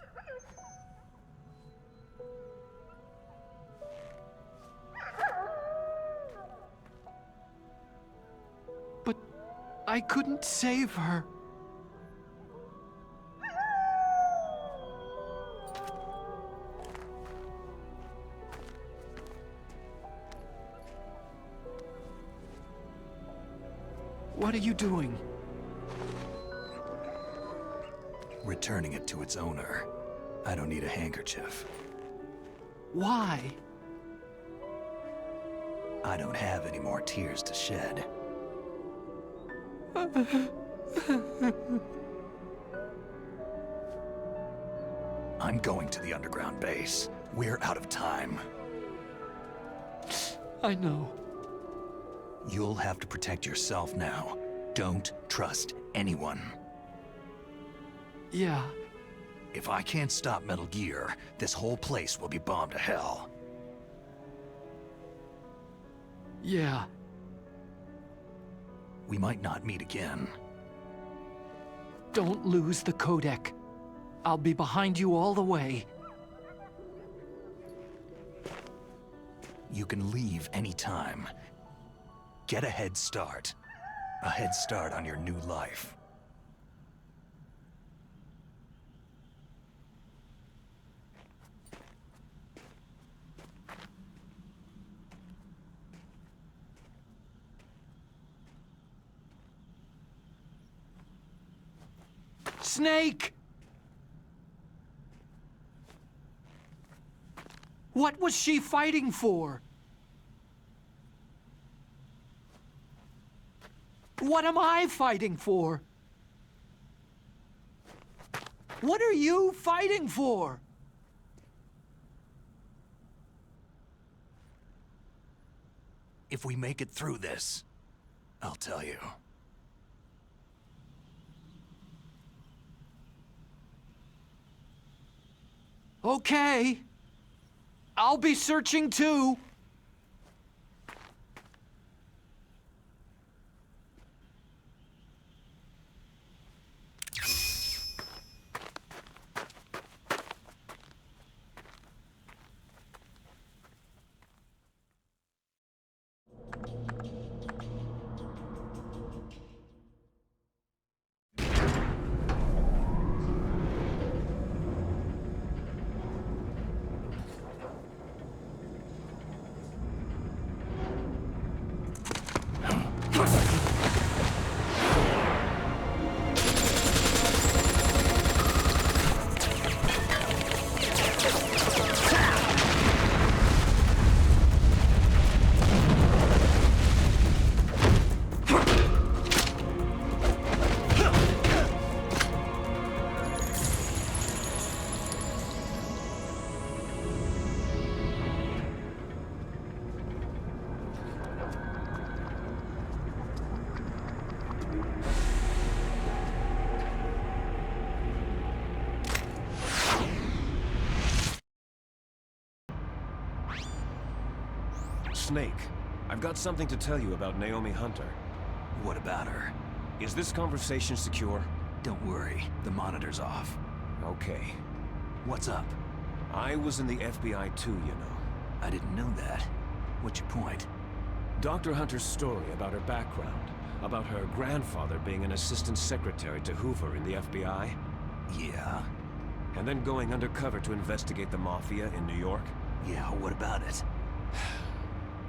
But I couldn't save her. What are you doing? Returning it to its owner. I don't need a handkerchief. Why? I don't have any more tears to shed. I'm going to the underground base. We're out of time. I know. You'll have to protect yourself now. Don't trust anyone. Yeah. If I can't stop Metal Gear, this whole place will be bombed to hell. Yeah. We might not meet again. Don't lose the codec. I'll be behind you all the way. You can leave anytime. Get a head start. A head start on your new life. Snake! What was she fighting for? What am I fighting for? What are you fighting for? If we make it through this, I'll tell you. Okay. I'll be searching too. Snake, I've got something to tell you about Naomi Hunter. What about her? Is this conversation secure? Don't worry, the monitor's off. Okay. What's up? I was in the FBI too, you know. I didn't know that. What's your point? Dr. Hunter's story about her background, about her grandfather being an assistant secretary to Hoover in the FBI. Yeah? And then going undercover to investigate the Mafia in New York. Yeah, what about it?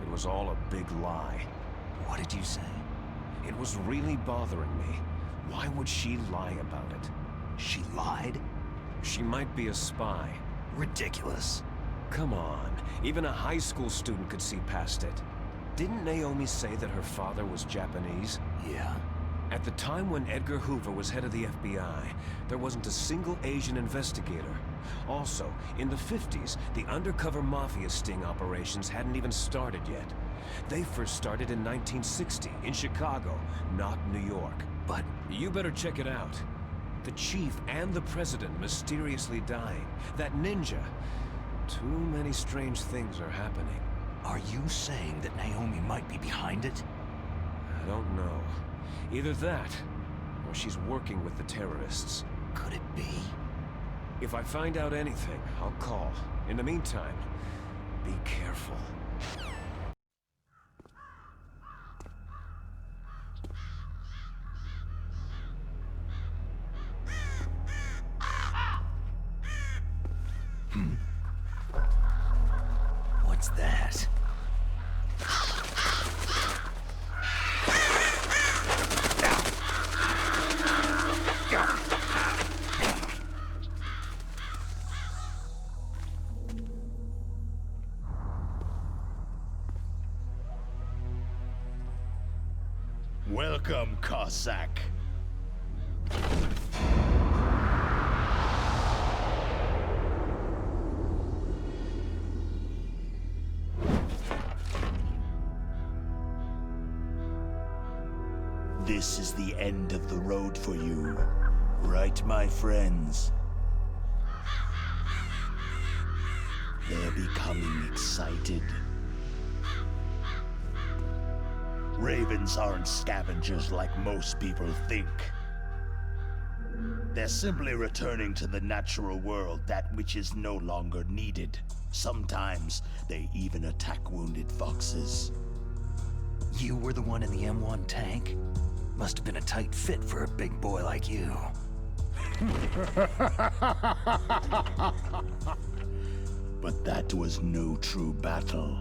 It was all a big lie. What did you say? It was really bothering me. Why would she lie about it? She lied? She might be a spy. Ridiculous. Come on, even a high school student could see past it. Didn't Naomi say that her father was Japanese? Yeah. At the time when Edgar Hoover was head of the FBI, there wasn't a single Asian investigator. Also, in the 50s, the undercover mafia sting operations hadn't even started yet. They first started in 1960, in Chicago, not New York. But you better check it out. The chief and the president mysteriously dying. That ninja. Too many strange things are happening. Are you saying that Naomi might be behind it? I don't know. Either that, or she's working with the terrorists. Could it be? If I find out anything, I'll call. In the meantime, be careful. What's that? Welcome, Cossack. This is the end of the road for you, right, my friends? They're becoming excited. Ravens aren't scavengers like most people think. They're simply returning to the natural world, that which is no longer needed. Sometimes they even attack wounded foxes. You were the one in the M1 tank? Must have been a tight fit for a big boy like you. But that was no true battle.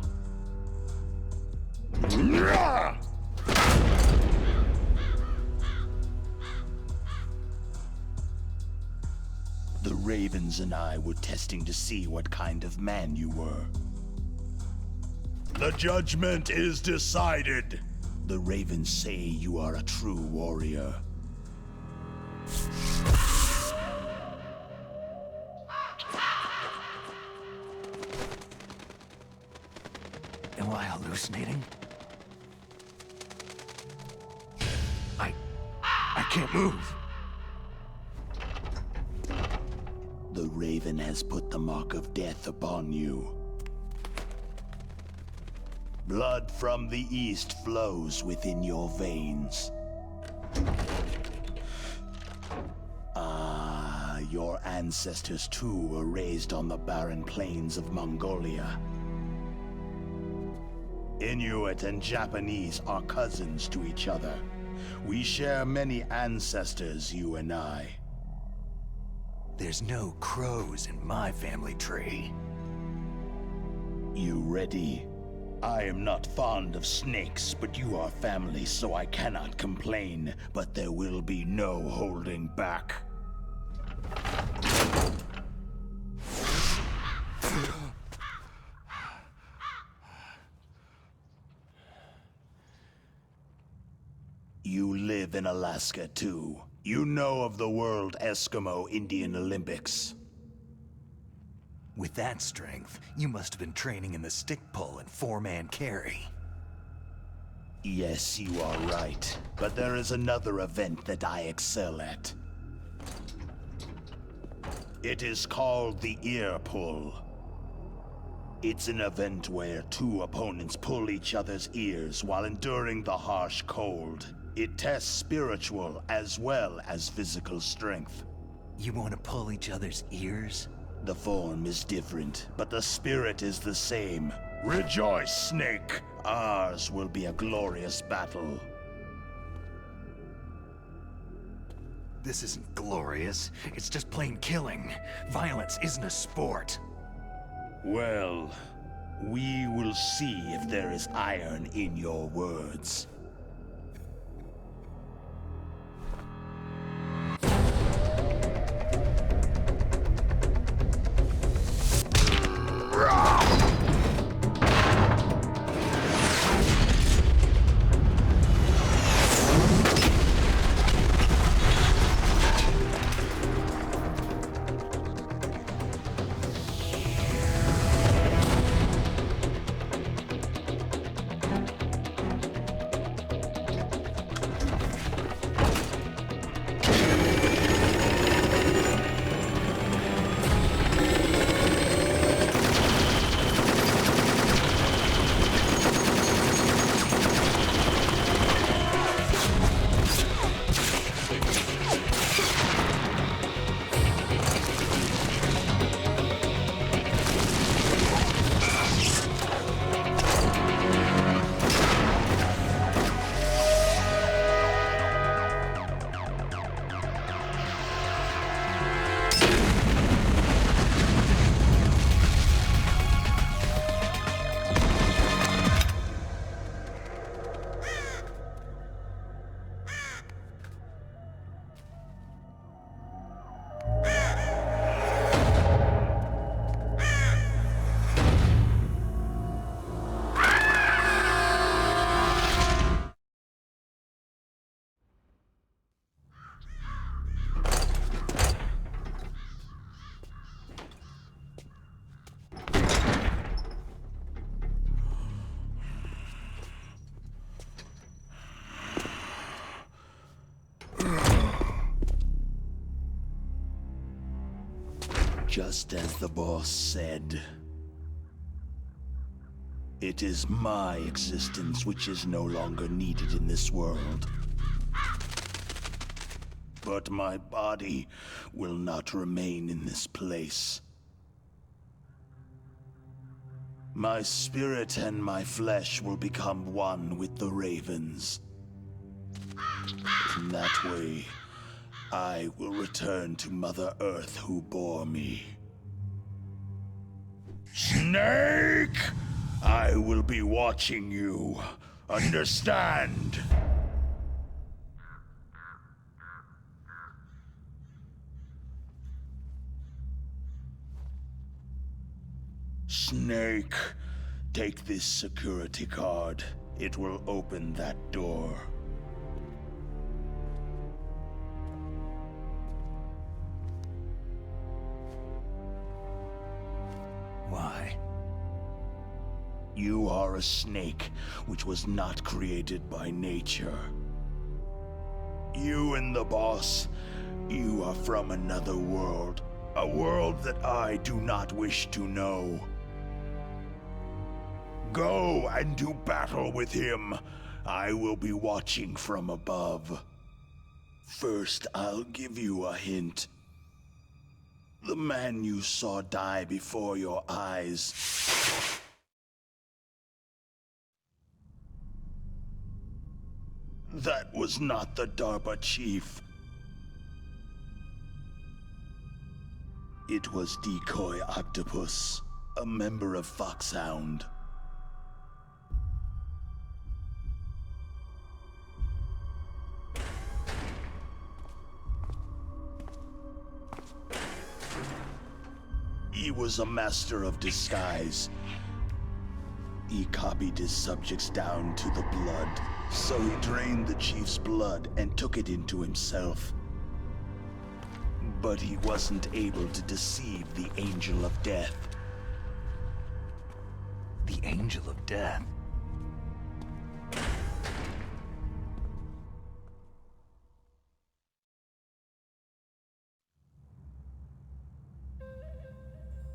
The Ravens Ravens and I were testing to see what kind of man you were. The judgment is decided. The Ravens say you are a true warrior. Am I hallucinating? I can't move. The Raven has put the mark of death upon you. Blood from the east flows within your veins. Your ancestors too were raised on the barren plains of Mongolia. Inuit and Japanese are cousins to each other. We share many ancestors, you and I. There's no crows in my family tree. You ready? I am not fond of snakes, but you are family, so I cannot complain. But there will be no holding back. You live in Alaska, too. You know of the World Eskimo Indian Olympics. With that strength, you must have been training in the stick pull and four-man carry. Yes, you are right. But there is another event that I excel at. It is called the ear pull. It's an event where two opponents pull each other's ears while enduring the harsh cold. It tests spiritual as well as physical strength. You want to pull each other's ears? The form is different, but the spirit is the same. Rejoice, Snake! Ours will be a glorious battle. This isn't glorious. It's just plain killing. Violence isn't a sport. Well, we will see if there is iron in your words. Just as the boss said. It is my existence which is no longer needed in this world. But my body will not remain in this place. My spirit and my flesh will become one with the ravens. In that way, I will return to Mother Earth who bore me. Snake! I will be watching you. Understand? Snake, take this security card. It will open that door. Why? You are a snake, which was not created by nature. You and the boss, you are from another world. A world that I do not wish to know. Go and do battle with him. I will be watching from above. First, I'll give you a hint. The man you saw die before your eyes. That was not the DARPA chief. It was Decoy Octopus, a member of Foxhound. He was a master of disguise. He copied his subjects down to the blood, so he drained the chief's blood and took it into himself. But he wasn't able to deceive the Angel of Death. The Angel of Death?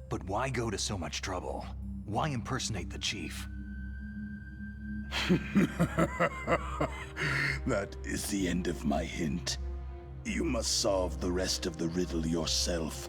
But why go to so much trouble? Why impersonate the chief? That is the end of my hint. You must solve the rest of the riddle yourself.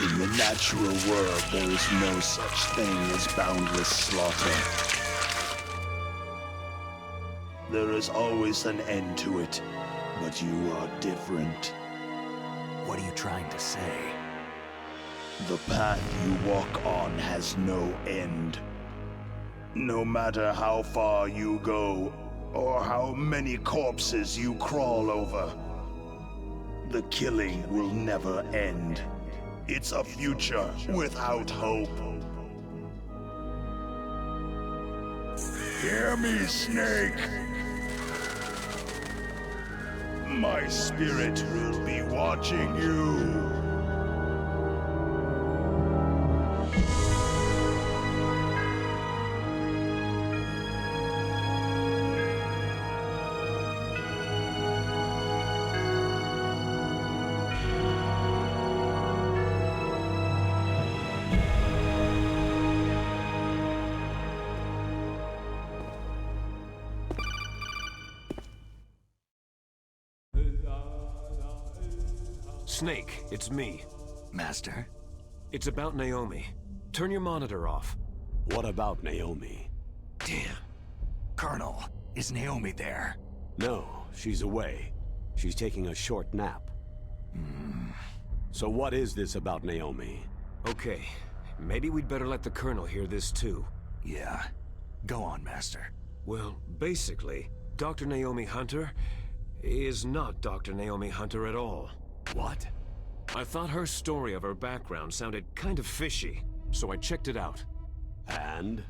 In the natural world, there is no such thing as boundless slaughter. There is always an end to it, but you are different. What are you trying to say? The path you walk on has no end. No matter how far you go, or how many corpses you crawl over, the killing will never end. It's a future without hope. Hear me, Snake. My spirit will be watching you. Snake, it's me. Master? It's about Naomi. Turn your monitor off. What about Naomi? Damn. Colonel, is Naomi there? No, she's away. She's taking a short nap. So what is this about Naomi? Okay, maybe we'd better let the Colonel hear this too. Yeah. Go on, Master. Well, basically, Dr. Naomi Hunter is not Dr. Naomi Hunter at all. What? I thought her story of her background sounded kind of fishy, so I checked it out. And?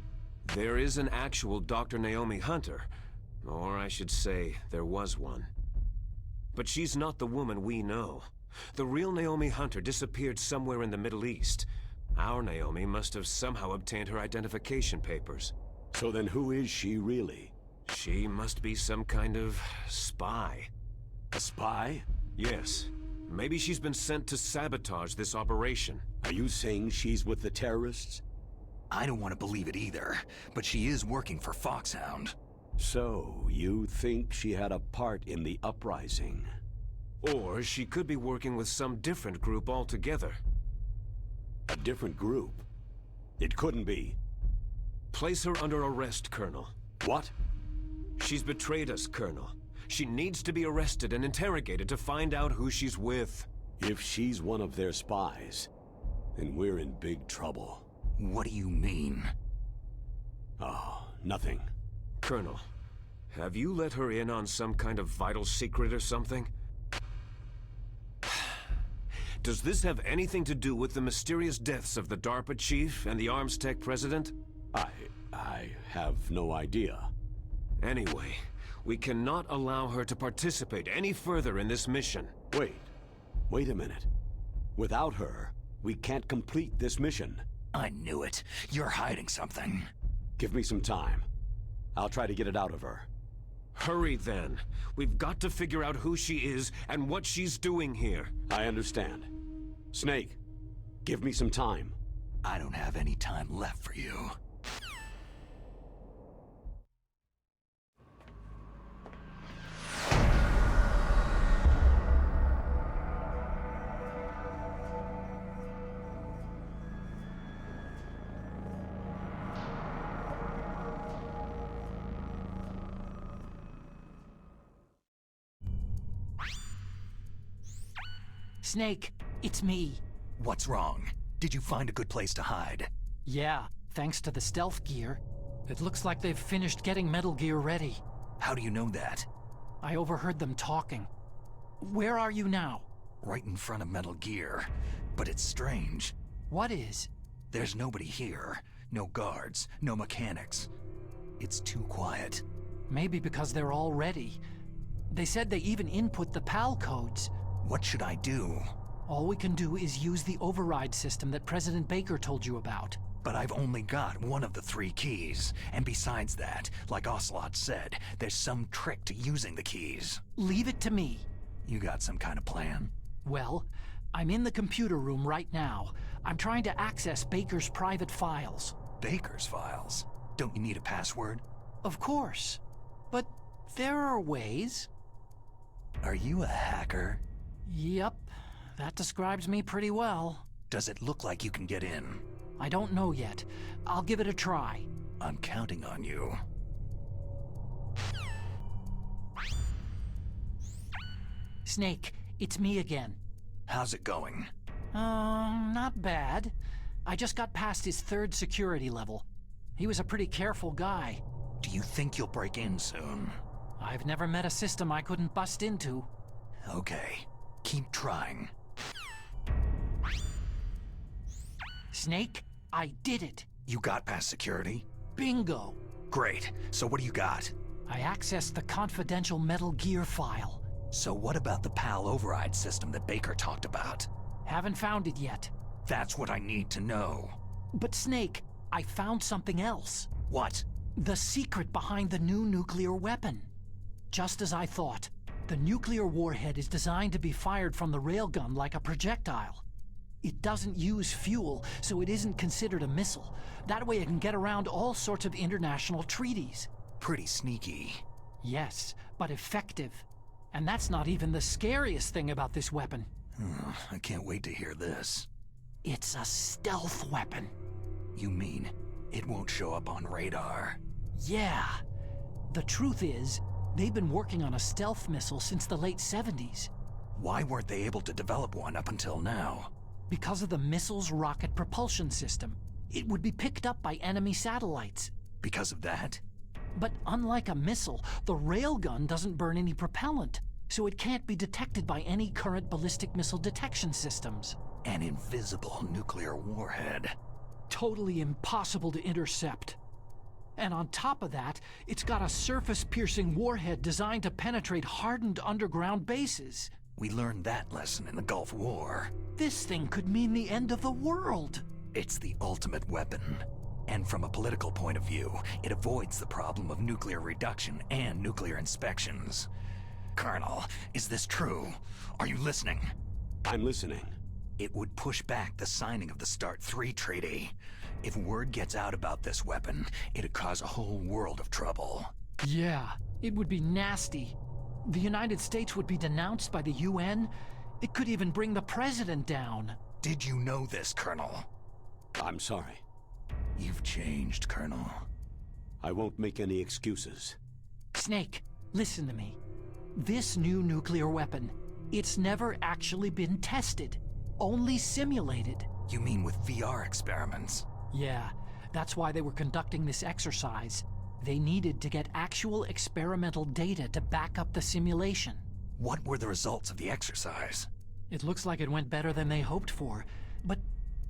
There is an actual Dr. Naomi Hunter, or I should say, there was one. But she's not the woman we know. The real Naomi Hunter disappeared somewhere in the Middle East. Our Naomi must have somehow obtained her identification papers. So then who is she really? She must be some kind of spy. A spy? Yes. Maybe she's been sent to sabotage this operation. Are you saying she's with the terrorists? I don't want to believe it either, but she is working for Foxhound. So, you think she had a part in the uprising? Or she could be working with some different group altogether. A different group? It couldn't be. Place her under arrest, Colonel. What? She's betrayed us, Colonel. She needs to be arrested and interrogated to find out who she's with. If she's one of their spies, then we're in big trouble. What do you mean? Oh, nothing. Colonel, have you let her in on some kind of vital secret or something? Does this have anything to do with the mysterious deaths of the DARPA chief and the Arms Tech president? I have no idea. Anyway, we cannot allow her to participate any further in this mission. Wait a minute. Without her, we can't complete this mission. I knew it. You're hiding something. Give me some time. I'll try to get it out of her. Hurry then. We've got to figure out who she is and what she's doing here. I understand. Snake, give me some time. I don't have any time left for you. Snake, it's me. What's wrong? Did you find a good place to hide? Yeah, thanks to the stealth gear. It looks like they've finished getting Metal Gear ready. How do you know that? I overheard them talking. Where are you now? Right in front of Metal Gear. But it's strange. What is? There's nobody here. No guards, no mechanics. It's too quiet. Maybe because they're all ready. They said they even input the PAL codes. What should I do? All we can do is use the override system that President Baker told you about. But I've only got one of the 3 keys. And besides that, like Ocelot said, there's some trick to using the keys. Leave it to me. You got some kind of plan? Well, I'm in the computer room right now. I'm trying to access Baker's private files. Baker's files? Don't you need a password? Of course. But there are ways. Are you a hacker? Yep. That describes me pretty well. Does it look like you can get in? I don't know yet. I'll give it a try. I'm counting on you. Snake, it's me again. How's it going? Not bad. I just got past his 3rd security level. He was a pretty careful guy. Do you think you'll break in soon? I've never met a system I couldn't bust into. Okay. Keep trying. Snake, I did it. You got past security? Bingo. Great. So what do you got? I accessed the confidential Metal Gear file. So what about the PAL override system that Baker talked about? Haven't found it yet. That's what I need to know. But Snake, I found something else. What? The secret behind the new nuclear weapon. Just as I thought. The nuclear warhead is designed to be fired from the railgun like a projectile. It doesn't use fuel, so it isn't considered a missile. That way it can get around all sorts of international treaties. Pretty sneaky. Yes, but effective. And that's not even the scariest thing about this weapon. I can't wait to hear this. It's a stealth weapon. You mean it won't show up on radar? Yeah. The truth is, they've been working on a stealth missile since the late 70s. Why weren't they able to develop one up until now? Because of the missile's rocket propulsion system. It would be picked up by enemy satellites. Because of that? But unlike a missile, the railgun doesn't burn any propellant, so it can't be detected by any current ballistic missile detection systems. An invisible nuclear warhead. Totally impossible to intercept. And on top of that, it's got a surface-piercing warhead designed to penetrate hardened underground bases. We learned that lesson in the Gulf War. This thing could mean the end of the world. It's the ultimate weapon. And from a political point of view, it avoids the problem of nuclear reduction and nuclear inspections. Colonel, is this true? Are you listening? I'm listening. It would push back the signing of the START 3 treaty. If word gets out about this weapon, it'd cause a whole world of trouble. Yeah, it would be nasty. The United States would be denounced by the UN. It could even bring the president down. Did you know this, Colonel? I'm sorry. You've changed, Colonel. I won't make any excuses. Snake, listen to me. This new nuclear weapon, it's never actually been tested. Only simulated. You mean with VR experiments? Yeah, that's why they were conducting this exercise. They needed to get actual experimental data to back up the simulation. What were the results of the exercise? It looks like it went better than they hoped for, but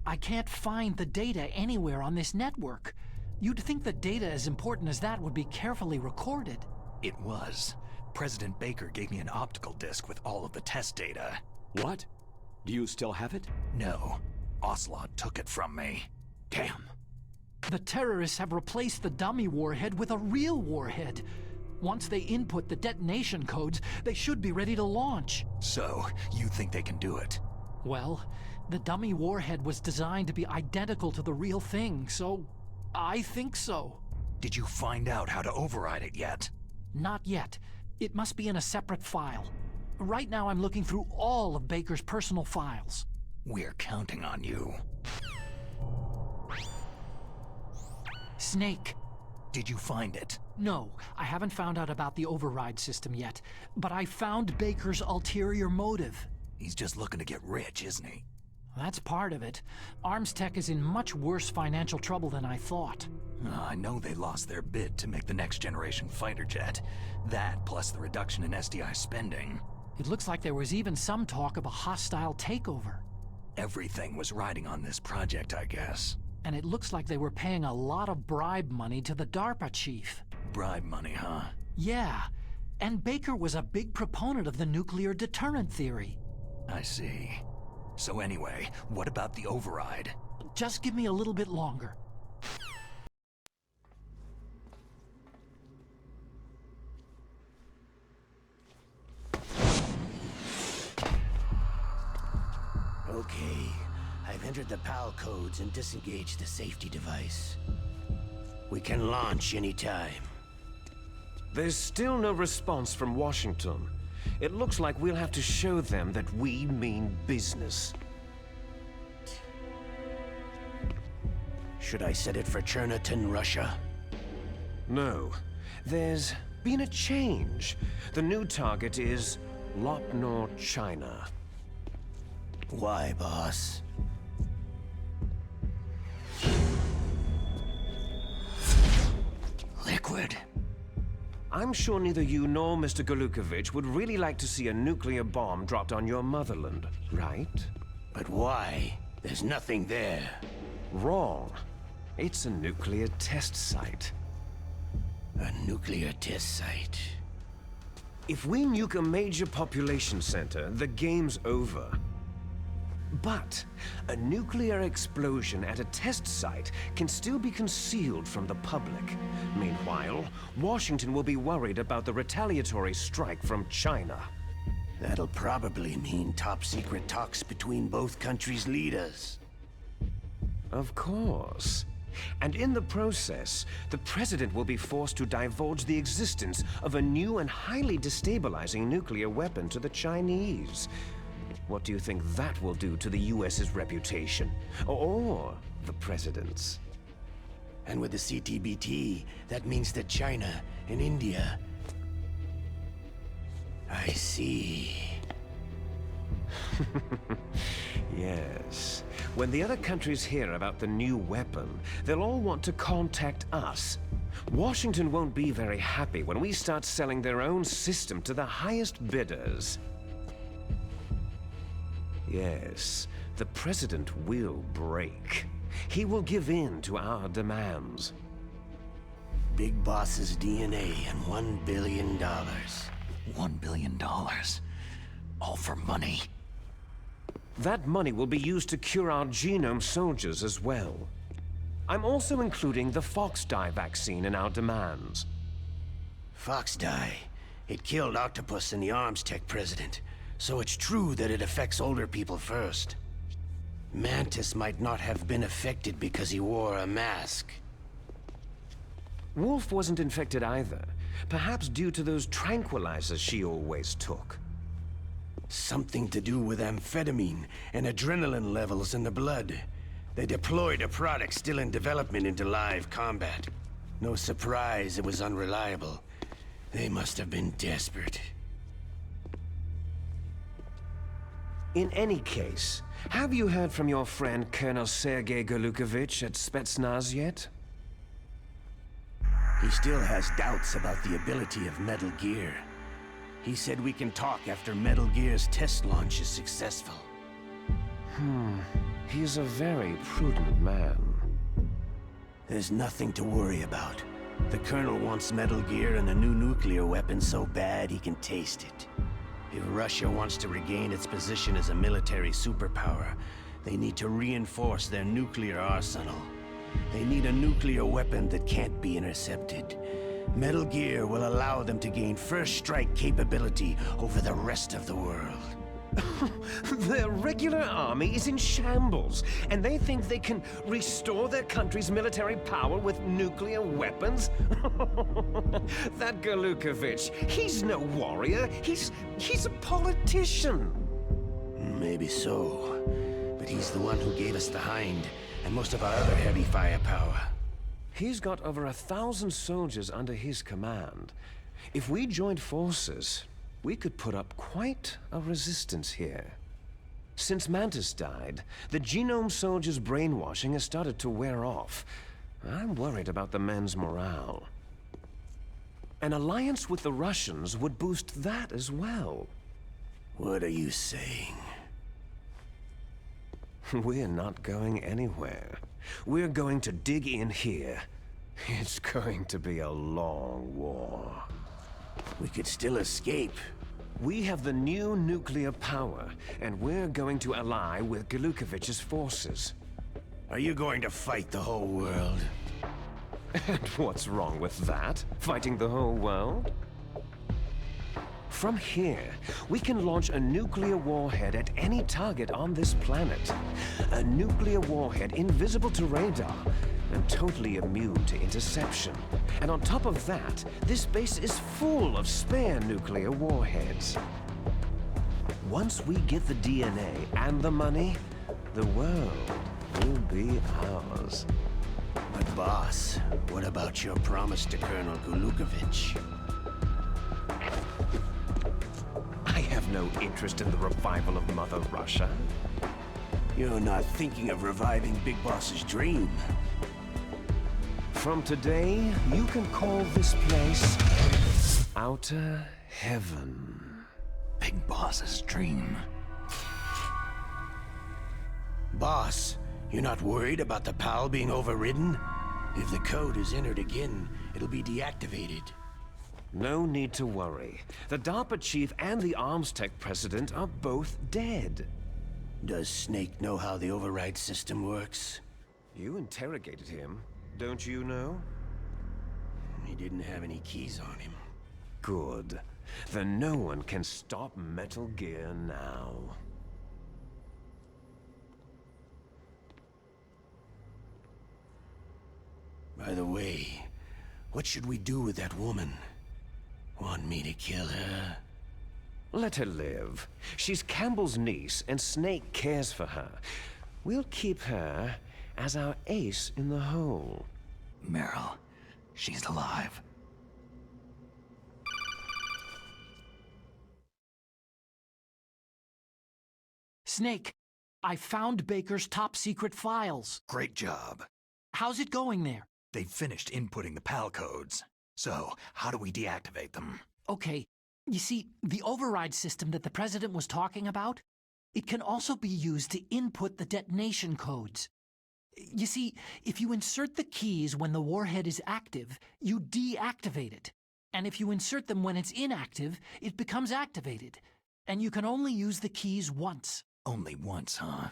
I can't find the data anywhere on this network. You'd think the data as important as that would be carefully recorded. It was. President Baker gave me an optical disc with all of the test data. What? Do you still have it? No. Ocelot took it from me. Damn. The terrorists have replaced the dummy warhead with a real warhead. Once they input the detonation codes, they should be ready to launch. So, you think they can do it? Well, the dummy warhead was designed to be identical to the real thing, so I think so. Did you find out how to override it yet? Not yet. It must be in a separate file. Right now I'm looking through all of Baker's personal files. We're counting on you. Snake. Did you find it? No, I haven't found out about the override system yet, but I found Baker's ulterior motive. He's just looking to get rich, isn't he? That's part of it. Arms Tech is in much worse financial trouble than I thought. I know they lost their bid to make the next generation fighter jet. That, plus the reduction in SDI spending. It looks like there was even some talk of a hostile takeover. Everything was riding on this project, I guess. And it looks like they were paying a lot of bribe money to the DARPA chief. Bribe money, huh? Yeah. And Baker was a big proponent of the nuclear deterrent theory. I see. So anyway, what about the override? Just give me a little bit longer. Okay, I've entered the PAL codes and disengaged the safety device. We can launch anytime. There's still no response from Washington. It looks like we'll have to show them that we mean business. Should I set it for Cherniton, Russia? No. There's been a change. The new target is Lopnor, China. Why, boss? Liquid. I'm sure neither you nor Mr. Golukovich would really like to see a nuclear bomb dropped on your motherland, right? But why? There's nothing there. Wrong. It's a nuclear test site. A nuclear test site? If we nuke a major population center, the game's over. But a nuclear explosion at a test site can still be concealed from the public. Meanwhile, Washington will be worried about the retaliatory strike from China. That'll probably mean top-secret talks between both countries' leaders. Of course. And in the process, the president will be forced to divulge the existence of a new and highly destabilizing nuclear weapon to the Chinese. What do you think that will do to the US's reputation? Or the president's? And with the CTBT, that means that China and India... I see. Yes. When the other countries hear about the new weapon, they'll all want to contact us. Washington won't be very happy when we start selling their own system to the highest bidders. Yes, the president will break. He will give in to our demands. Big Boss's DNA and $1 billion. $1 billion? All for money? That money will be used to cure our genome soldiers as well. I'm also including the Fox dye vaccine in our demands. Fox dye? It killed Octopus and the Arms Tech president. So it's true that it affects older people first. Mantis might not have been affected because he wore a mask. Wolf wasn't infected either. Perhaps due to those tranquilizers she always took. Something to do with amphetamine and adrenaline levels in the blood. They deployed a product still in development into live combat. No surprise it was unreliable. They must have been desperate. In any case, have you heard from your friend Colonel Sergei Golukovich at Spetsnaz yet? He still has doubts about the ability of Metal Gear. He said we can talk after Metal Gear's test launch is successful. He's a very prudent man. There's nothing to worry about. The Colonel wants Metal Gear and a new nuclear weapon so bad he can taste it. If Russia wants to regain its position as a military superpower, they need to reinforce their nuclear arsenal. They need a nuclear weapon that can't be intercepted. Metal Gear will allow them to gain first strike capability over the rest of the world. Their regular army is in shambles, and they think they can restore their country's military power with nuclear weapons? That Golukovich, he's no warrior. He's a politician. Maybe so, but he's the one who gave us the Hind and most of our other heavy firepower. He's got over 1,000 soldiers under his command. If we joined forces, we could put up quite a resistance here. Since Mantis died, the Genome Soldiers' brainwashing has started to wear off. I'm worried about the men's morale. An alliance with the Russians would boost that as well. What are you saying? We're not going anywhere. We're going to dig in here. It's going to be a long war. We could still escape. We have the new nuclear power, and we're going to ally with Golukovich's forces. Are you going to fight the whole world? And what's wrong with that? Fighting the whole world? From here, we can launch a nuclear warhead at any target on this planet. A nuclear warhead invisible to radar and totally immune to interception. And on top of that, this base is full of spare nuclear warheads. Once we get the DNA and the money, the world will be ours. But boss, what about your promise to Colonel Golukovich? I have no interest in the revival of Mother Russia. You're not thinking of reviving Big Boss's dream. From today, you can call this place Outer Heaven. Big Boss's dream. Boss, you're not worried about the PAL being overridden? If the code is entered again, it'll be deactivated. No need to worry. The DARPA chief and the Arms Tech president are both dead. Does Snake know how the override system works? You interrogated him, don't you know? He didn't have any keys on him. Good. Then no one can stop Metal Gear now. By the way, what should we do with that woman? Want me to kill her? Let her live. She's Campbell's niece, and Snake cares for her. We'll keep her as our ace in the hole. Meryl, she's alive. Snake, I found Baker's top-secret files. Great job. How's it going there? They've finished inputting the PAL codes. So, how do we deactivate them? Okay, you see, the override system that the President was talking about, it can also be used to input the detonation codes. You see, if you insert the keys when the warhead is active, you deactivate it. And if you insert them when it's inactive, it becomes activated. And you can only use the keys once. Only once, huh?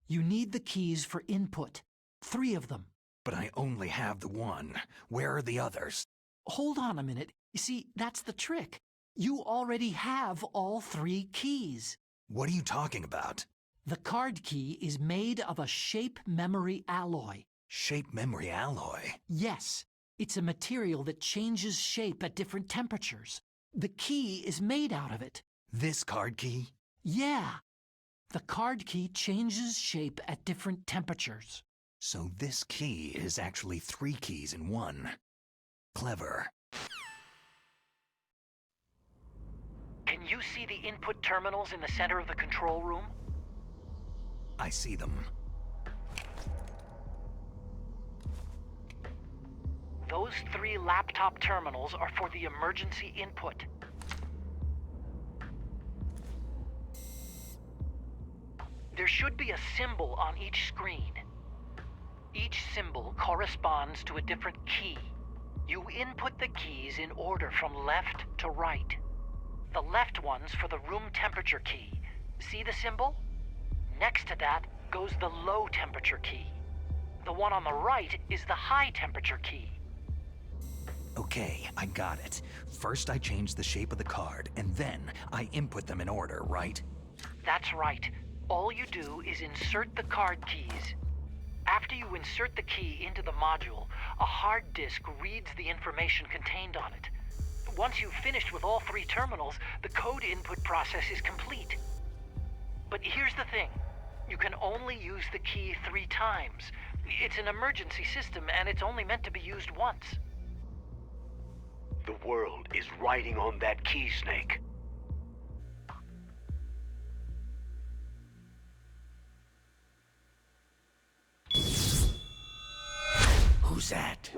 You need the keys for input. 3 of them. But I only have the one. Where are the others? Hold on a minute. You see, that's the trick. You already have all 3 keys. What are you talking about? The card key is made of a shape memory alloy. Shape memory alloy? Yes. It's a material that changes shape at different temperatures. The key is made out of it. This card key? Yeah. The card key changes shape at different temperatures. So this key is actually 3 keys in one. Clever. Can you see the input terminals in the center of the control room? I see them. Those 3 laptop terminals are for the emergency input. There should be a symbol on each screen. Each symbol corresponds to a different key. You input the keys in order from left to right. The left one's for the room temperature key. See the symbol? Next to that goes the low temperature key. The one on the right is the high temperature key. Okay, I got it. First I change the shape of the card, and then I input them in order, right? That's right. All you do is insert the card keys. After you insert the key into the module, a hard disk reads the information contained on it. Once you've finished with all 3 terminals, the code input process is complete. But here's the thing. You can only use the key 3 times. It's an emergency system, and it's only meant to be used once. The world is riding on that key, Snake. Who's that?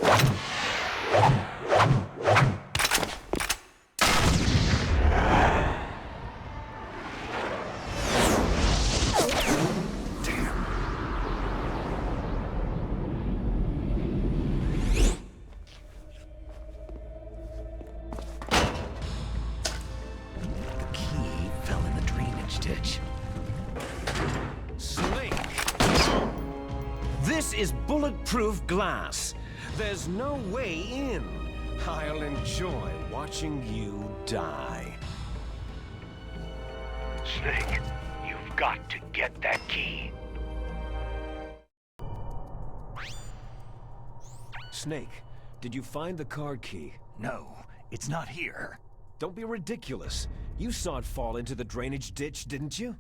Is bulletproof glass. There's no way in. I'll enjoy watching you die. Snake, you've got to get that key. Snake, did you find the card key? No, it's not here. Don't be ridiculous. You saw it fall into the drainage ditch, didn't you?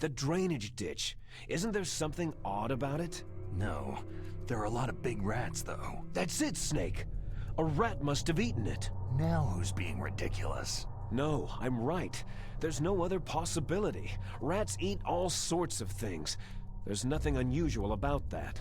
The drainage ditch. Isn't there something odd about it? No. There are a lot of big rats, though. That's it, Snake. A rat must have eaten it. Now who's being ridiculous? No, I'm right. There's no other possibility. Rats eat all sorts of things. There's nothing unusual about that.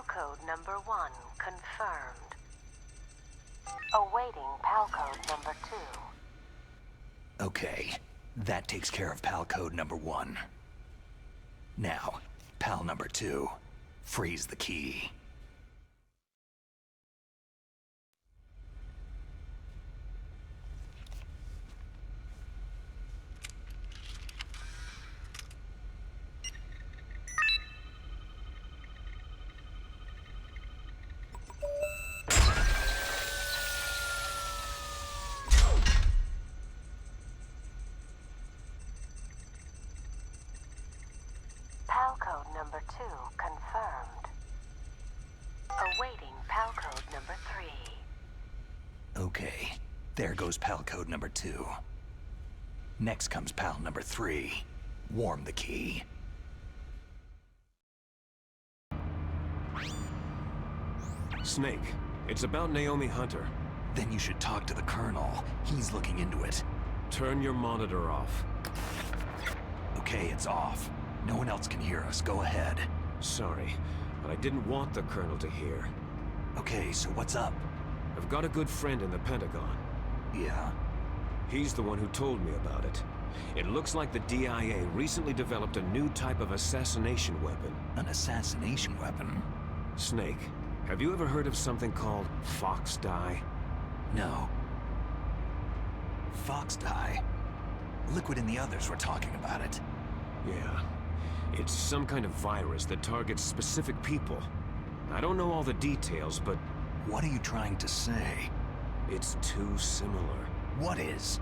Code number 1 confirmed. Awaiting PAL code number 2. Okay, that takes care of PAL code number 1. Now, PAL number 2. Freeze the key. PAL code number 2 confirmed. Awaiting PAL code number 3. Okay, there goes PAL code number 2. Next comes PAL number 3. Warm the key. Snake, it's about Naomi Hunter. Then you should talk to the Colonel. He's looking into it. Turn your monitor off. Okay, it's off. No one else can hear us. Go ahead. Sorry, but I didn't want the Colonel to hear. Okay, so what's up? I've got a good friend in the Pentagon. Yeah? He's the one who told me about it. It looks like the DIA recently developed a new type of assassination weapon. An assassination weapon? Snake, have you ever heard of something called fox dye? No. Fox dye? Liquid and the others were talking about it. Yeah. It's some kind of virus that targets specific people. I don't know all the details, but... What are you trying to say? It's too similar. What is?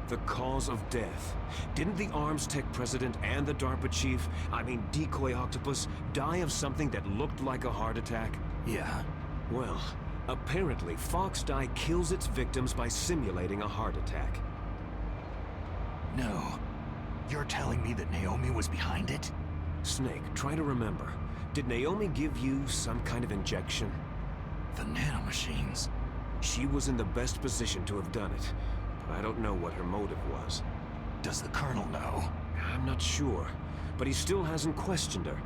The cause of death. Didn't the Arms Tech president and the DARPA chief, Decoy Octopus, die of something that looked like a heart attack? Yeah. Well, apparently fox dye kills its victims by simulating a heart attack. No. You're telling me that Naomi was behind it? Snake, try to remember. Did Naomi give you some kind of injection? The nanomachines. She was in the best position to have done it, but I don't know what her motive was. Does the Colonel know? I'm not sure, but he still hasn't questioned her.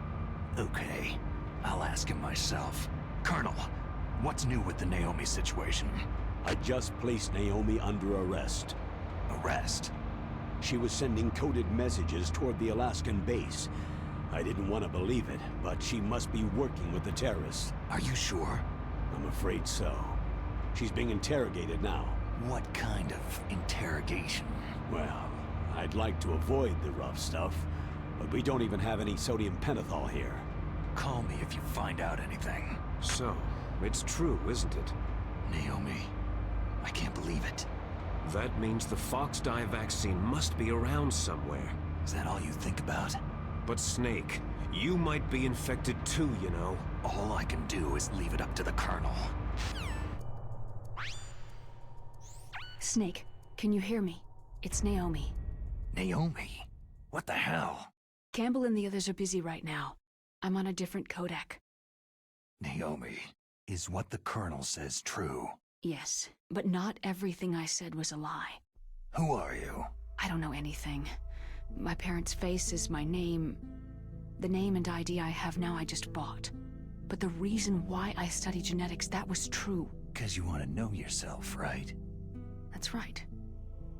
Okay, I'll ask him myself. Colonel, what's new with the Naomi situation? I just placed Naomi under arrest. Arrest? She was sending coded messages toward the Alaskan base. I didn't want to believe it, but she must be working with the terrorists. Are you sure? I'm afraid so. She's being interrogated now. What kind of interrogation? Well, I'd like to avoid the rough stuff, but we don't even have any sodium pentothal here. Call me if you find out anything. So, it's true, isn't it? Naomi, I can't believe it. That means the fox dye vaccine must be around somewhere. Is that all you think about? But Snake, you might be infected too, you know. All I can do is leave it up to the Colonel. Snake, can you hear me? It's Naomi. Naomi? What the hell? Campbell and the others are busy right now. I'm on a different codec. Naomi, is what the Colonel says true? Yes, but not everything I said was a lie. Who are you? I don't know anything. My parents' face is my name. The name and ID I have now I just bought. But the reason why I study genetics, that was true. 'Cause you want to know yourself, right? That's right.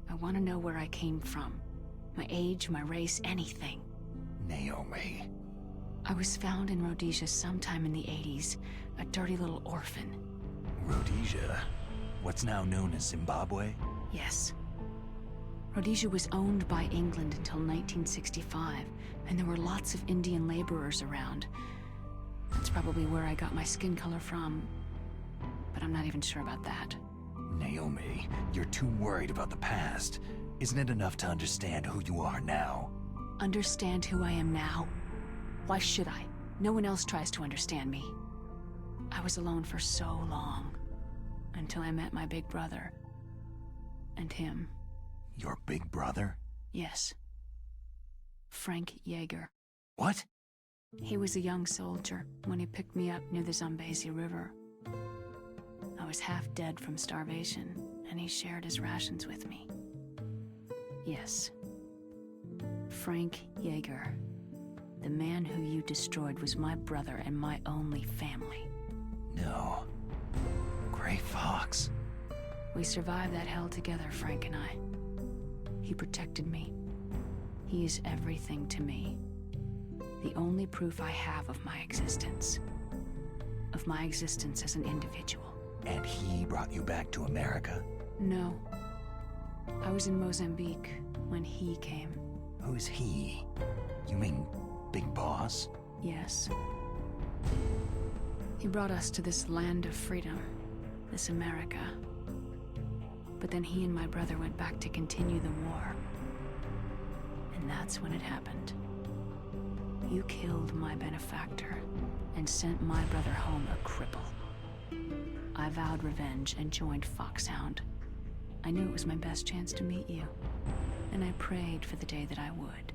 I want to know where I came from. My age, my race, anything. Naomi. I was found in Rhodesia sometime in the 80s, a dirty little orphan. Rhodesia? What's now known as Zimbabwe? Yes. Rhodesia was owned by England until 1965, and there were lots of Indian laborers around. That's probably where I got my skin color from, but I'm not even sure about that. Naomi, you're too worried about the past. Isn't it enough to understand who you are now? Understand who I am now? Why should I? No one else tries to understand me. I was alone for so long, until I met my big brother. And him. Your big brother? Yes. Frank Yeager. What? He was a young soldier when he picked me up near the Zambezi River. I was half dead from starvation, and he shared his rations with me. Yes. Frank Yeager. The man who you destroyed was my brother and my only family. No. Gray Fox. We survived that hell together, Frank and I. He protected me. He is everything to me. The only proof I have of my existence. Of my existence as an individual. And he brought you back to America? No. I was in Mozambique when he came. Who's he? You mean Big Boss? Yes. He brought us to this land of freedom, this America. But then he and my brother went back to continue the war. And that's when it happened. You killed my benefactor and sent my brother home a cripple. I vowed revenge and joined Foxhound. I knew it was my best chance to meet you, and I prayed for the day that I would.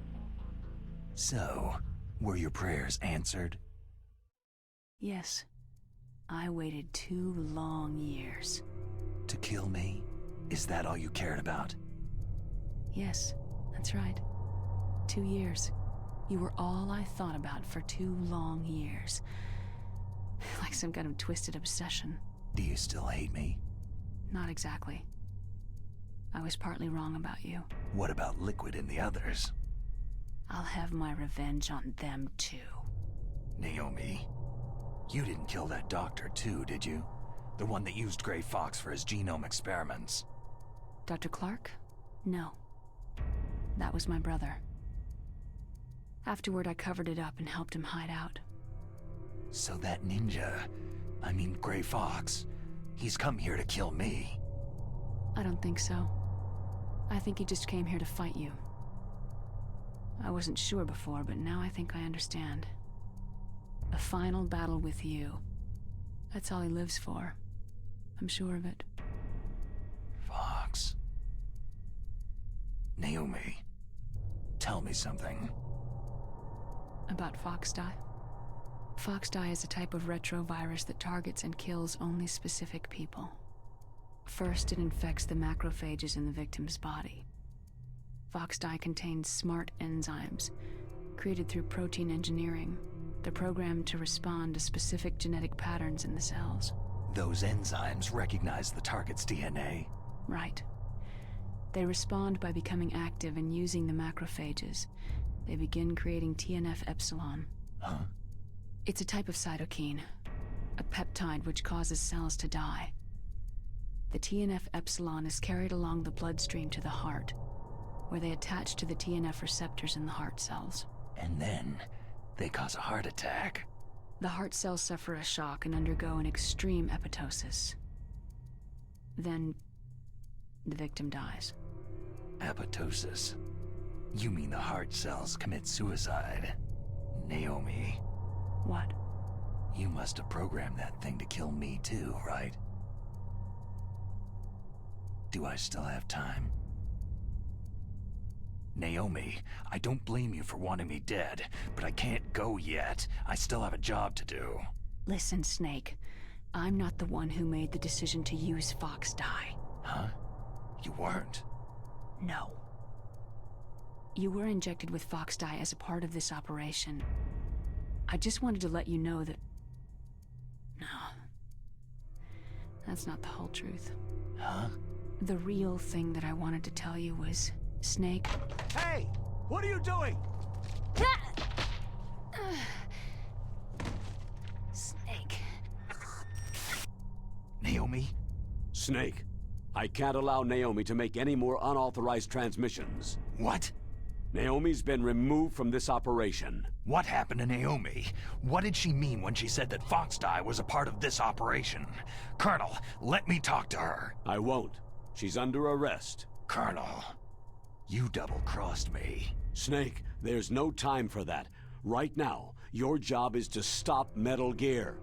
So, were your prayers answered? Yes. I waited 2 long years. To kill me? Is that all you cared about? Yes, that's right. 2 years. You were all I thought about for 2 long years. Like some kind of twisted obsession. Do you still hate me? Not exactly. I was partly wrong about you. What about Liquid and the others? I'll have my revenge on them too. Naomi, you didn't kill that doctor too, did you? The one that used Gray Fox for his genome experiments. Dr. Clark? No. That was my brother. Afterward, I covered it up and helped him hide out. So that ninja, I mean Gray Fox, he's come here to kill me. I don't think so. I think he just came here to fight you. I wasn't sure before, but now I think I understand. A final battle with you. That's all he lives for. I'm sure of it. Fox. Naomi, tell me something. About Foxdie? Foxdie is a type of retrovirus that targets and kills only specific people. First, it infects the macrophages in the victim's body. Foxdie contains smart enzymes, created through protein engineering. They're programmed to respond to specific genetic patterns in the cells. Those enzymes recognize the target's DNA? Right. They respond by becoming active and using the macrophages. They begin creating TNF-epsilon. Huh? It's a type of cytokine, a peptide which causes cells to die. The TNF-epsilon is carried along the bloodstream to the heart, where they attach to the TNF receptors in the heart cells. And then, they cause a heart attack. The heart cells suffer a shock and undergo an extreme apoptosis. Then, the victim dies. Apoptosis? You mean the heart cells commit suicide? Naomi. What? You must have programmed that thing to kill me too, right? Do I still have time? Naomi, I don't blame you for wanting me dead, but I can't go yet. I still have a job to do. Listen, Snake. I'm not the one who made the decision to use Foxdie. Huh? You weren't? No. You were injected with Foxdie as a part of this operation. I just wanted to let you know that... No. That's not the whole truth. Huh? The real thing that I wanted to tell you was... Snake... Hey! What are you doing? Snake... Naomi? Snake, I can't allow Naomi to make any more unauthorized transmissions. What? Naomi's been removed from this operation. What happened to Naomi? What did she mean when she said that Foxdie was a part of this operation? Colonel, let me talk to her. I won't. She's under arrest. Colonel, you double-crossed me. Snake, there's no time for that. Right now, your job is to stop Metal Gear.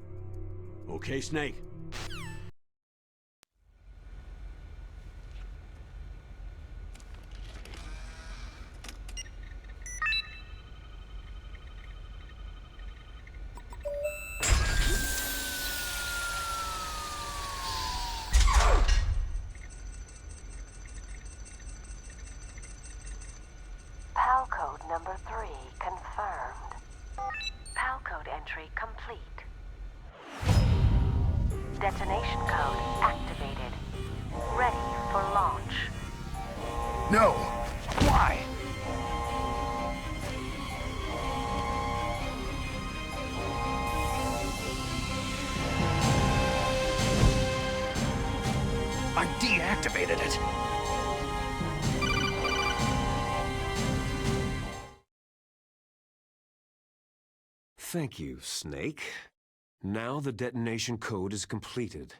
Okay, Snake? PAL code number 3 confirmed. PAL code entry complete. Detonation code activated. Ready for launch. No! Why? I deactivated it. Thank you, Snake. Now the detonation code is completed.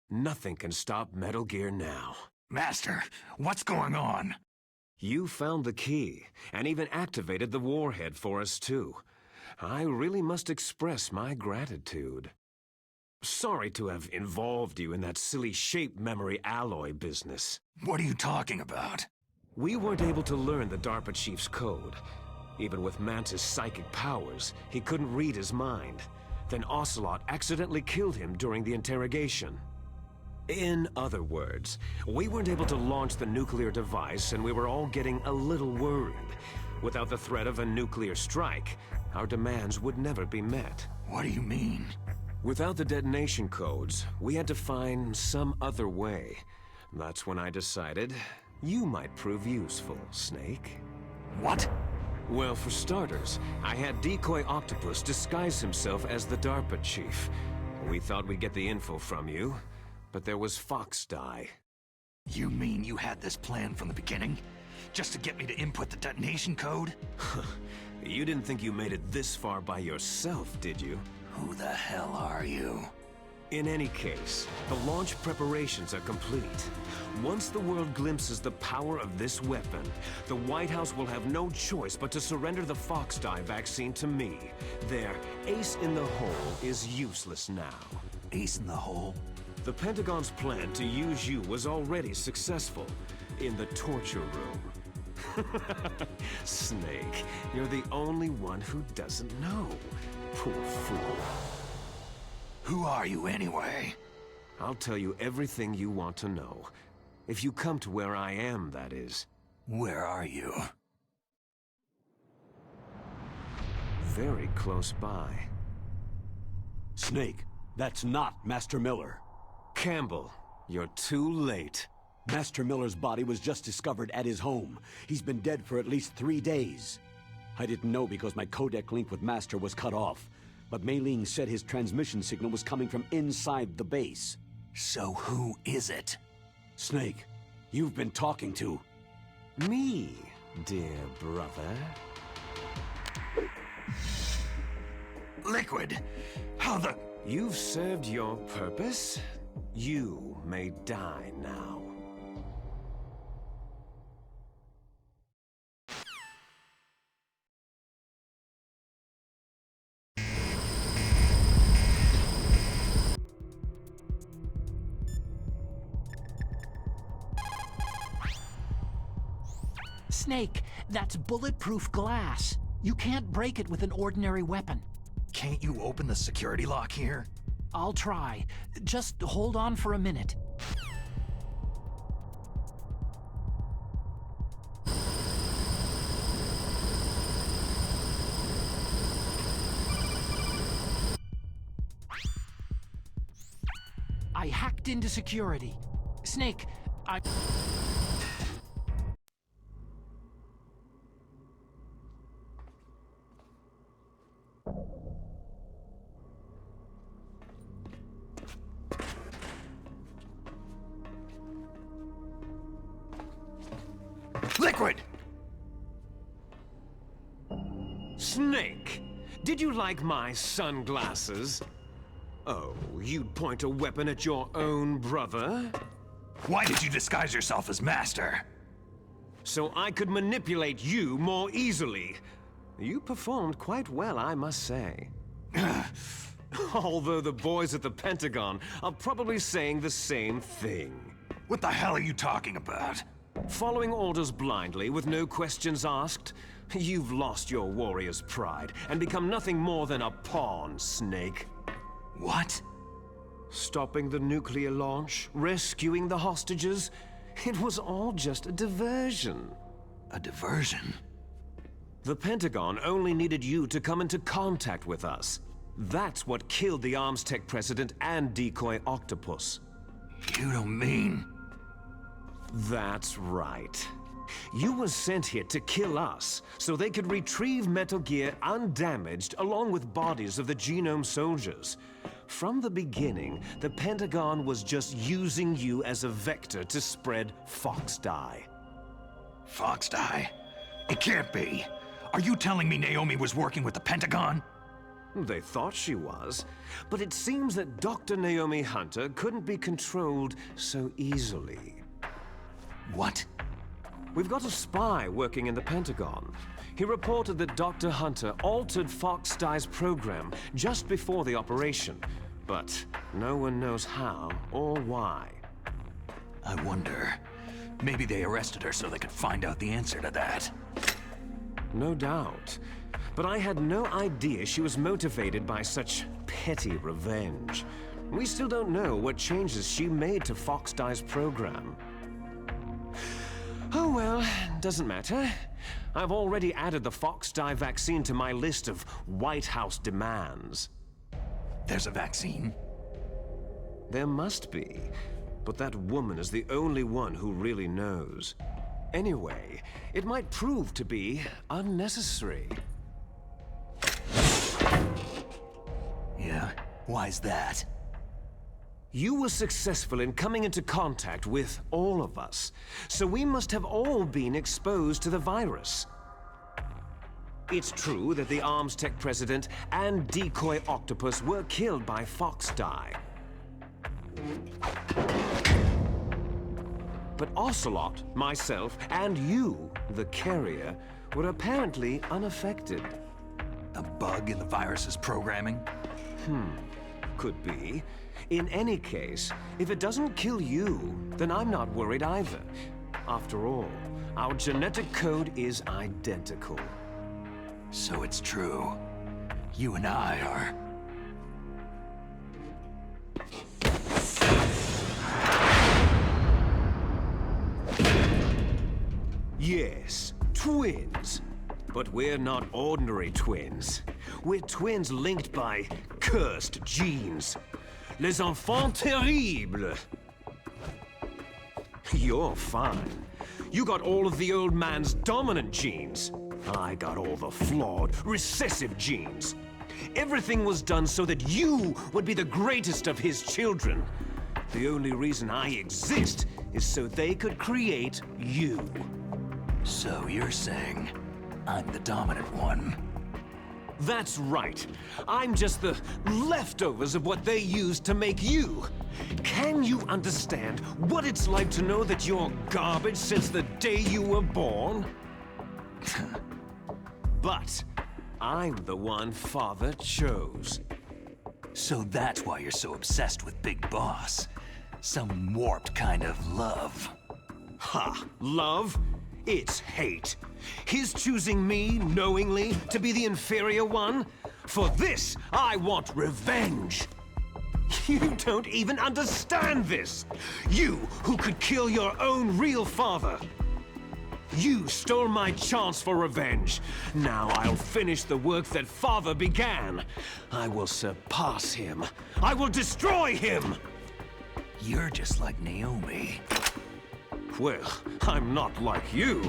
Nothing can stop Metal Gear now. Master, what's going on? You found the key, and even activated the warhead for us too. I really must express my gratitude. Sorry to have involved you in that silly shape memory alloy business. What are you talking about? We weren't able to learn the DARPA chief's code. Even with Mantis' psychic powers, he couldn't read his mind. Then Ocelot accidentally killed him during the interrogation. In other words, we weren't able to launch the nuclear device, and we were all getting a little worried. Without the threat of a nuclear strike, our demands would never be met. What do you mean? Without the detonation codes, we had to find some other way. That's when I decided you might prove useful, Snake. What? Well, for starters, I had Decoy Octopus disguise himself as the DARPA chief. We thought we'd get the info from you, but there was Fox Die. You mean you had this plan from the beginning? Just to get me to input the detonation code? You didn't think you made it this far by yourself, did you? Who the hell are you? In any case, the launch preparations are complete. Once the world glimpses the power of this weapon, the White House will have no choice but to surrender the Fox Die vaccine to me. Their ace in the hole is useless now. Ace in the hole? The Pentagon's plan to use you was already successful in the torture room. Snake, you're the only one who doesn't know. Poor fool. Who are you anyway? I'll tell you everything you want to know. If you come to where I am, that is. Where are you? Very close by. Snake, that's not Master Miller. Campbell, you're too late. Master Miller's body was just discovered at his home. He's been dead for at least 3 days. I didn't know because my codec link with Master was cut off. But Mei Ling said his transmission signal was coming from inside the base. So who is it? Snake, you've been talking to... me, dear brother. Liquid! How the... You've served your purpose. You may die now. Snake, that's bulletproof glass. You can't break it with an ordinary weapon. Can't you open the security lock here? I'll try. Just hold on for a minute. I hacked into security. Snake, I... Liquid! Snake, did you like my sunglasses? Oh, you'd point a weapon at your own brother? Why did you disguise yourself as Master? So I could manipulate you more easily. You performed quite well, I must say. Although the boys at the Pentagon are probably saying the same thing. What the hell are you talking about? Following orders blindly with no questions asked? You've lost your warrior's pride and become nothing more than a pawn, Snake. What? Stopping the nuclear launch, rescuing the hostages, it was all just a diversion. A diversion? The Pentagon only needed you to come into contact with us. That's what killed the Arms Tech president and Decoy Octopus. You don't mean... That's right. You were sent here to kill us, so they could retrieve Metal Gear undamaged along with bodies of the Genome soldiers. From the beginning, the Pentagon was just using you as a vector to spread Fox Die. Fox Die? It can't be. Are you telling me Naomi was working with the Pentagon? They thought she was, but it seems that Dr. Naomi Hunter couldn't be controlled so easily. What? We've got a spy working in the Pentagon. He reported that Dr. Hunter altered Fox Die's program just before the operation, but no one knows how or why. I wonder, maybe they arrested her so they could find out the answer to that. No doubt. But I had no idea she was motivated by such petty revenge. We still don't know what changes she made to Fox Die's program. Oh well, doesn't matter. I've already added the Fox Die vaccine to my list of White House demands. There's a vaccine? There must be. But that woman is the only one who really knows. Anyway, it might prove to be unnecessary. Yeah? Why's that? You were successful in coming into contact with all of us, so we must have all been exposed to the virus. It's true that the Arms Tech president and decoy octopus were killed by Fox Die. But Ocelot, myself, and you, the carrier, were apparently unaffected. A bug in the virus's programming? Could be. In any case, if it doesn't kill you, then I'm not worried either. After all, our genetic code is identical. So it's true. You and I are... Yes, twins. But we're not ordinary twins. We're twins linked by cursed genes. Les enfants terribles. You're fine. You got all of the old man's dominant genes. I got all the flawed, recessive genes. Everything was done so that you would be the greatest of his children. The only reason I exist is so they could create you. So you're saying I'm the dominant one? That's right. I'm just the leftovers of what they used to make you. Can you understand what it's like to know that you're garbage since the day you were born? But I'm the one Father chose. So that's why you're so obsessed with Big Boss. Some warped kind of love. Ha! Love? It's hate. His choosing me, knowingly, to be the inferior one? For this, I want revenge. You don't even understand this. You, who could kill your own real father. You stole my chance for revenge. Now I'll finish the work that Father began. I will surpass him. I will destroy him! You're just like Naomi. Well, I'm not like you.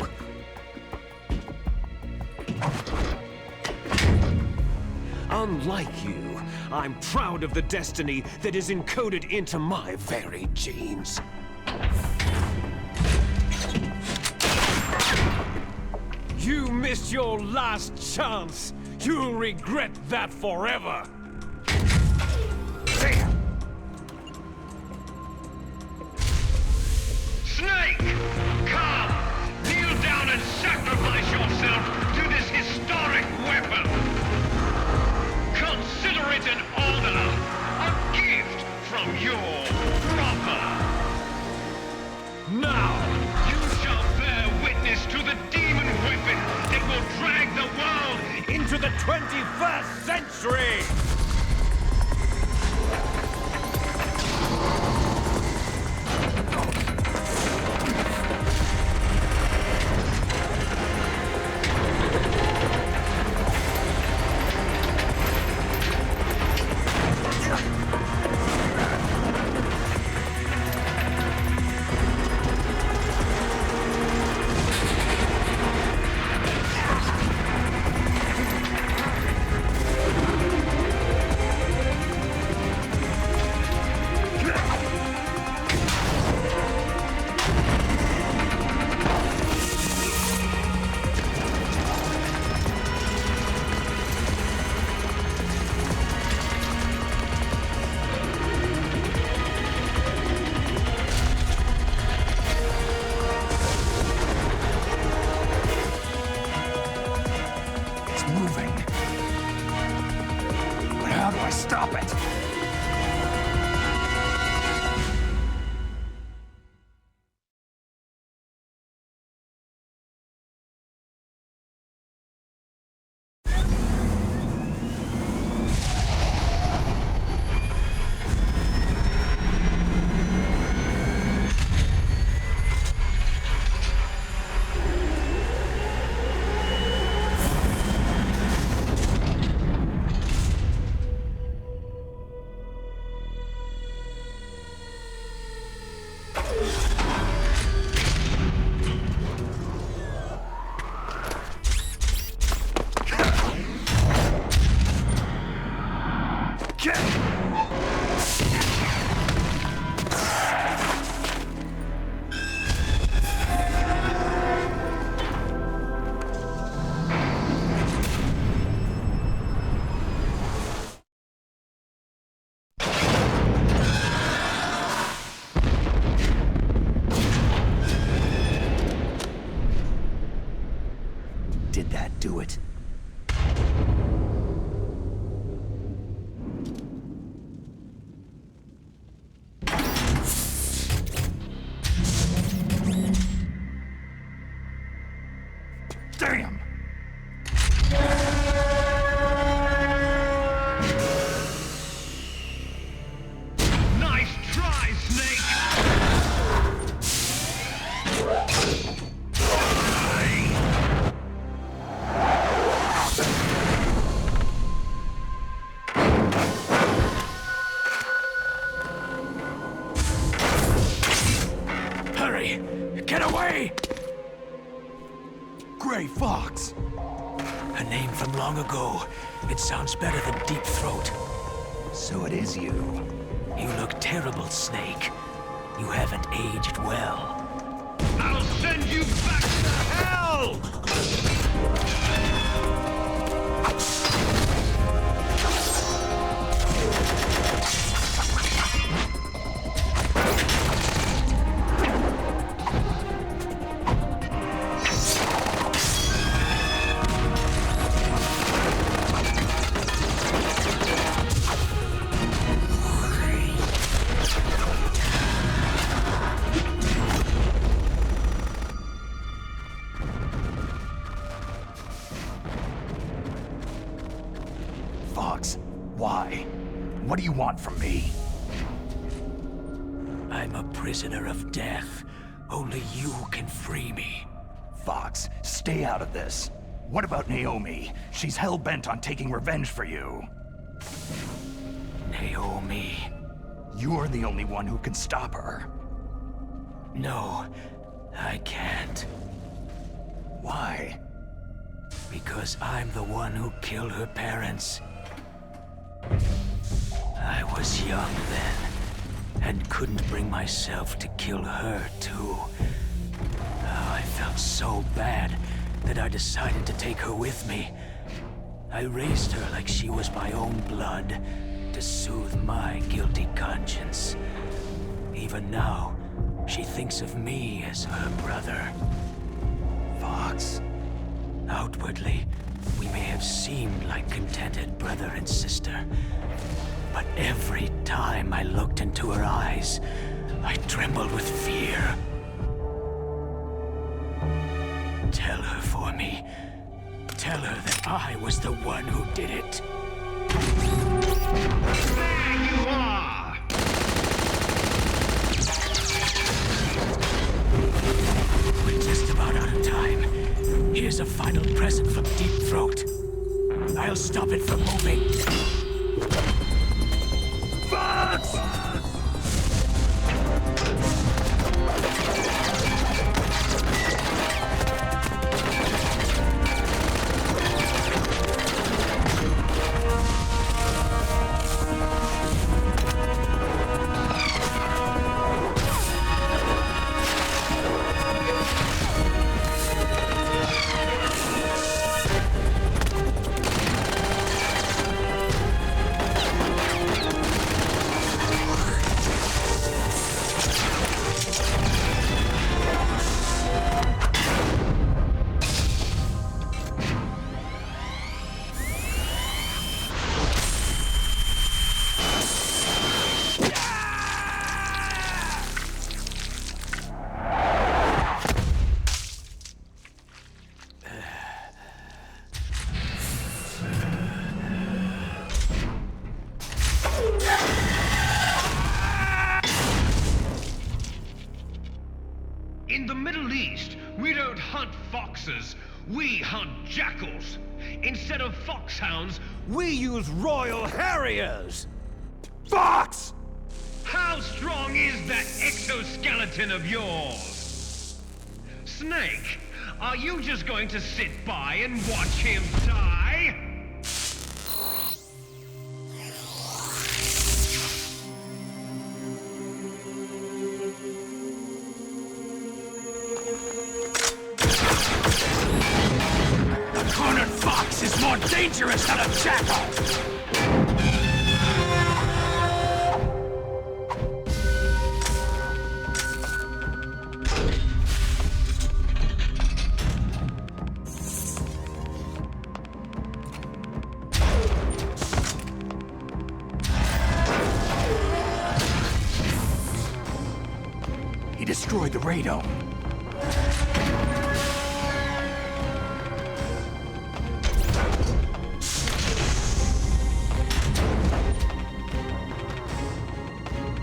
Unlike you, I'm proud of the destiny that is encoded into my very genes. You missed your last chance. You'll regret that forever. Snake! Come! Kneel down and sacrifice yourself to this historic weapon! Consider it an honor, a gift from your brother! Now! You shall bear witness to the demon weapon that will drag the world into the 21st century! did that do it? Damn! Nice try, Snake! Hurry! Get away! Gray Fox! A name from long ago. It sounds better than Deep Throat. So it is you. You look terrible, Snake. You haven't aged well. I'll send you back to hell! Fox, why? What do you want from me? I'm a prisoner of death. Only you can free me. Fox, stay out of this. What about Naomi? She's hell-bent on taking revenge for you. Naomi? You're the only one who can stop her. No, I can't. Why? Because I'm the one who killed her parents. I was young then, and couldn't bring myself to kill her, too. Oh, I felt so bad that I decided to take her with me. I raised her like she was my own blood, to soothe my guilty conscience. Even now, she thinks of me as her brother. Fox, outwardly, we may have seemed like contented brother and sister, but every time I looked into her eyes, I trembled with fear. Tell her for me. Tell her that I was the one who did it. There you are! We're just about out of time. Here's a final present from Deep Throat. I'll stop it from moving. Fox! In the Middle East, we don't hunt foxes, we hunt jackals. Instead of foxhounds, we use royal harriers. Fox! How strong is that exoskeleton of yours? Snake, are you just going to sit by and watch him die? A cornered fox is more dangerous than a jackal! radome.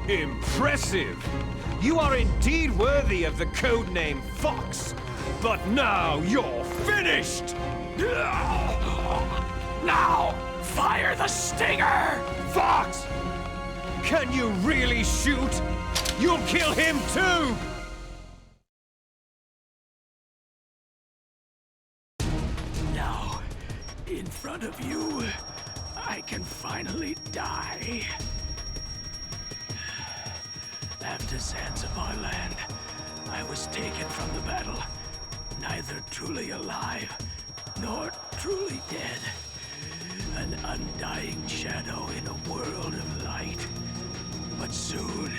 Impressive! You are indeed worthy of the codename Fox, but now you're finished! Now, fire the stinger! Fox! Can you really shoot? You'll kill him too! Now, in front of you, I can finally die. After Zanzibar land, I was taken from the battle, neither truly alive nor truly dead. An undying shadow in a world of light. But soon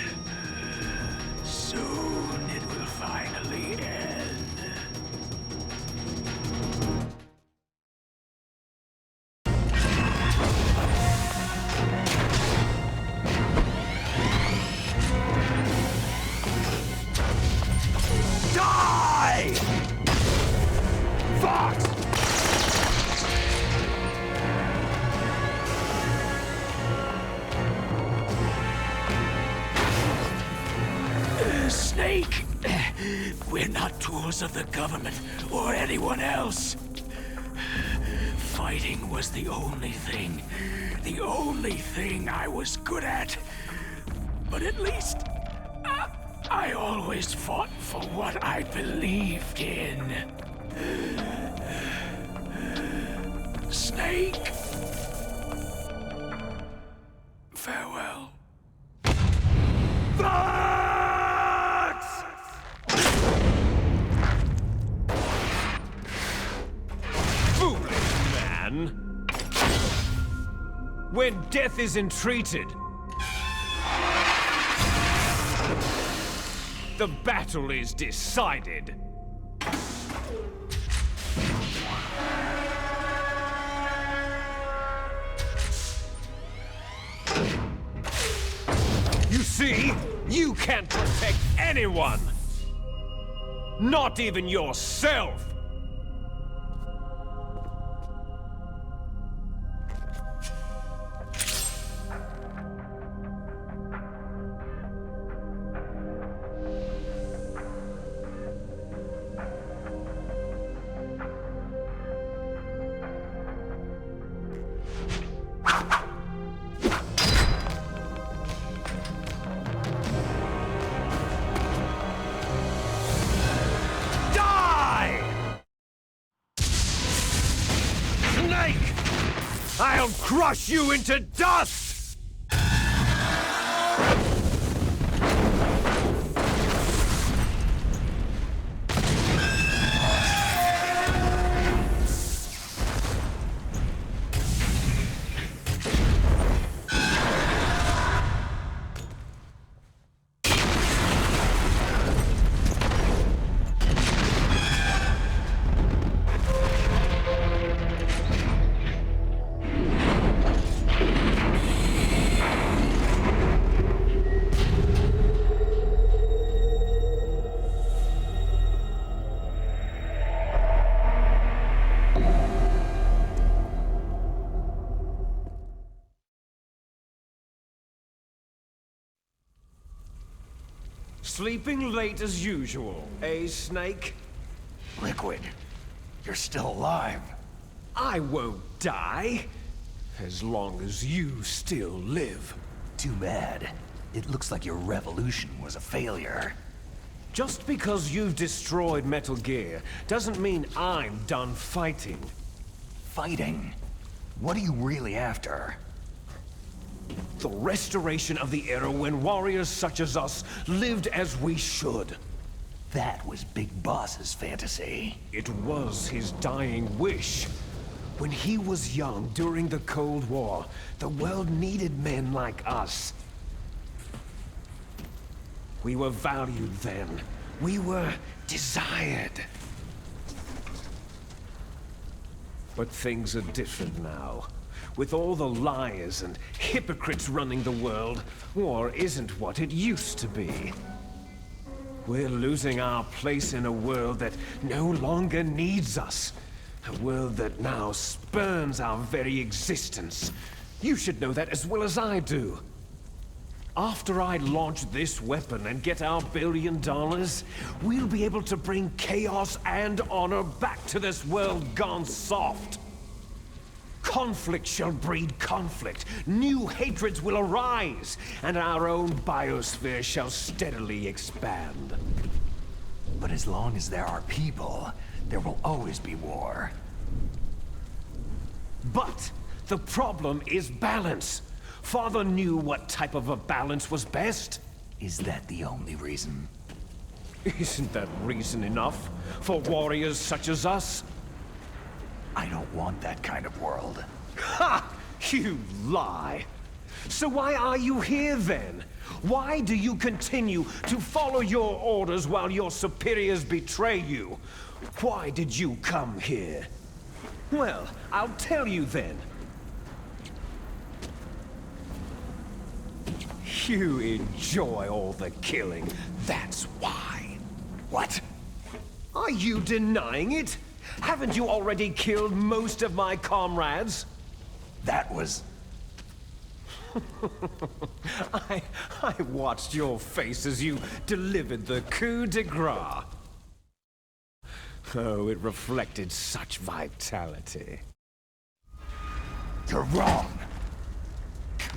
it will finally end. Die! Fox! Snake! We're not tools of the government or anyone else. Fighting was the only thing I was good at. But at least, I always fought for what I believed in. Snake! Farewell. When death is entreated, the battle is decided. You see, you can't protect anyone. Not even yourself. I'll crush you into dust! Sleeping late as usual, eh, Snake? Liquid, you're still alive. I won't die, as long as you still live. Too bad. It looks like your revolution was a failure. Just because you've destroyed Metal Gear doesn't mean I'm done fighting. Fighting? What are you really after? The restoration of the era when warriors such as us lived as we should. That was Big Boss's fantasy. It was his dying wish. When he was young during the Cold War, the world needed men like us. We were valued then. We were desired. But things are different now. With all the liars and hypocrites running the world, war isn't what it used to be. We're losing our place in a world that no longer needs us. A world that now spurns our very existence. You should know that as well as I do. After I launch this weapon and get our $1 billion, we'll be able to bring chaos and honor back to this world gone soft. Conflict shall breed conflict, new hatreds will arise, and our own biosphere shall steadily expand. But as long as there are people, there will always be war. But the problem is balance. Father knew what type of a balance was best. Is that the only reason? Isn't that reason enough for warriors such as us? I don't want that kind of world. Ha! You lie! So why are you here then? Why do you continue to follow your orders while your superiors betray you? Why did you come here? Well, I'll tell you then. You enjoy all the killing, that's why. What? Are you denying it? Haven't you already killed most of my comrades? That was... I watched your face as you delivered the coup de grace. Oh, it reflected such vitality. You're wrong.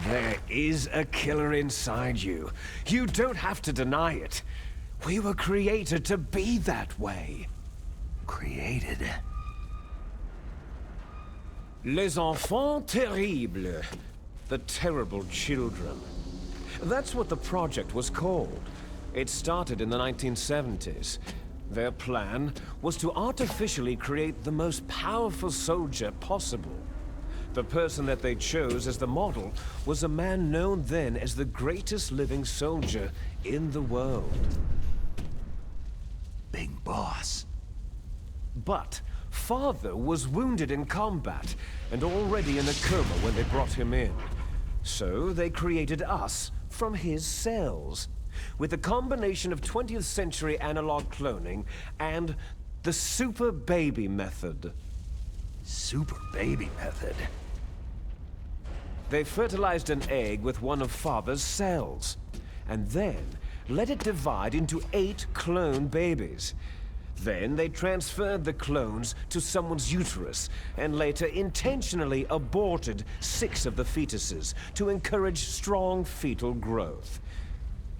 There is a killer inside you. You don't have to deny it. We were created to be that way. Created? Les enfants terribles. The terrible children. That's what the project was called. It started in the 1970s. Their plan was to artificially create the most powerful soldier possible. The person that they chose as the model was a man known then as the greatest living soldier in the world. Big boss. But Father was wounded in combat and already in a coma when they brought him in. So they created us from his cells, with a combination of 20th century analog cloning and the super baby method. Super baby method? They fertilized an egg with one of Father's cells, and then let it divide into 8 clone babies. Then they transferred the clones to someone's uterus, and later intentionally aborted 6 of the fetuses to encourage strong fetal growth.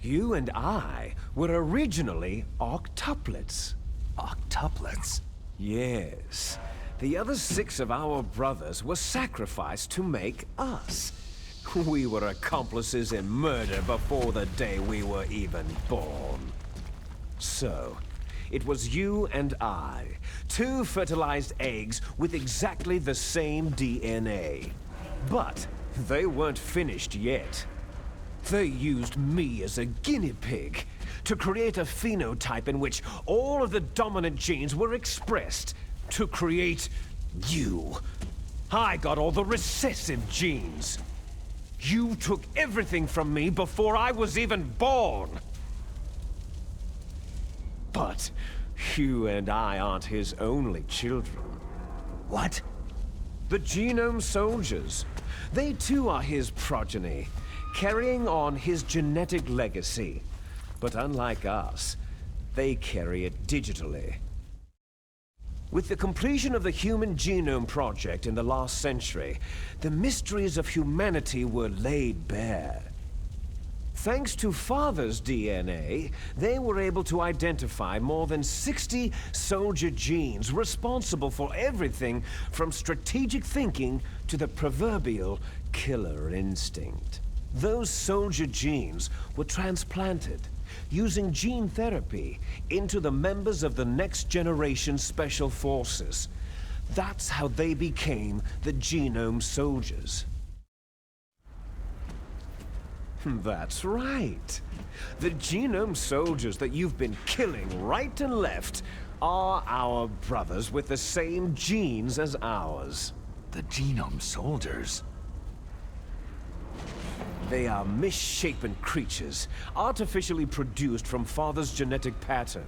You and I were originally octuplets. Octuplets? Yes. The other 6 of our brothers were sacrificed to make us. We were accomplices in murder before the day we were even born. So, it was you and I, 2 fertilized eggs with exactly the same DNA. But they weren't finished yet. They used me as a guinea pig to create a phenotype in which all of the dominant genes were expressed to create you. I got all the recessive genes. You took everything from me before I was even born. But you and I aren't his only children. What? The Genome Soldiers. They too are his progeny, carrying on his genetic legacy. But unlike us, they carry it digitally. With the completion of the Human Genome Project in the last century, the mysteries of humanity were laid bare. Thanks to Father's DNA, they were able to identify more than 60 soldier genes responsible for everything from strategic thinking to the proverbial killer instinct. Those soldier genes were transplanted, using gene therapy, into the members of the next generation special forces. That's how they became the Genome Soldiers. That's right. The Genome Soldiers that you've been killing right and left are our brothers with the same genes as ours. The Genome Soldiers? They are misshapen creatures, artificially produced from Father's genetic pattern.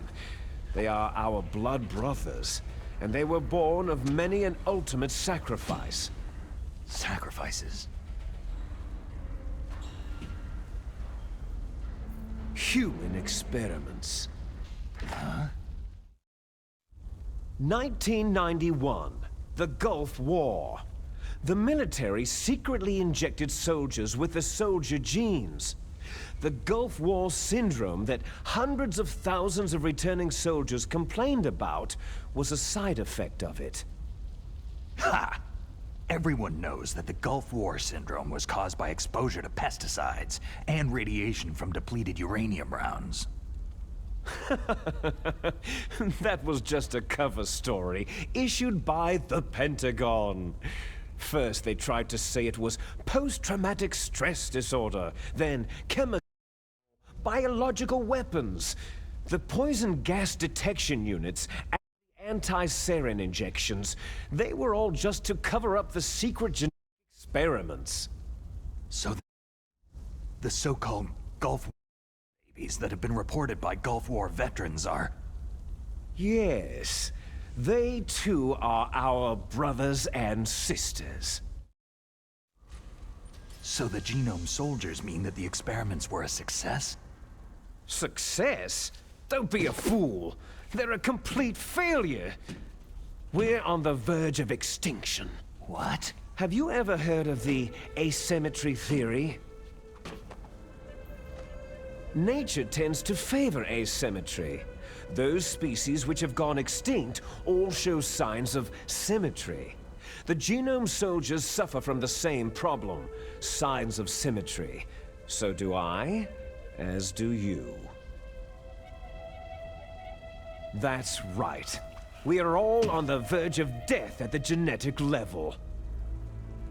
They are our blood brothers, and they were born of many an ultimate sacrifice. Sacrifices? Human experiments. Huh? 1991, the Gulf War. The military secretly injected soldiers with the soldier genes. The Gulf War syndrome that hundreds of thousands of returning soldiers complained about was a side effect of it. Ha! Everyone knows that the Gulf War syndrome was caused by exposure to pesticides and radiation from depleted uranium rounds. That was just a cover story issued by the Pentagon. First, they tried to say it was post-traumatic stress disorder, then chemical, biological weapons. The poison gas detection units and the anti-sarin injections, they were all just to cover up the secret genetic experiments. So the so-called Gulf War babies that have been reported by Gulf War veterans are... Yes. They too are our brothers and sisters. So the genome soldiers mean that the experiments were a success? Success? Don't be a fool. They're a complete failure. We're on the verge of extinction. What? Have you ever heard of the asymmetry theory? Nature tends to favor asymmetry. Those species which have gone extinct all show signs of symmetry. The genome soldiers suffer from the same problem, signs of symmetry. So do I, as do you. That's right. We are all on the verge of death at the genetic level.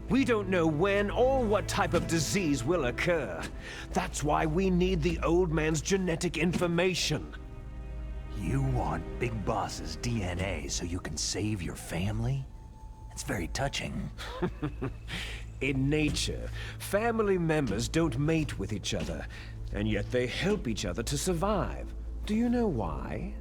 We don't know when or what type of disease will occur. That's why we need the old man's genetic information. You want Big Boss's DNA so you can save your family? It's very touching. In nature, family members don't mate with each other, and yet they help each other to survive. Do you know why?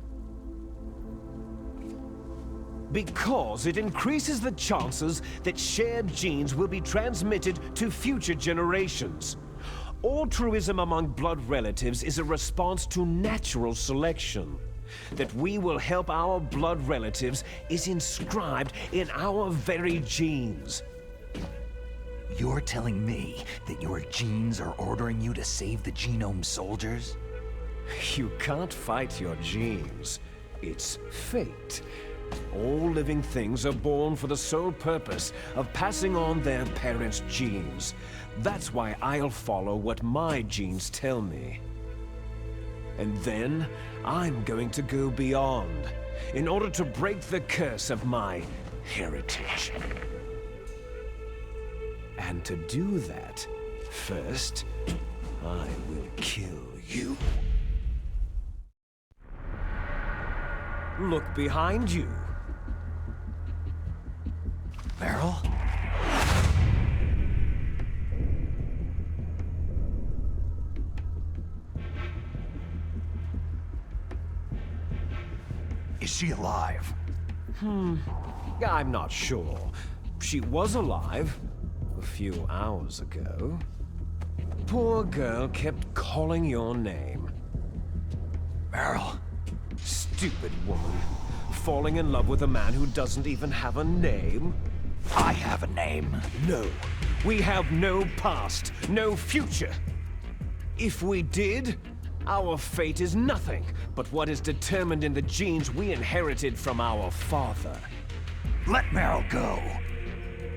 Because it increases the chances that shared genes will be transmitted to future generations. Altruism among blood relatives is a response to natural selection. That we will help our blood relatives is inscribed in our very genes. You're telling me that your genes are ordering you to save the genome soldiers? You can't fight your genes. It's fate. All living things are born for the sole purpose of passing on their parents' genes. That's why I'll follow what my genes tell me. And then, I'm going to go beyond, in order to break the curse of my heritage. And to do that, first, I will kill you. Look behind you. Meryl? Is she alive? I'm not sure. She was alive a few hours ago. Poor girl kept calling your name. Meryl. Stupid woman. Falling in love with a man who doesn't even have a name? I have a name. No. We have no past, no future. If we did, our fate is nothing but what is determined in the genes we inherited from our father. Let Meryl go.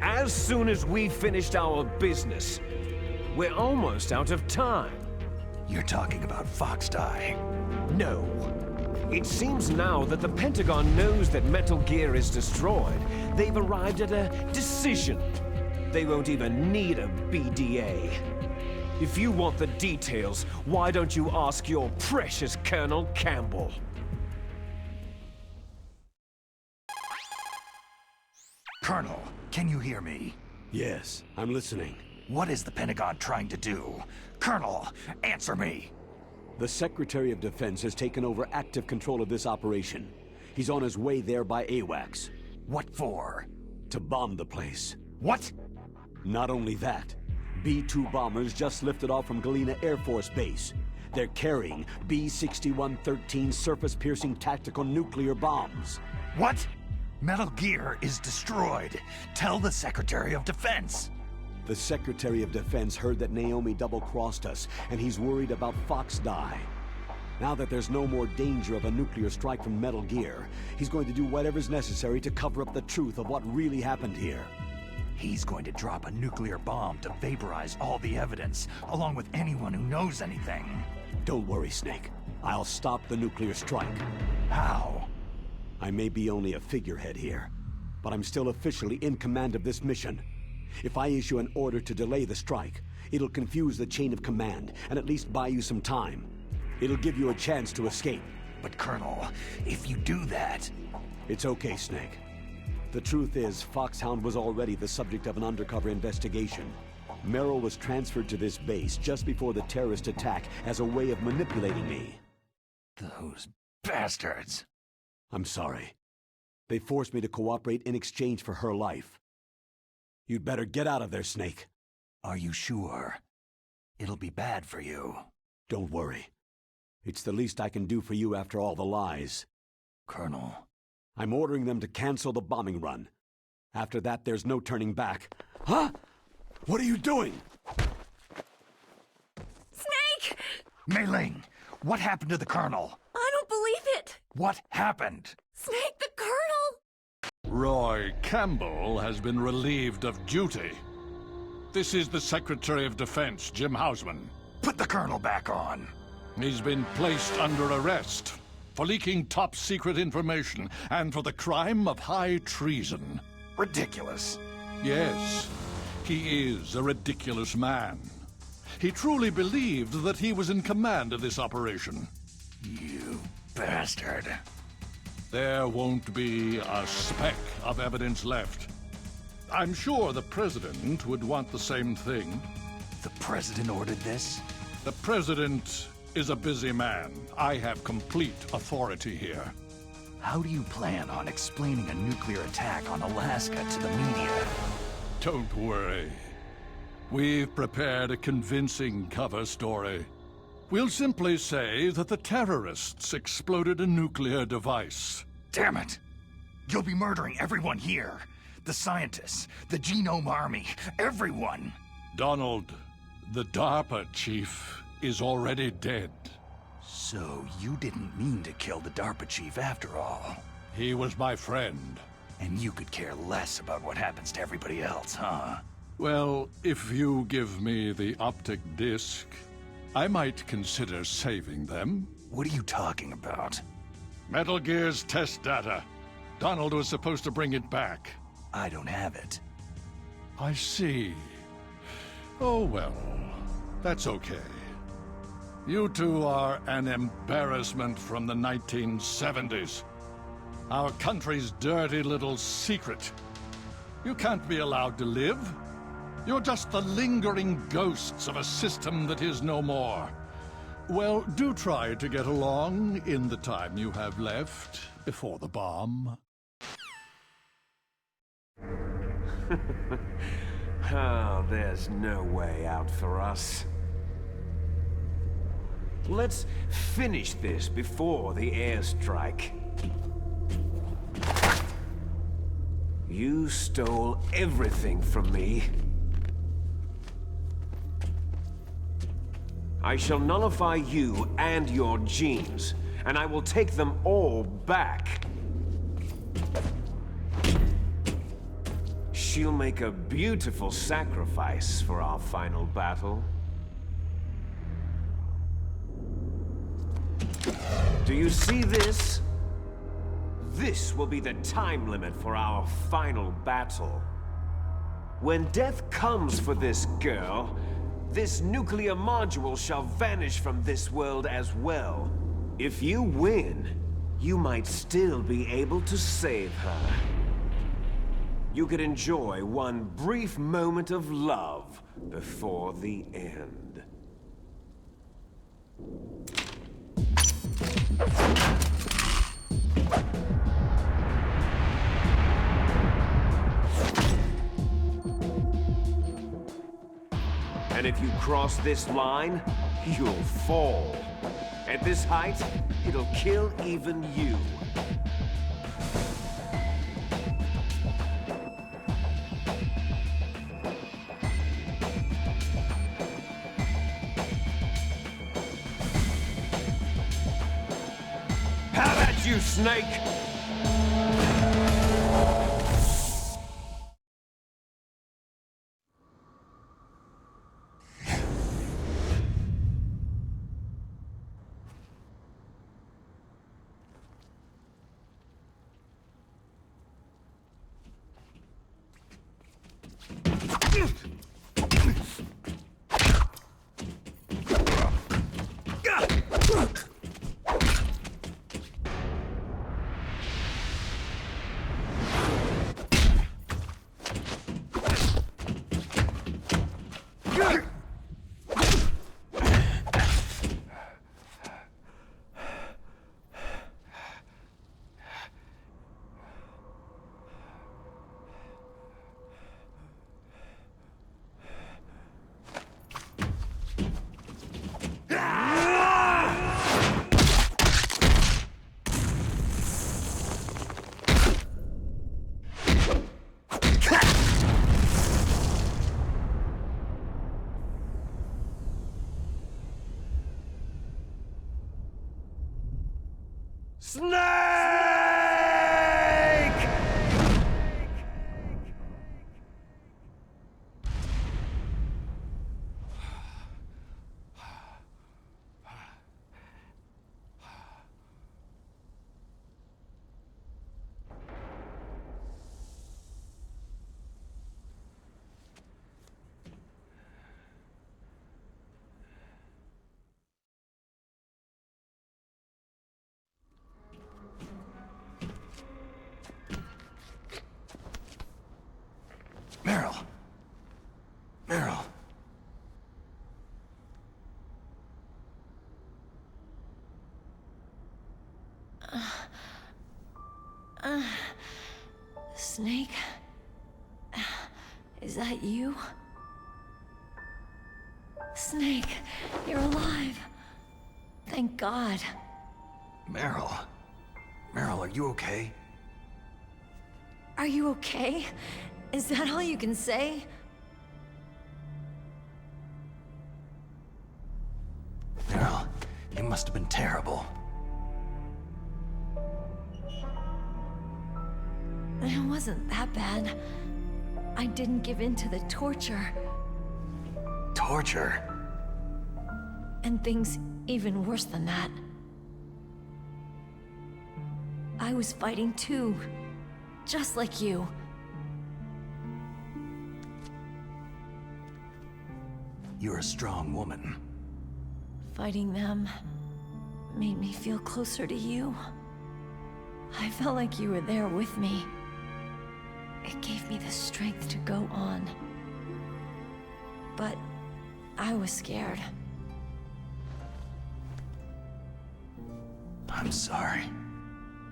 As soon as we finished our business, we're almost out of time. You're talking about Foxdie. No. It seems now that the Pentagon knows that Metal Gear is destroyed. They've arrived at a decision. They won't even need a BDA. If you want the details, why don't you ask your precious Colonel Campbell? Colonel, can you hear me? Yes, I'm listening. What is the Pentagon trying to do? Colonel, answer me! The Secretary of Defense has taken over active control of this operation. He's on his way there by AWACS. What for? To bomb the place. What? Not only that, B-2 bombers just lifted off from Galena Air Force Base. They're carrying B-6113 surface-piercing tactical nuclear bombs. What? Metal Gear is destroyed. Tell the Secretary of Defense. The Secretary of Defense heard that Naomi double-crossed us, and he's worried about Fox Die. Now that there's no more danger of a nuclear strike from Metal Gear, he's going to do whatever's necessary to cover up the truth of what really happened here. He's going to drop a nuclear bomb to vaporize all the evidence, along with anyone who knows anything. Don't worry, Snake. I'll stop the nuclear strike. How? I may be only a figurehead here, but I'm still officially in command of this mission. If I issue an order to delay the strike, it'll confuse the chain of command and at least buy you some time. It'll give you a chance to escape. But Colonel, if you do that... It's okay, Snake. The truth is, Foxhound was already the subject of an undercover investigation. Merrill was transferred to this base just before the terrorist attack as a way of manipulating me. Those bastards! I'm sorry. They forced me to cooperate in exchange for her life. You'd better get out of there, Snake. Are you sure? It'll be bad for you. Don't worry. It's the least I can do for you after all the lies. Colonel. I'm ordering them to cancel the bombing run. After that, there's no turning back. Huh? What are you doing? Snake! Mei Ling, what happened to the Colonel? I don't believe it! What happened? Snake, the Colonel! Roy Campbell has been relieved of duty. This is the Secretary of Defense, Jim Hausman. Put the Colonel back on. He's been placed under arrest for leaking top-secret information and for the crime of high treason. Ridiculous. Yes, he is a ridiculous man. He truly believed that he was in command of this operation. You bastard. There won't be a speck of evidence left. I'm sure the President would want the same thing. The President ordered this? The President is a busy man. I have complete authority here. How do you plan on explaining a nuclear attack on Alaska to the media? Don't worry. We've prepared a convincing cover story. We'll simply say that the terrorists exploded a nuclear device. Damn it! You'll be murdering everyone here. The scientists, the Genome Army, everyone. Donald, the DARPA chief is already dead. So you didn't mean to kill the DARPA chief after all. He was my friend. And you could care less about what happens to everybody else, huh? Well, if you give me the optic disc, I might consider saving them. What are you talking about? Metal Gear's test data. Donald was supposed to bring it back. I don't have it. I see. Oh well, that's okay. You two are an embarrassment from the 1970s. Our country's dirty little secret. You can't be allowed to live. You're just the lingering ghosts of a system that is no more. Well, do try to get along in the time you have left before the bomb. Oh, there's no way out for us. Let's finish this before the airstrike. You stole everything from me. I shall nullify you and your genes, and I will take them all back. She'll make a beautiful sacrifice for our final battle. Do you see this? This will be the time limit for our final battle. When death comes for this girl, this nuclear module shall vanish from this world as well. If you win, you might still be able to save her. you could enjoy one brief moment of love before the end. And if you cross this line, you'll fall. At this height, it'll kill even you. How about you, Snake? Meryl. Meryl. Snake? Is that you? Snake, you're alive. Thank God. Meryl. Meryl, are you okay? Are you okay? Is that all you can say? Meryl, it must have been terrible. It wasn't that bad. I didn't give in to the torture. Torture? And things even worse than that. I was fighting too, just like you. You're a strong woman. Fighting them made me feel closer to you. I felt like you were there with me. It gave me the strength to go on. But I was scared. I'm sorry.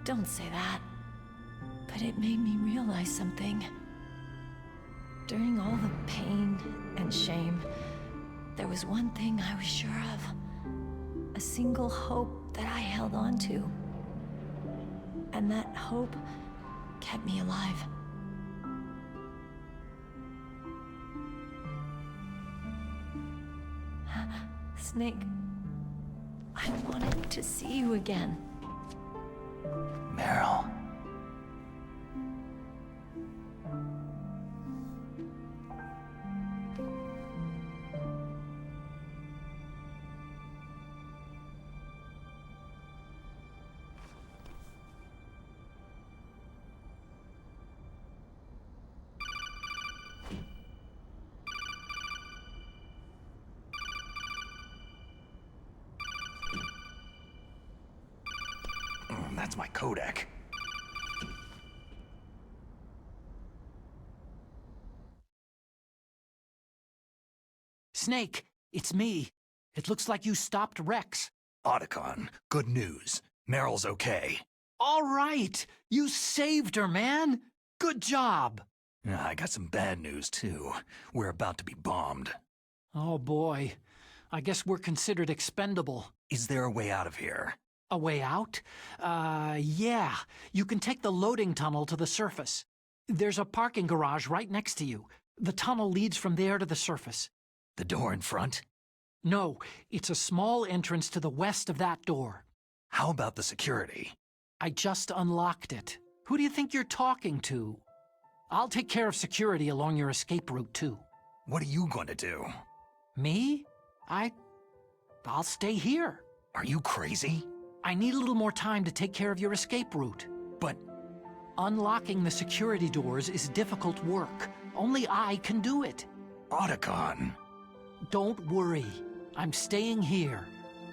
Don't say that. But it made me realize something. During all the pain and shame, there was one thing I was sure of. A single hope that I held on to. And that hope kept me alive. Snake, I wanted to see you again. Meryl. That's my Kodak. Snake, it's me. It looks like you stopped Rex. Otacon, good news. Meryl's okay. All right! You saved her, man! Good job! I got some bad news, too. We're about to be bombed. Oh boy. I guess we're considered expendable. Is there a way out of here? A way out? Yeah. You can take the loading tunnel to the surface. There's a parking garage right next to you. The tunnel leads from there to the surface. The door in front? No, it's a small entrance to the west of that door. How about the security? I just unlocked it. Who do you think you're talking to? I'll take care of security along your escape route, too. What are you going to do? Me? I'll stay here. Are you crazy? I need a little more time to take care of your escape route. But unlocking the security doors is difficult work. Only I can do it. Otacon. Don't worry. I'm staying here.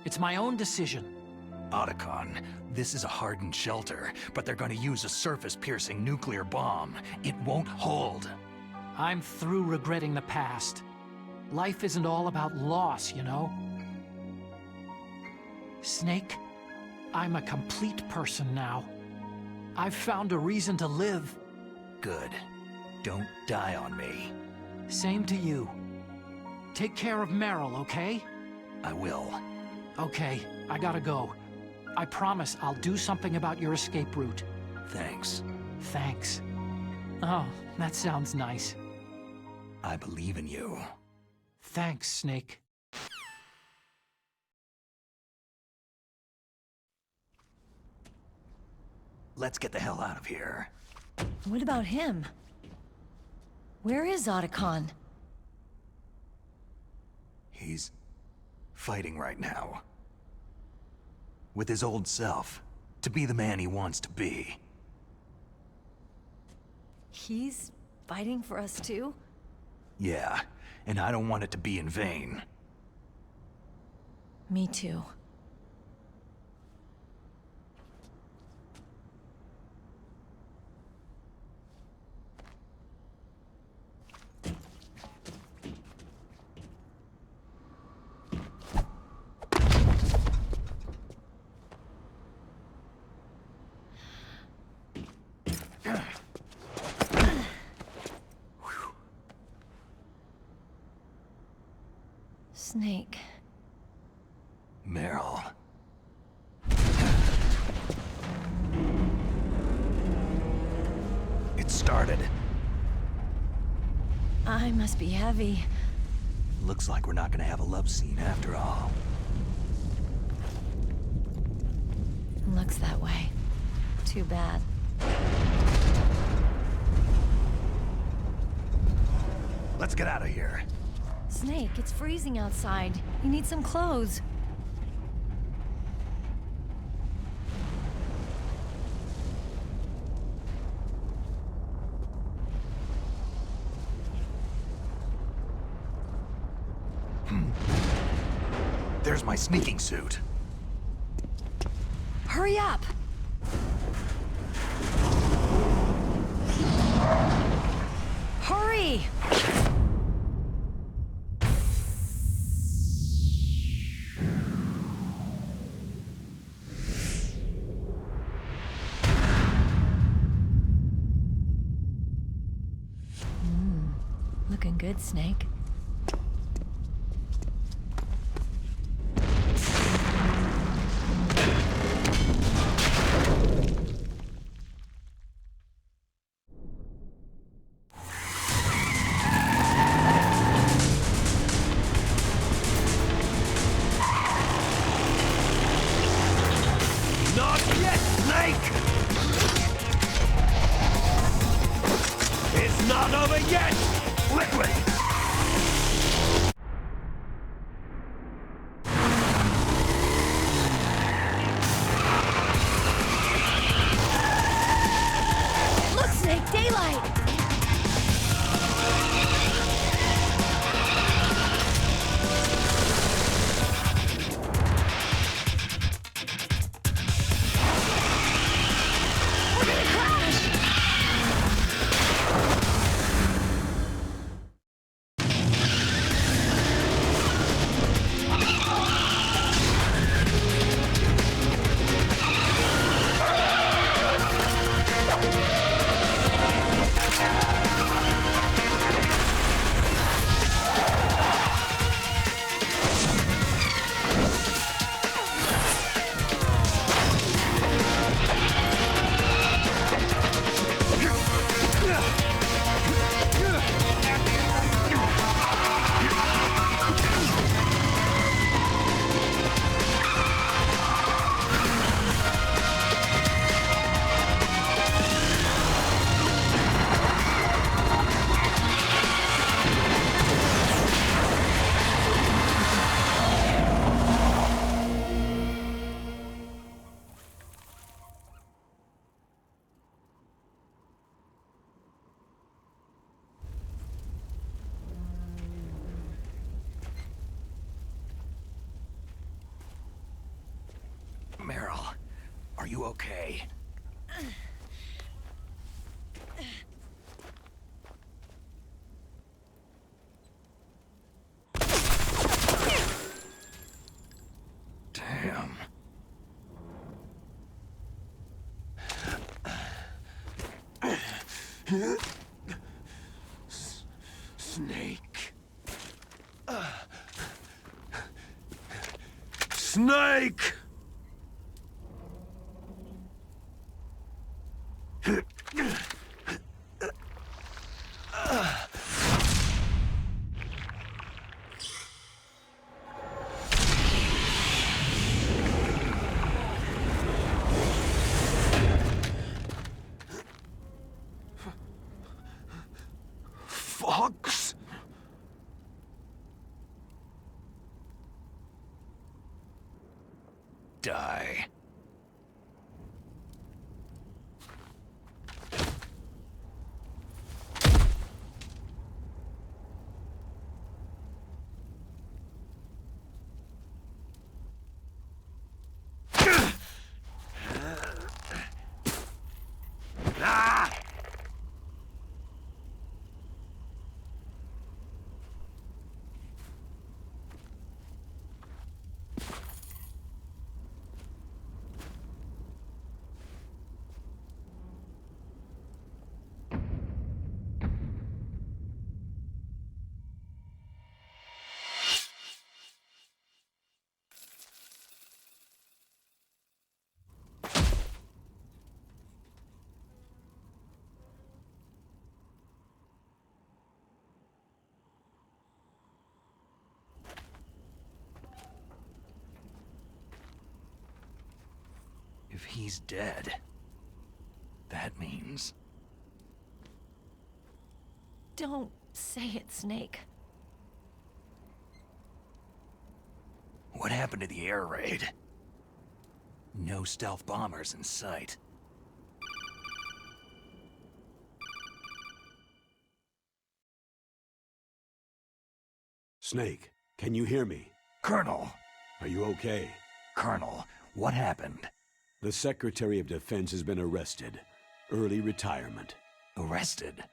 It's my own decision. Otacon, this is a hardened shelter, but they're going to use a surface-piercing nuclear bomb. It won't hold. I'm through regretting the past. Life isn't all about loss, you know? Snake, I'm a complete person now. I've found a reason to live. Good. Don't die on me. Same to you. Take care of Meryl, okay? I will. Okay, I gotta go. I promise I'll do something about your escape route. Thanks. Thanks. Oh, that sounds nice. I believe in you. Thanks, Snake. Let's get the hell out of here. What about him? Where is Otacon? He's fighting right now. With his old self. To be the man he wants to be. He's fighting for us too? Yeah, and I don't want it to be in vain. Me too. Snake. Meryl. It started. I must be heavy. Looks like we're not gonna have a love scene after all. Looks that way. Too bad. Let's get out of here. Snake, it's freezing outside. You need some clothes. There's my sneaking suit. Hurry up! Hurry! Looking good, Snake. Not yet, Snake! It's not over yet! Liquid! Look, Snake, daylight! We're gonna crash! okay? Damn. Snake. Snake! Fox? Die. If he's dead, that means... Don't say it, Snake. What happened to the air raid? No stealth bombers in sight. Snake, can you hear me? Colonel! Are you okay? Colonel, what happened? The Secretary of Defense has been arrested. Early retirement. Arrested?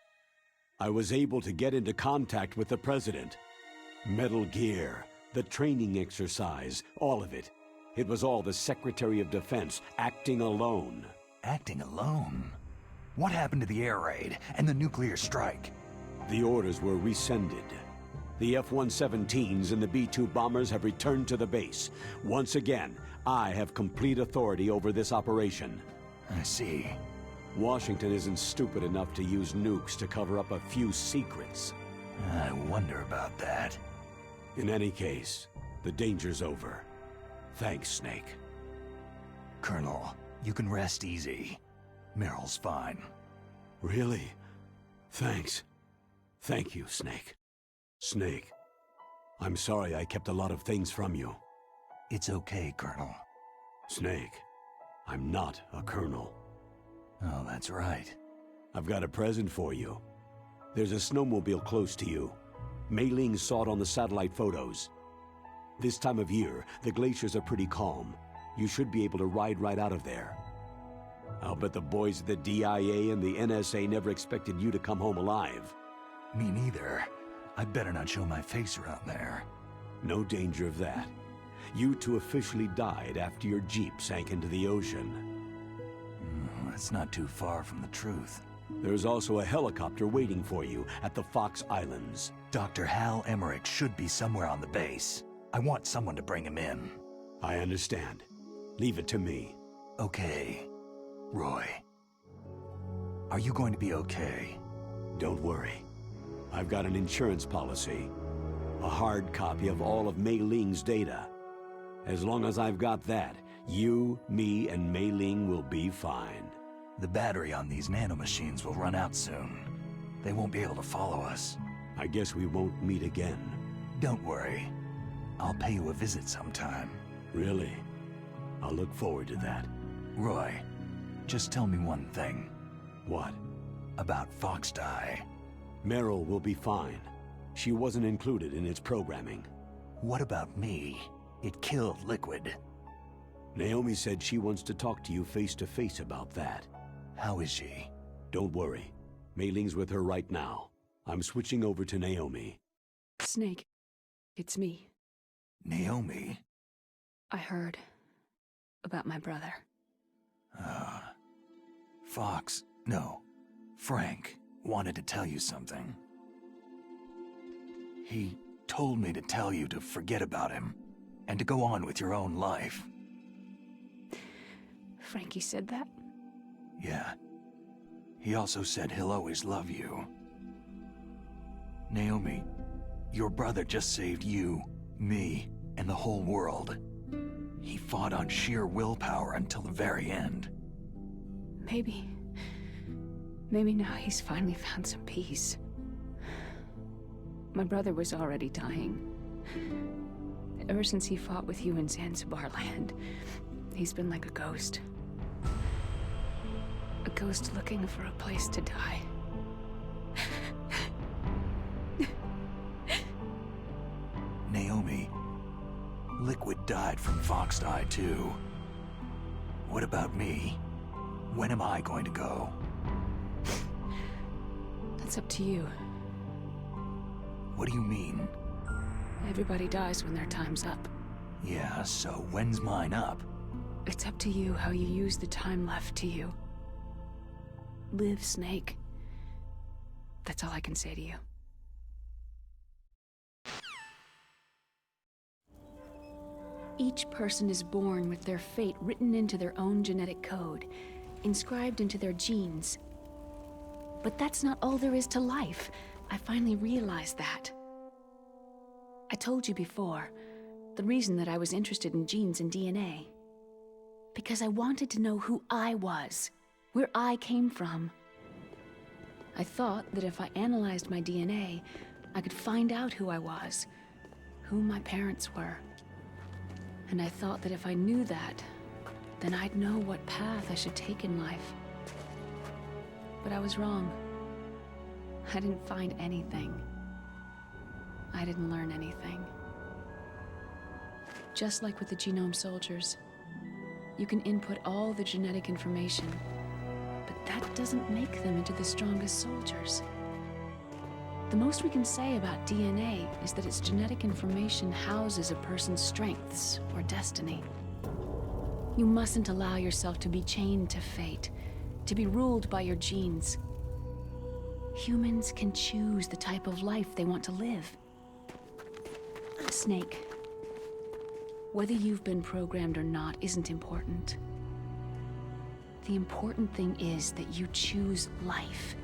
I was able to get into contact with the President. Metal Gear, the training exercise, all of it. It was all the Secretary of Defense acting alone. Acting alone? What happened to the air raid and the nuclear strike? The orders were rescinded. The F-117s and the B-2 bombers have returned to the base. Once again, I have complete authority over this operation. I see. Washington isn't stupid enough to use nukes to cover up a few secrets. I wonder about that. In any case, the danger's over. Thanks, Snake. Colonel, you can rest easy. Meryl's fine. Really? Thanks. Thank you, Snake. Snake, I'm sorry I kept a lot of things from you. It's okay, Colonel. Snake, I'm not a colonel. Oh, that's right. I've got a present for you. There's a snowmobile close to you. Mei Ling saw it on the satellite photos. This time of year, the glaciers are pretty calm. You should be able to ride right out of there. I'll bet the boys at the DIA and the NSA never expected you to come home alive. Me neither. I better not show my face around there. No danger of that. You two officially died after your Jeep sank into the ocean. That's not too far from the truth. There's also a helicopter waiting for you at the Fox Islands. Dr. Hal Emmerich should be somewhere on the base. I want someone to bring him in. I understand. Leave it to me. Okay. Roy. Are you going to be okay? Don't worry. I've got an insurance policy. A hard copy of all of Mei Ling's data. As long as I've got that, you, me, and Mei Ling will be fine. The battery on these nanomachines will run out soon. They won't be able to follow us. I guess we won't meet again. Don't worry. I'll pay you a visit sometime. Really? I'll look forward to that. Roy, just tell me one thing. What? About Fox Die. Meryl will be fine. She wasn't included in its programming. What about me? It killed Liquid. Naomi said she wants to talk to you face-to-face about that. How is she? Don't worry. Mei Ling's with her right now. I'm switching over to Naomi. Snake, it's me. Naomi? I heard about my brother. Frank wanted to tell you something. He told me to tell you to forget about him and to go on with your own life. Frankie said that? Yeah. He also said he'll always love you. Naomi, your brother just saved you, me, and the whole world. He fought on sheer willpower until the very end. Maybe now he's finally found some peace. My brother was already dying. Ever since he fought with you in Zanzibar land, he's been like a ghost. A ghost looking for a place to die. Naomi, Liquid died from Foxeye too. What about me? When am I going to go? That's up to you. What do you mean? Everybody dies when their time's up. Yeah, so when's mine up? It's up to you how you use the time left to you. Live, Snake. That's all I can say to you. Each person is born with their fate written into their own genetic code, inscribed into their genes. But that's not all there is to life. I finally realized that. I told you before, the reason that I was interested in genes and DNA. Because I wanted to know who I was, where I came from. I thought that if I analyzed my DNA, I could find out who I was, who my parents were. And I thought that if I knew that, then I'd know what path I should take in life. But I was wrong. I didn't find anything. I didn't learn anything. Just like with the genome soldiers, you can input all the genetic information, but that doesn't make them into the strongest soldiers. The most we can say about DNA is that its genetic information houses a person's strengths or destiny. You mustn't allow yourself to be chained to fate, to be ruled by your genes. Humans can choose the type of life they want to live. Snake, whether you've been programmed or not isn't important. The important thing is that you choose life.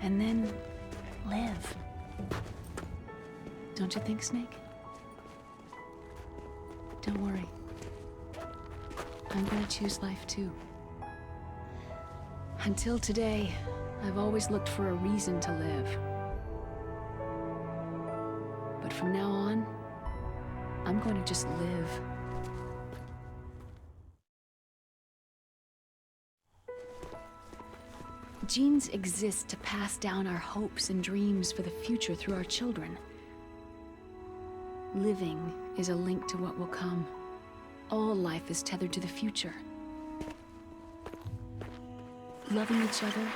And then live. Don't you think, Snake? Don't worry. I'm gonna choose life too. Until today, I've always looked for a reason to live. But from now on, I'm going to just live. Genes exist to pass down our hopes and dreams for the future through our children. Living is a link to what will come. All life is tethered to the future. Loving each other,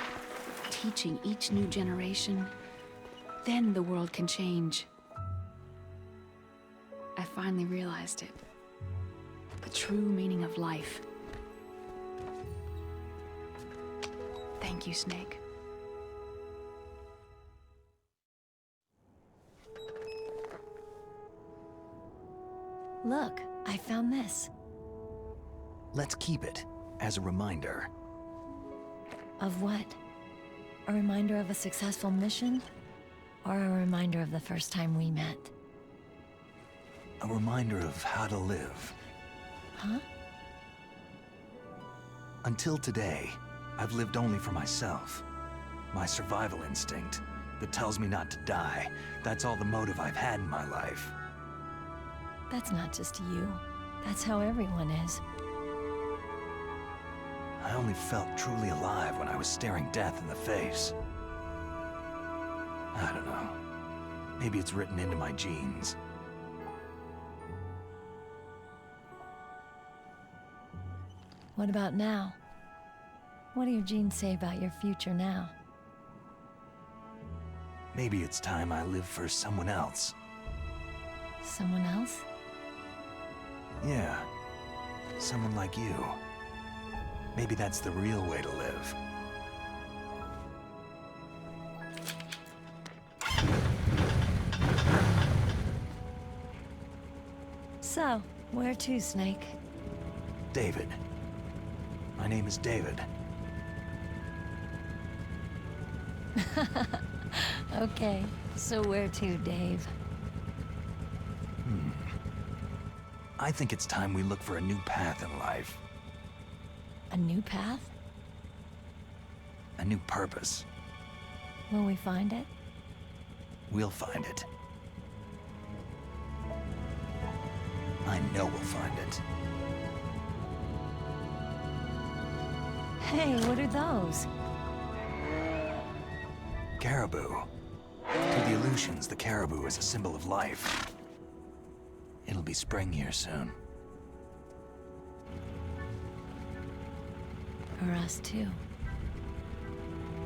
teaching each new generation, then the world can change. I finally realized it. The true meaning of life. Thank you, Snake. Look, I found this. Let's keep it as a reminder. Of what? A reminder of a successful mission? Or a reminder of the first time we met? A reminder of how to live. Huh? Until today, I've lived only for myself. My survival instinct that tells me not to die. That's all the motive I've had in my life. That's not just you. That's how everyone is. I only felt truly alive when I was staring death in the face. I don't know. Maybe it's written into my genes. What about now? What do your genes say about your future now? Maybe it's time I live for someone else. Someone else? Yeah. Someone like you. Maybe that's the real way to live. So, where to, Snake? David. My name is David. Okay, so where to, Dave? I think it's time we look for a new path in life. A new path? A new purpose. Will we find it? We'll find it. I know we'll find it. Hey, what are those? Caribou. To the Aleutians, the caribou is a symbol of life. It'll be spring here soon. For us, too.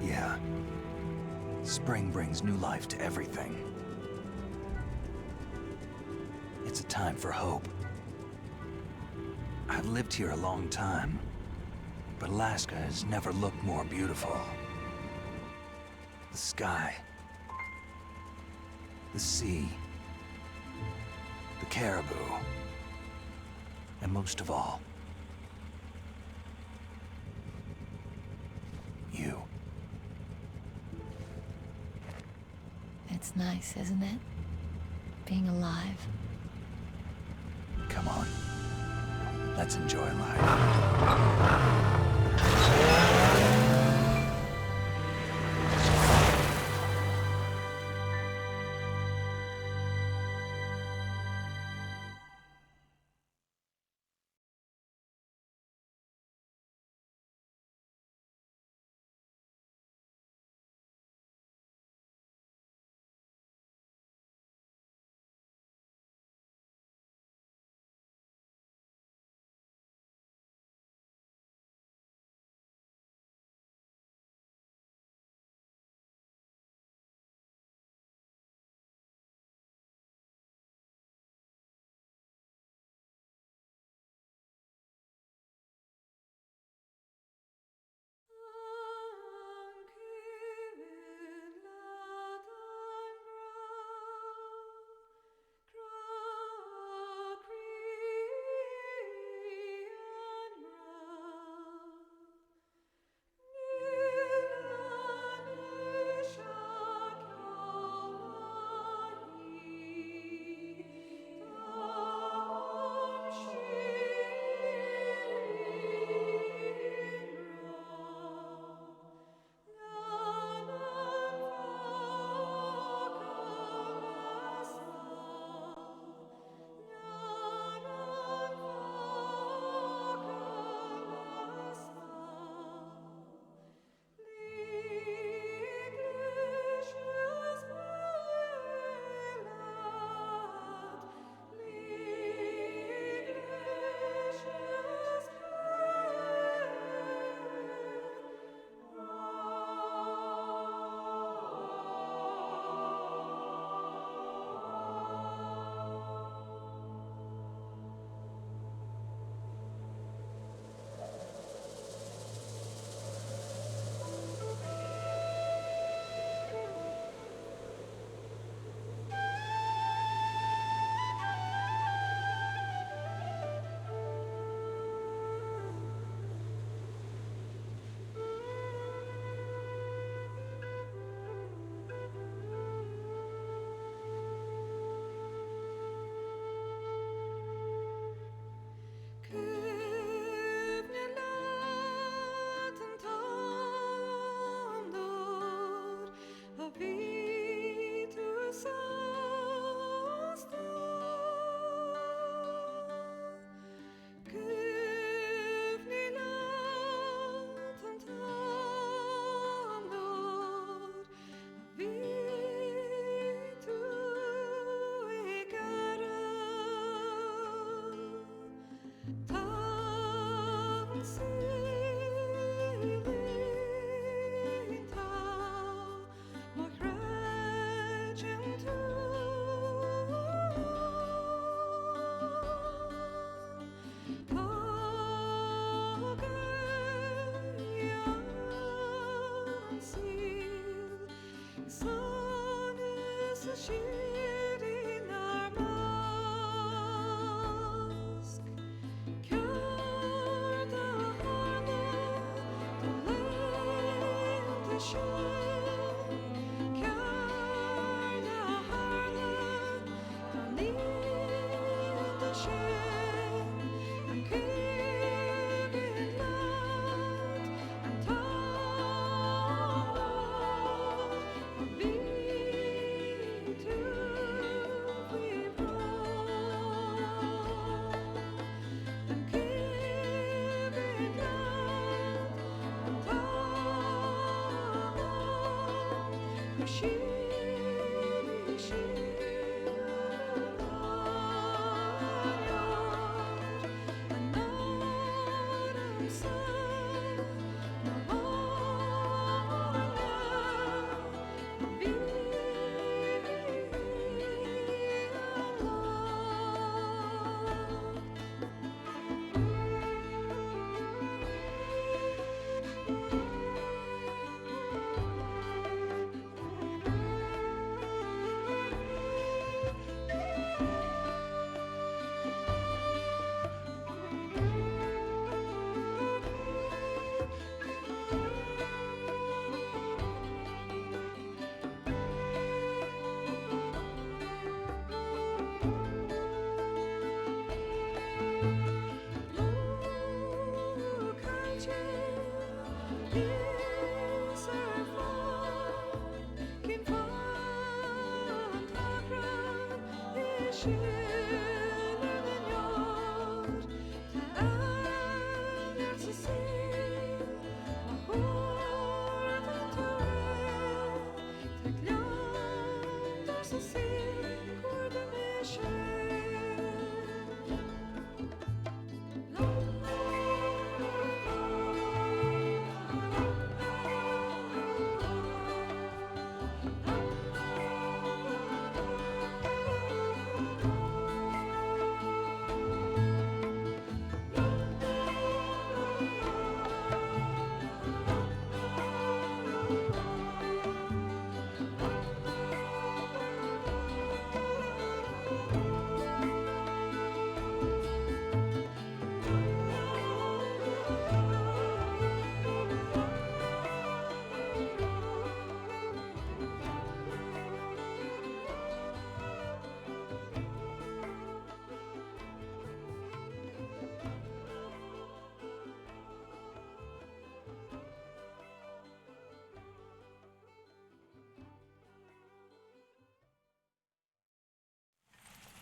Yeah. Spring brings new life to everything. It's a time for hope. I've lived here a long time, but Alaska has never looked more beautiful. The sky, the sea, the caribou, and most of all, you. It's nice, isn't it? Being alive. Come on, let's enjoy life.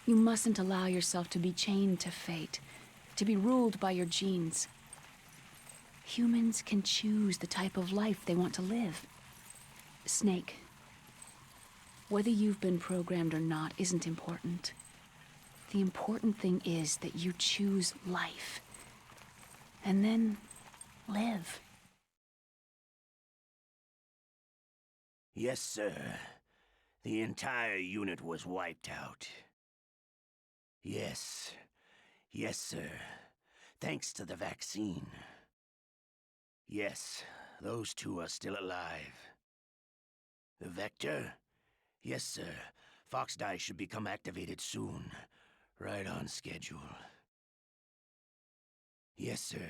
You mustn't allow yourself to be chained to fate, to be ruled by your genes. Humans can choose the type of life they want to live. Snake, whether you've been programmed or not isn't important. The important thing is that you choose life. And then live. Yes, sir. The entire unit was wiped out. Yes. Yes, sir. Thanks to the vaccine. Yes, those two are still alive. The Vector? Yes, sir. Fox Die should become activated soon. Right on schedule. Yes, sir.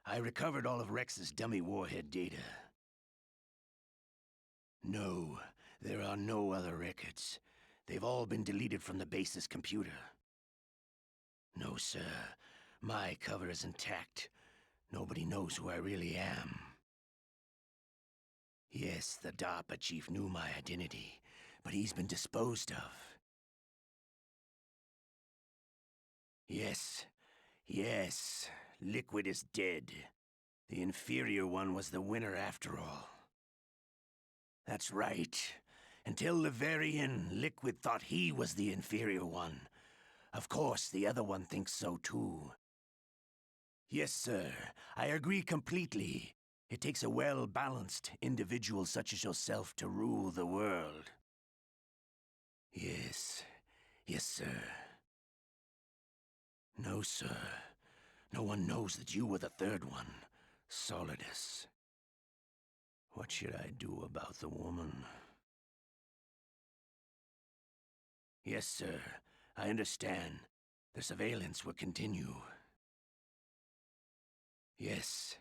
I recovered all of Rex's dummy warhead data. No, there are no other records. They've all been deleted from the base's computer. No, sir. My cover is intact. Nobody knows who I really am. Yes, the DARPA chief knew my identity, but he's been disposed of. Yes. Yes. Liquid is dead. The inferior one was the winner after all. That's right. Until the very end, Liquid thought he was the inferior one. Of course, the other one thinks so too. Yes, sir. I agree completely. It takes a well-balanced individual such as yourself to rule the world. Yes. Yes, sir. No, sir. No one knows that you were the third one, Solidus. What should I do about the woman? Yes, sir. I understand. The surveillance will continue. Yes.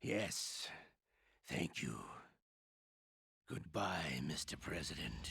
Yes. Thank you. Goodbye, Mr. President.